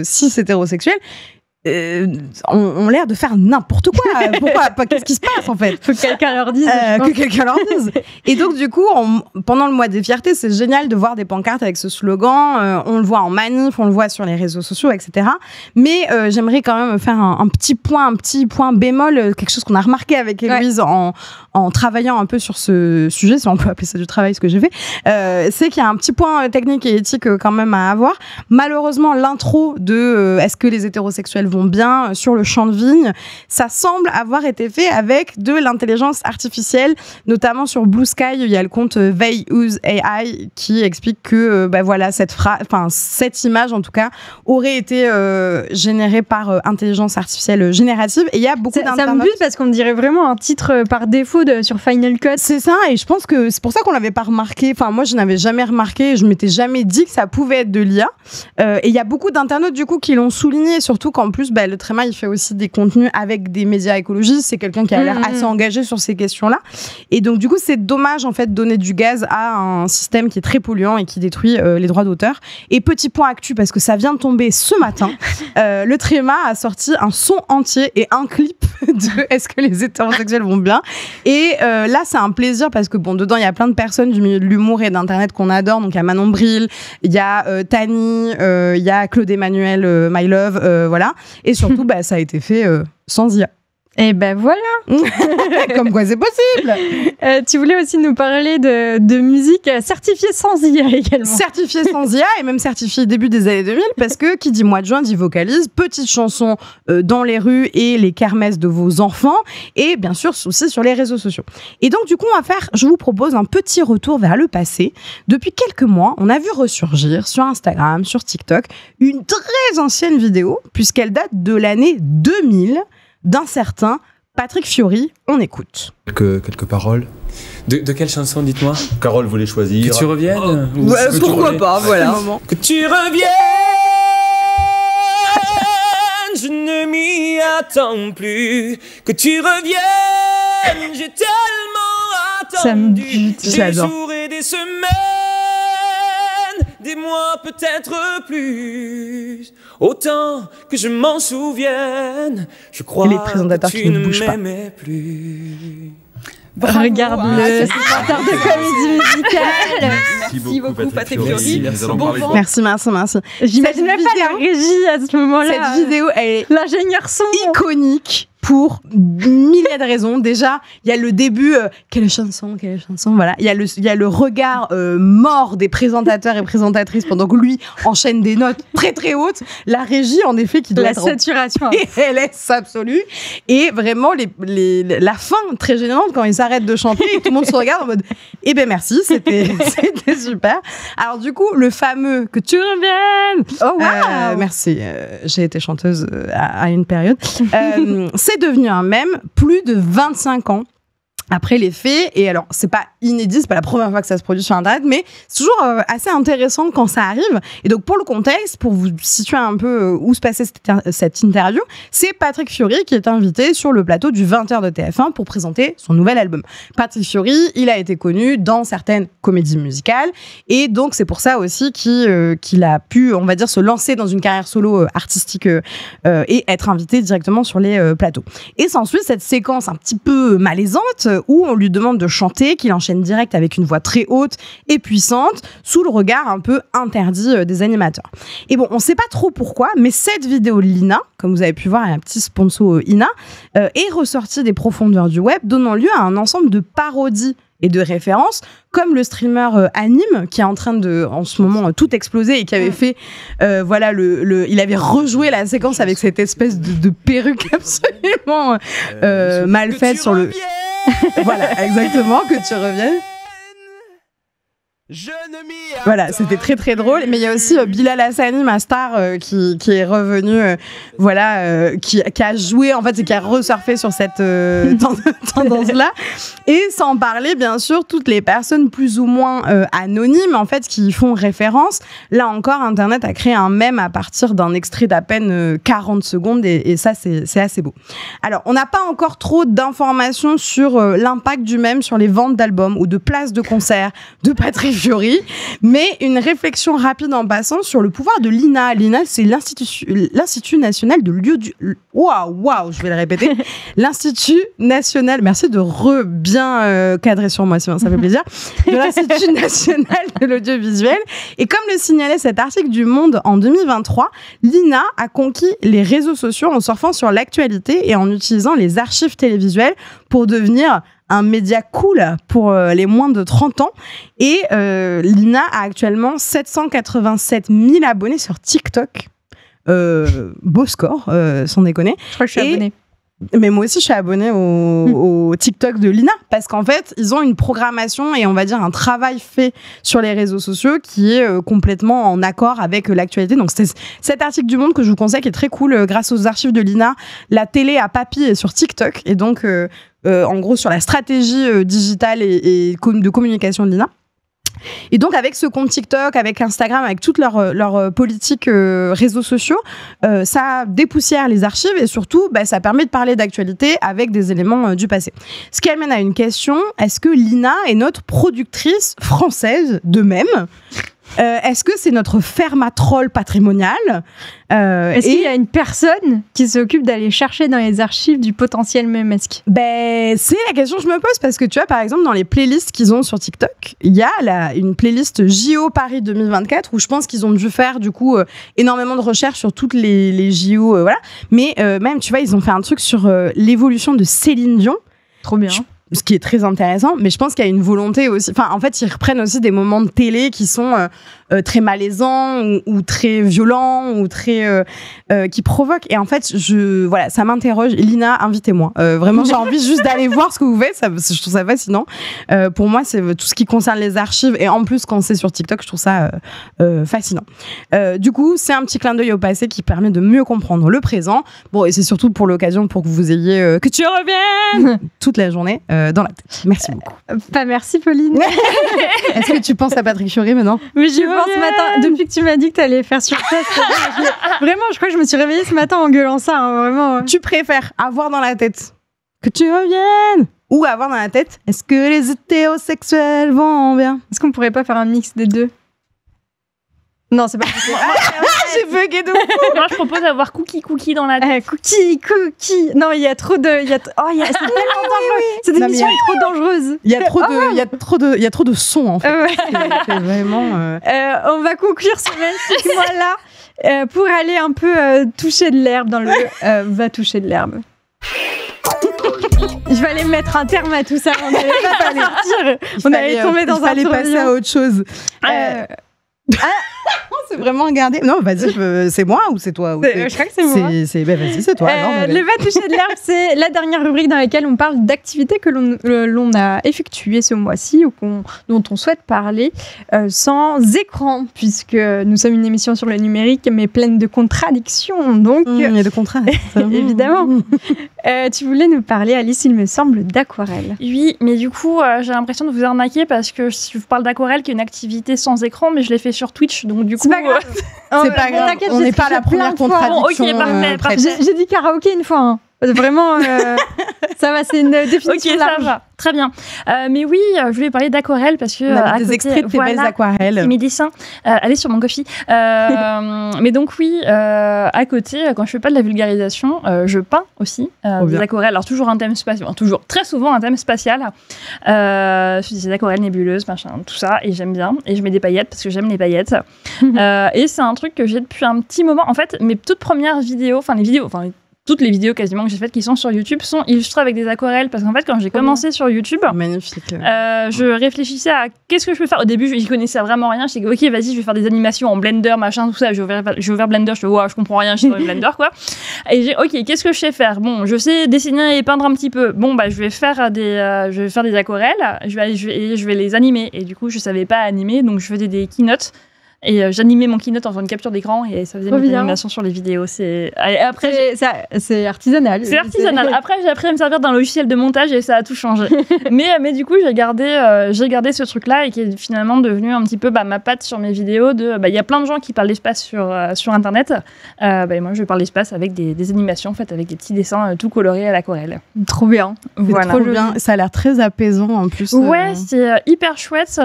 cis hétérosexuels, ont l'air de faire n'importe quoi. Pourquoi qu'est-ce qui se passe en fait? Faut que quelqu'un leur dise. Que quelqu'un leur dise. Et donc du coup, pendant le mois des fiertés, c'est génial de voir des pancartes avec ce slogan. On le voit en manif, on le voit sur les réseaux sociaux, etc. Mais j'aimerais quand même faire un petit point bémol, quelque chose qu'on a remarqué avec Héloïse en travaillant un peu sur ce sujet, si on peut appeler ça du travail, ce que j'ai fait. C'est qu'il y a un petit point technique et éthique quand même à avoir. Malheureusement, l'intro de est-ce que les hétérosexuels vont bien sur le champ de vigne, ça semble avoir été fait avec de l'intelligence artificielle, notamment sur Blue Sky. Il y a le compte They Use AI qui explique que cette image en tout cas aurait été générée par intelligence artificielle générative. Et il y a beaucoup d'internautes. Ça me bute parce qu'on dirait vraiment un titre par défaut sur Final Cut. C'est ça, et je pense que c'est pour ça qu'on l'avait pas remarqué. Enfin, moi, je n'avais jamais remarqué, je m'étais jamais dit que ça pouvait être de l'IA. Et il y a beaucoup d'internautes du coup qui l'ont souligné, surtout qu'en plus, le Tréma, il fait aussi des contenus avec des médias écologistes. C'est quelqu'un qui a l'air assez engagé sur ces questions-là. Et donc, du coup, c'est dommage, en fait, de donner du gaz à un système qui est très polluant et qui détruit les droits d'auteur. Et petit point actu, parce que ça vient de tomber ce matin, le Tréma a sorti un son entier et un clip de Est-ce que les hétérosexuels vont bien? Et là, c'est un plaisir parce que, dedans, il y a plein de personnes du milieu de l'humour et d'Internet qu'on adore. Donc, il y a Manon Bril, il y a Tani, il y a Claude Emmanuel, My Love, voilà. Et surtout, ça a été fait sans IA. Et voilà. Comme quoi c'est possible. Tu voulais aussi nous parler de musique certifiée sans IA également. Certifiée sans IA et même certifiée début des années 2000 parce que qui dit mois de juin dit vocalise, petite chanson dans les rues et les kermesses de vos enfants et bien sûr aussi sur les réseaux sociaux. Et donc du coup je vous propose un petit retour vers le passé. Depuis quelques mois, on a vu ressurgir sur Instagram, sur TikTok, une très ancienne vidéo puisqu'elle date de l'année 2000 d'un certain Patrick Fiori. On écoute. Quelques paroles. De quelle chanson, dites-moi? Carole voulait choisir. Que tu reviennes pourquoi pas, voilà. Que tu reviennes, je ne m'y attends plus. Que tu reviennes, j'ai tellement attendu. Ça me bute, des jours et des semaines. des mois, peut-être plus. Autant que je m'en souvienne, je crois les présentateurs que tu qui ne ne bougent pas. m'aimais plus. Regarde le présentateur de comédie musicale. Merci beaucoup, Patrick Fiori. Merci. J'imagine même pas la régie à ce moment-là. Cette vidéo, elle est l'ingénieur son iconique pour milliers de raisons. Déjà, il y a le début, quelle chanson, voilà. Il y a le regard mort des présentateurs et présentatrices pendant que lui enchaîne des notes très très hautes. La régie, en effet, qui doit la être saturation et laisse absolue. Et vraiment, la fin très gênante quand il s'arrête de chanter et tout le monde se regarde en mode eh ben merci, c'était super. Alors du coup, le fameux que tu reviennes. Oh wow. Merci, j'ai été chanteuse à une période. C'est devenu un mème plus de 25 ans après les faits. Et alors, c'est pas inédit, c'est pas la première fois que ça se produit sur Internet, mais c'est toujours assez intéressant quand ça arrive. Et donc, pour le contexte, pour vous situer un peu où se passait cette interview, c'est Patrick Fiori qui est invité sur le plateau du 20h de TF1 pour présenter son nouvel album. Patrick Fiori, il a été connu dans certaines comédies musicales, et donc c'est pour ça aussi qu'il a pu, on va dire, se lancer dans une carrière solo artistique et être invité directement sur les plateaux. Et s'ensuit cette séquence un petit peu malaisante où on lui demande de chanter, qu'il enchaîne direct avec une voix très haute et puissante, sous le regard un peu interdit des animateurs. Et bon, on sait pas trop pourquoi, mais cette vidéo de Lina, comme vous avez pu voir, il y a un petit sponsor Ina, est ressortie des profondeurs du web, donnant lieu à un ensemble de parodies et de références, comme le streamer Anime, qui est en train de, en ce moment, tout exploser et qui avait fait, voilà, il avait rejoué la séquence avec cette espèce de perruque absolument mal faite sur le... Voilà, exactement, que tu reviennes. Voilà, c'était très très drôle. Mais il y a aussi Bilal Hassani, ma star, qui est revenu, voilà, qui a joué en fait et qui a resurfé sur cette tendance-là. Et sans parler, bien sûr, toutes les personnes plus ou moins anonymes en fait qui font référence. Là encore, Internet a créé un mème à partir d'un extrait d'à peine 40 secondes et ça c'est assez beau. Alors, on n'a pas encore trop d'informations sur l'impact du mème sur les ventes d'albums ou de places de concert de Patrick Fiori, mais une réflexion rapide en passant sur le pouvoir de l'INA. L'INA, c'est l'Institut National de lieu du... Waouh, je vais le répéter. L'Institut National... Merci de bien cadrer sur moi, ça fait plaisir. De l'Institut National de l'Audiovisuel. Et comme le signalait cet article du Monde en 2023, l'INA a conquis les réseaux sociaux en surfant sur l'actualité et en utilisant les archives télévisuelles pour devenir un média cool pour les moins de 30 ans. Et l'INA a actuellement 787 000 abonnés sur TikTok. Beau score, sans déconner. Je crois que je suis abonnée. Mais moi aussi, je suis abonnée au TikTok de l'INA parce qu'en fait, ils ont une programmation et on va dire un travail fait sur les réseaux sociaux qui est complètement en accord avec l'actualité. Donc, c'est cet article du Monde que je vous conseille qui est très cool. Grâce aux archives de l'INA, la télé à papy est sur TikTok et donc, en gros, sur la stratégie digitale et de communication de l'INA. Et donc, avec ce compte TikTok, avec Instagram, avec toute leur politique réseaux sociaux, ça dépoussière les archives et surtout, ça permet de parler d'actualité avec des éléments du passé. Ce qui amène à une question, est-ce que l'INA est notre productrice française de mème ? Est-ce que c'est notre fermatrol patrimonial ? Est-ce qu'il y a une personne qui s'occupe d'aller chercher dans les archives du potentiel mémesque ? C'est la question que je me pose parce que tu vois, par exemple, dans les playlists qu'ils ont sur TikTok, il y a une playlist JO Paris 2024 où je pense qu'ils ont dû faire du coup énormément de recherches sur toutes les JO, voilà. Mais même, tu vois, ils ont fait un truc sur l'évolution de Céline Dion. Trop bien. Ce qui est très intéressant, mais je pense qu'il y a une volonté aussi. Enfin, en fait, ils reprennent aussi des moments de télé qui sont très malaisants ou très violents ou très qui provoquent. Et en fait, voilà, ça m'interroge. Lina, invitez-moi. Vraiment, j'ai envie juste d'aller voir ce que vous faites. Je trouve ça fascinant. Pour moi, c'est tout ce qui concerne les archives et en plus quand c'est sur TikTok, je trouve ça fascinant. Du coup, c'est un petit clin d'œil au passé qui permet de mieux comprendre le présent. Bon, et c'est surtout pour l'occasion pour que vous ayez que tu reviennes toute la journée. Dans la tête. Merci beaucoup. Merci Pauline. Est-ce que tu penses à Patrick Fiori maintenant ? Mais j'y pense ce matin. Depuis que tu m'as dit que tu allais faire sur place. Vraiment, je crois que je me suis réveillée ce matin en gueulant ça. Hein, vraiment. Tu préfères avoir dans la tête que tu reviennes ou avoir dans la tête est-ce que les hétérosexuels vont bien ? Est-ce qu'on pourrait pas faire un mix des deux ? Non, c'est pas possible. J'ai bugué de ouf. Moi, je propose d'avoir cookie dans la tête. Cookie. Non, il y a trop de... c'est tellement dangereux. Cette émission est trop dangereuse. Il y a trop de sons, en fait. C'est vraiment... On va conclure ce Voilà. Pour aller un peu toucher de l'herbe dans le... va toucher de l'herbe. Je vais aller mettre un terme à tout ça. On n'allait pas partir. On allait tomber dans un tourbillon. Il fallait passer à autre chose. C'est vraiment regardé. Non, vas-y, c'est moi ou c'est toi je crois que c'est moi. Vas-y, c'est toi. Le va toucher de l'herbe, c'est la dernière rubrique dans laquelle on parle d'activités que l'on a effectuées ce mois-ci ou dont on souhaite parler sans écran, puisque nous sommes une émission sur le numérique, mais pleine de contradictions. Donc, il y a de contrats. Évidemment. Tu voulais nous parler, Alice, il me semble, d'aquarelle. Oui, mais du coup, j'ai l'impression de vous arnaquer parce que je vous parle d'aquarelle, qui est une activité sans écran, mais je l'ai fait sur Twitch, donc du coup... C'est pas grave. On n'est pas à la première contradiction. Bon, ok, parfait. J'ai dit karaoké une fois. Hein. Vraiment, ça va, c'est une définition large. Ça va. Très bien. Mais oui, je voulais parler d'aquarelle parce que... des extraits de tes belles aquarelles. Mes dessins. Allez sur mon Ko-fi. Mais donc oui, à côté, quand je fais pas de la vulgarisation, je peins aussi des aquarelles. Alors toujours un thème spatial. Toujours, très souvent un thème spatial. Je fais des aquarelles nébuleuses, machin, tout ça. Et j'aime bien. Et je mets des paillettes parce que j'aime les paillettes. Et c'est un truc que j'ai depuis un petit moment. En fait, mes toutes premières vidéos, toutes les vidéos quasiment que j'ai faites qui sont sur YouTube sont illustrées avec des aquarelles parce qu'en fait quand j'ai commencé sur YouTube, magnifique. Je réfléchissais à qu'est-ce que je peux faire. Au début, je connaissais vraiment rien. Je disais ok, vas-y, je vais faire des animations en Blender, machin, tout ça. J'ai ouvert Blender, je comprends rien, je suis dans le Blender quoi. Et j'ai ok, qu'est-ce que je sais faire. Bon, je sais dessiner et peindre un petit peu. Bon je vais faire des aquarelles. Je vais les animer. Et du coup, je savais pas animer, donc je faisais des keynotes. Et j'animais mon keynote en faisant une capture d'écran et ça faisait une animation sur les vidéos. C'est artisanal. C'est artisanal. Après, j'ai appris à me servir d'un logiciel de montage et ça a tout changé. mais du coup, j'ai gardé ce truc-là et qui est finalement devenu un petit peu ma patte sur mes vidéos. Il y a plein de gens qui parlent d'espace sur Internet. Moi, je parle d'espace avec des animations faites avec des petits dessins tout colorés à l'aquarelle. Trop bien. Voilà. Trop bien. Ça a l'air très apaisant en plus. Ouais, c'est hyper chouette.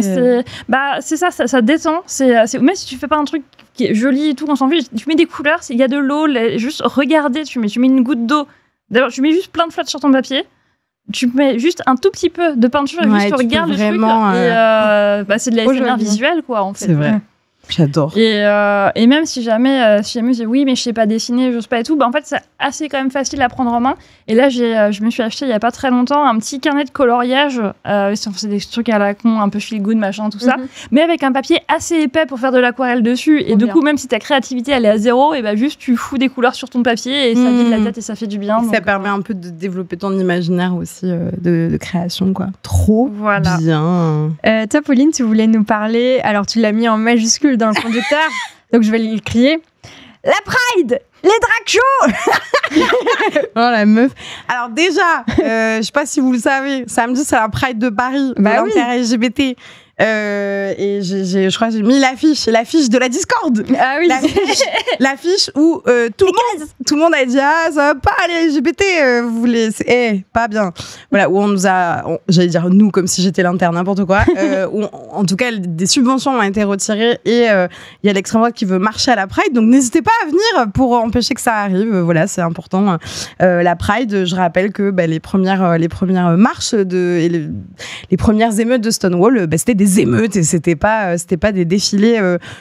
C'est ça détend. Même si tu fais pas un truc qui est joli et tout, on s'en fiche, tu mets des couleurs, il y a de l'eau, juste regarder, tu mets une goutte d'eau. D'abord, tu mets juste plein de flotte sur ton papier. Tu mets juste un tout petit peu de peinture et juste tu regardes le truc. Et c'est de la SMR visuelle, quoi, en fait. C'est vrai. J'adore. Et même si jamais je dis oui, mais je sais pas dessiner, j'ose pas et tout, en fait, c'est assez quand même facile à prendre en main. Et là, je me suis acheté il y a pas très longtemps un petit carnet de coloriage. C'est des trucs à la con, un peu feel good, machin, tout ça. Mais avec un papier assez épais pour faire de l'aquarelle dessus. Et du coup, même si ta créativité, elle est à zéro, et juste tu fous des couleurs sur ton papier et ça vide la tête et ça fait du bien. Ça permet un peu de développer ton imaginaire aussi de création, quoi. Trop bien. Toi, Pauline, tu voulais nous parler, alors tu l'as mis en majuscule dans le conducteur, donc je vais le crier. La Pride, les drag shows. Oh la meuf. Alors déjà, je sais pas si vous le savez, samedi c'est la Pride de Paris, l'inter-LGBT. Et je crois que j'ai mis l'affiche de la Discord. Ah oui. L'affiche où tout le monde a dit ça va pas les LGBT, vous voulez pas bien. Voilà, où on nous a, j'allais dire nous comme si j'étais l'interne, n'importe quoi. Où en tout cas des subventions ont été retirées et il y a l'extrême droite qui veut marcher à la Pride, donc n'hésitez pas à venir pour empêcher que ça arrive. Voilà, c'est important. La Pride, je rappelle que les premières marches et les premières émeutes de Stonewall, c'était des émeutes et c'était pas des défilés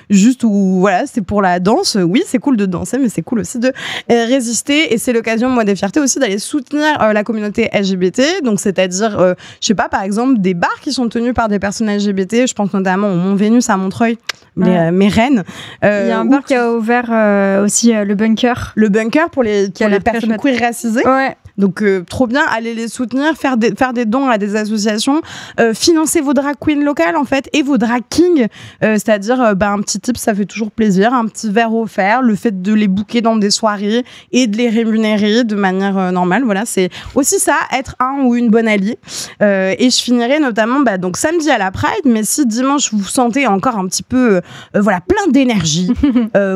juste où voilà, c'est pour la danse. Oui, c'est cool de danser, mais c'est cool aussi de résister et c'est l'occasion, moi, des fiertés aussi d'aller soutenir la communauté LGBT. Donc c'est-à-dire je sais pas, par exemple des bars qui sont tenus par des personnes LGBT, je pense notamment au Mont Vénus à Montreuil, mes reines. Il y a un bar qui a ouvert aussi le bunker pour les personnes queer racisées. Ouais. Donc trop bien, allez les soutenir, faire des dons à des associations, financer vos drag queens locales en fait et vos drag kings, c'est-à-dire un petit tip, ça fait toujours plaisir, un petit verre offert, le fait de les booker dans des soirées et de les rémunérer de manière normale, voilà, c'est aussi ça, être un ou une bonne alliée. Et je finirai notamment donc samedi à la Pride, mais si dimanche vous sentez encore un petit peu plein d'énergie,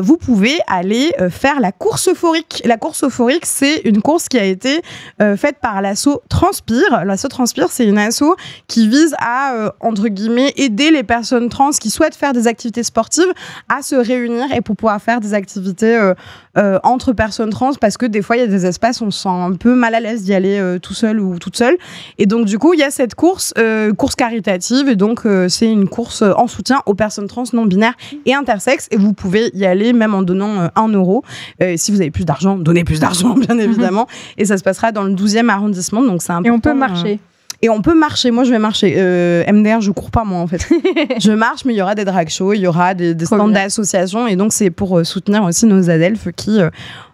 vous pouvez aller faire la course euphorique. La course euphorique, c'est une course qui a été faite par l'asso Transpire. L'asso Transpire, c'est une asso qui vise à, entre guillemets, aider les personnes trans qui souhaitent faire des activités sportives à se réunir et pour pouvoir faire des activités entre personnes trans, parce que des fois, il y a des espaces où on se sent un peu mal à l'aise d'y aller tout seul ou toute seule. Et donc, du coup, il y a cette course caritative, et donc c'est une course en soutien aux personnes trans, non-binaires et intersexes, et vous pouvez y aller même en donnant 1 euro. Si vous avez plus d'argent, donnez plus d'argent, bien évidemment. Et ça se passera dans le 12e arrondissement, donc c'est important. Et on peut marcher. Et on peut marcher. Moi, je vais marcher. MDR, je cours pas, moi, en fait. Je marche, mais il y aura des drag shows, il y aura des stands d'associations. Et donc, c'est pour soutenir aussi nos adelphes qui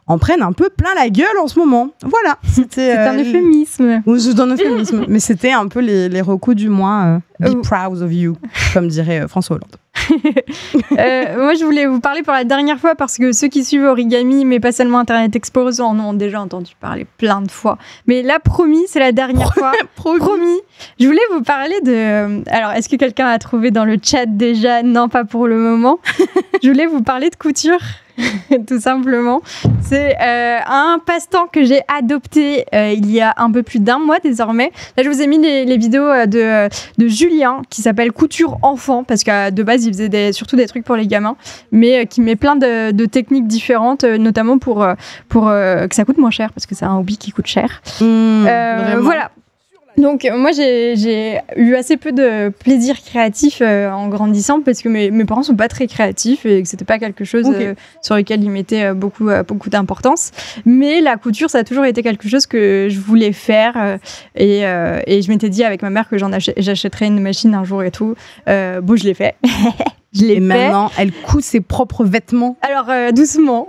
en prennent un peu plein la gueule en ce moment. Voilà. C'est un euphémisme. Oui, c'est un euphémisme. Mais c'était un peu les recos du mois. Be proud of you, comme dirait François Hollande. Moi, je voulais vous parler pour la dernière fois parce que ceux qui suivent Origami, mais pas seulement Internet Explorer, en ont déjà entendu parler plein de fois. Mais là, promis, c'est la dernière fois. Promis. Je voulais vous parler de... Alors, est-ce que quelqu'un a trouvé dans le chat déjà? Non, pas pour le moment. Je voulais vous parler de couture. Tout simplement. C'est un passe-temps que j'ai adopté il y a un peu plus d'1 mois désormais. Là, je vous ai mis les vidéos de Julien qui s'appelle Couture Enfant, parce que de base, il faisait surtout des trucs pour les gamins, mais qui met plein de techniques différentes, notamment pour que ça coûte moins cher, parce que c'est un hobby qui coûte cher. Voilà. Donc moi j'ai eu assez peu de plaisir créatif en grandissant, parce que mes parents sont pas très créatifs et que c'était pas quelque chose sur lequel ils mettaient beaucoup d'importance. Mais la couture, ça a toujours été quelque chose que je voulais faire et je m'étais dit avec ma mère que j'achèterais une machine un jour et tout. Bon, je l'ai fait. Maintenant, elle coud ses propres vêtements. Alors, doucement.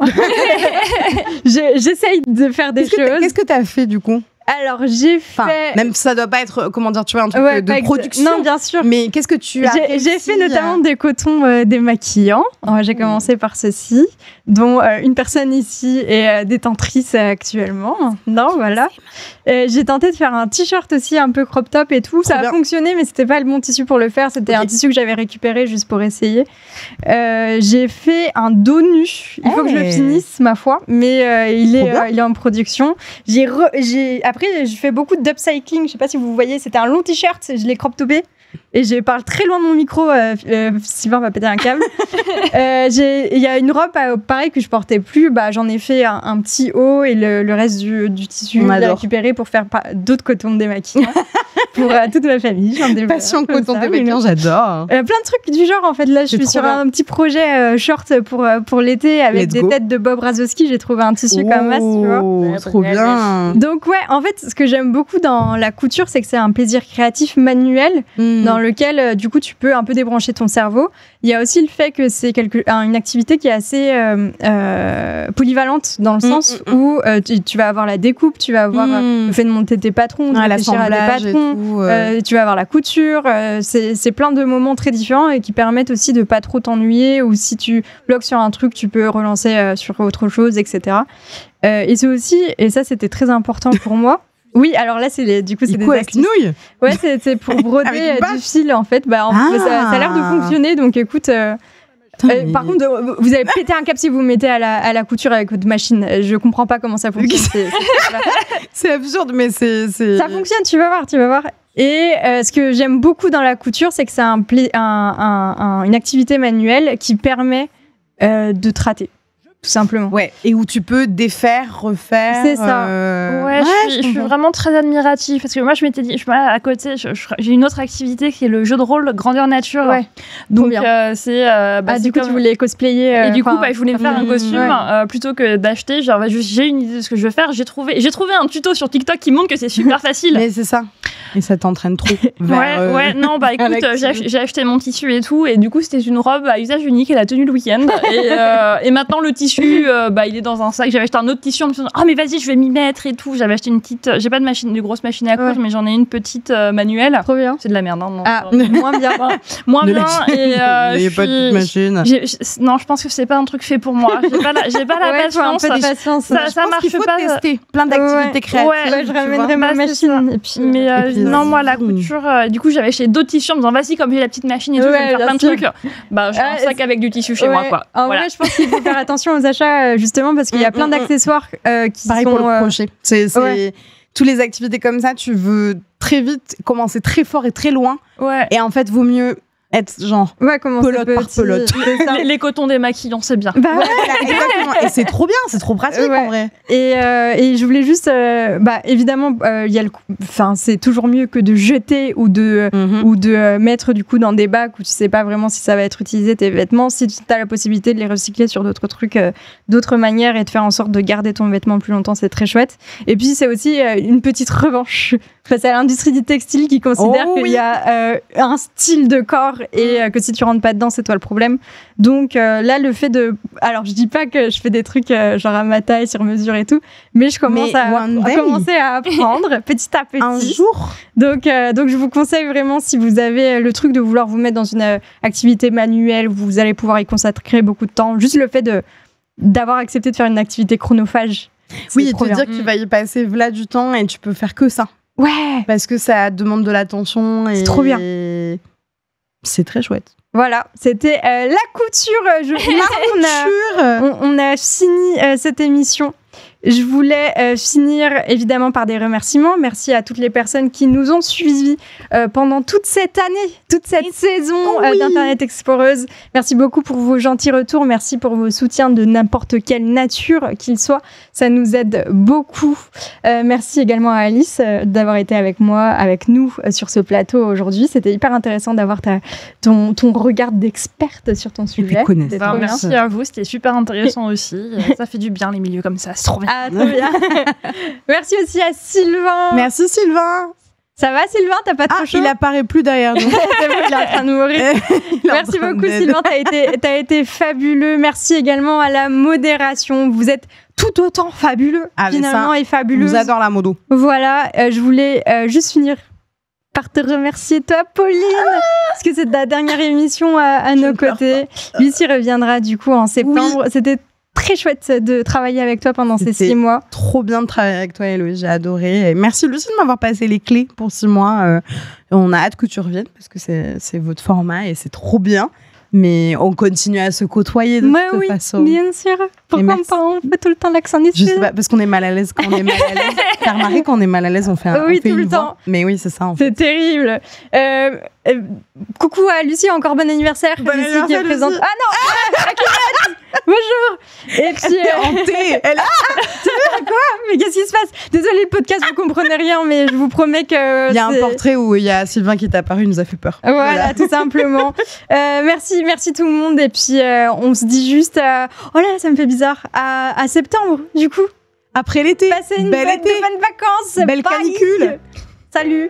J'essaye de faire des choses. Qu'est-ce que tu as fait du coup? Alors, j'ai fait... Même ça doit pas être, comment dire, tu vois, un truc de production. Non, bien sûr. Mais qu'est-ce que tu as J'ai fait notamment des cotons démaquillants. J'ai commencé par ceci, dont une personne ici est détentrice actuellement. Non, voilà. J'ai tenté de faire un t-shirt aussi, un peu crop top et tout. Ça a fonctionné, mais c'était pas le bon tissu pour le faire. C'était un tissu que j'avais récupéré juste pour essayer. J'ai fait un dos nu. Il faut que je le finisse, ma foi. Mais il est en production. Après, je fais beaucoup d'upcycling. Je sais pas si vous voyez, c'était un long t-shirt, je l'ai crop topé. Et je parle très loin de mon micro, Sylvain va péter un câble. Il y a une robe, pareil, que je portais plus. J'en ai fait un petit haut et le reste du tissu, je l'ai récupéré pour faire d'autres cotons démaquillants pour toute ma famille. Passion coton démaquillant, j'adore. Plein de trucs du genre, en fait. Là, je suis sur un petit projet short pour l'été avec des têtes de Bob Razowski. J'ai trouvé un tissu comme masse, tu vois. Trop bien. Donc, ouais, en fait, ce que j'aime beaucoup dans la couture, c'est que c'est un plaisir créatif manuel. Dans lequel, du coup, tu peux un peu débrancher ton cerveau. Il y a aussi le fait que c'est une activité qui est assez polyvalente, dans le sens où tu vas avoir la découpe, tu vas avoir le fait de monter tes patrons, de réfléchir à des patrons, tu vas avoir la couture. C'est plein de moments très différents et qui permettent aussi de pas trop t'ennuyer, ou si tu bloques sur un truc, tu peux relancer sur autre chose, etc. Et c'est aussi, et ça c'était très important pour moi, oui, alors là, c'est des avec nouilles. Ouais, c'est pour broder du fil, en fait. Ça a l'air de fonctionner, donc écoute... par contre, vous allez péter un câble si vous vous mettez à la couture avec votre machine. Je comprends pas comment ça fonctionne. C'est absurde, mais c'est... Ça fonctionne, tu vas voir. Et ce que j'aime beaucoup dans la couture, c'est que c'est une activité manuelle qui permet de te rater. Tout simplement. Ouais, et où tu peux défaire, refaire. C'est ça. Je suis vraiment très admirative, parce que moi je m'étais dit, à côté, j'ai une autre activité qui est le jeu de rôle grandeur nature. Ouais. Donc c'est. Du coup, tu voulais cosplayer. Et du coup, je voulais me faire un costume plutôt que d'acheter. Genre, j'ai une idée de ce que je veux faire. J'ai trouvé un tuto sur TikTok qui montre que c'est super facile. Mais c'est ça. Et ça t'entraîne trop. Non, écoute, j'ai acheté mon tissu et tout, et du coup, c'était une robe à usage unique et la tenue le week-end. Et maintenant, le tissu, il est dans un sac. J'avais acheté un autre tissu en me disant, mais vas-y, je vais m'y mettre et tout. J'avais acheté une petite, j'ai pas de grosse machine à coudre, mais j'en ai une petite manuelle. Trop bien. C'est de la merde, non, moins bien. Moins bien. Et il n'y a pas de machine. Non, je pense que c'est pas un truc fait pour moi. J'ai pas la patience. Ça marche pas. Tester plein d'activités créatives. Je ramènerai ma machine. Non, moi, la couture, du coup, j'avais acheté d'autres tissus en me disant, vas-y, comme j'ai la petite machine et tout, je vais faire plein de trucs. J'ai un sac avec du tissu chez moi, quoi. En vrai, je pense qu'il faut faire attention aux achats, justement, parce qu'il y a plein d'accessoires qui pareil sont... pour le crochet. toutes les activités comme ça, tu veux très vite commencer très fort et très loin. Ouais. Et en fait, vaut mieux être genre pelote par pelote. Les cotons démaquillants, c'est bien. Bah ouais, exactement. Et c'est trop bien, c'est trop pratique en vrai. Et je voulais juste, évidemment, il y a c'est toujours mieux que de jeter ou de mettre du coup dans des bacs où tu sais pas vraiment si ça va être utilisé tes vêtements. Si tu as la possibilité de les recycler sur d'autres trucs, d'autres manières et de faire en sorte de garder ton vêtement plus longtemps, c'est très chouette. Et puis c'est aussi une petite revanche face à l'industrie du textile qui considère qu'il y a un style de corps et que si tu rentres pas dedans, c'est toi le problème. Donc là, le fait de... Alors, je dis pas que je fais des trucs genre à ma taille, sur mesure et tout, mais je commence à commencer à apprendre petit à petit. Un jour. Donc je vous conseille vraiment, si vous avez le truc de vouloir vous mettre dans une activité manuelle où vous allez pouvoir y consacrer beaucoup de temps, juste le fait d'avoir accepté de faire une activité chronophage. Oui, et te dire que tu vas y passer là du temps et tu peux faire que ça. Ouais. Parce que ça demande de l'attention. C'est trop bien. C'est très chouette. Voilà, c'était la couture. On a fini cette émission. Je voulais finir évidemment par des remerciements. Merci à toutes les personnes qui nous ont suivis pendant toute cette année, toute cette saison d'Internet Exploreuse. Merci beaucoup pour vos gentils retours. Merci pour vos soutiens de n'importe quelle nature qu'il soit. Ça nous aide beaucoup. Merci également à Alice d'avoir été avec nous sur ce plateau aujourd'hui. C'était hyper intéressant d'avoir ton regard d'experte sur ton sujet. Merci à vous, c'était super intéressant aussi. Ça fait du bien les milieux comme ça, c'est trop bien. Ah, trop bien. Merci aussi à Sylvain. Merci Sylvain. Ça va Sylvain, t'as pas trop chaud? Il apparaît plus derrière nous. Il est en train de mourir. Merci beaucoup Sylvain, t'as été fabuleux. Merci également à la modération. Vous êtes tout autant fabuleux finalement et fabuleux. Je vous adore la modo. Voilà, je voulais juste finir par te remercier toi Pauline parce que c'est ta dernière émission à nos côtés. Lucie reviendra du coup en septembre. C'était très chouette de travailler avec toi pendant ces 6 mois. Trop bien de travailler avec toi, Héloïse, j'ai adoré. Et merci Lucie de m'avoir passé les clés pour 6 mois. On a hâte que tu reviennes parce que c'est votre format et c'est trop bien. Mais on continue à se côtoyer de toute façon. Bien sûr. Pourquoi on fait tout le temps l'accent du Sud? Je sais pas, parce qu'on est mal à l'aise quand on est mal à l'aise. T'as remarqué quand on est mal à l'aise, on fait tout le temps. Mais oui, c'est ça en fait. C'est terrible. Coucou à Lucie, encore bon anniversaire. Lucie qui est présente. Ah non, bonjour. Et puis hantée. Elle quoi? Mais qu'est-ce qui se passe? Désolée, le podcast, vous comprenez rien, mais je vous promets que il y a un portrait où il y a Sylvain qui est apparu, il nous a fait peur. Voilà. Tout simplement. Merci tout le monde. Et puis on se dit juste, oh là, ça me fait bizarre. À septembre, du coup. Après l'été. Passez une bel été. De bonnes vacances. Belle canicule. Salut.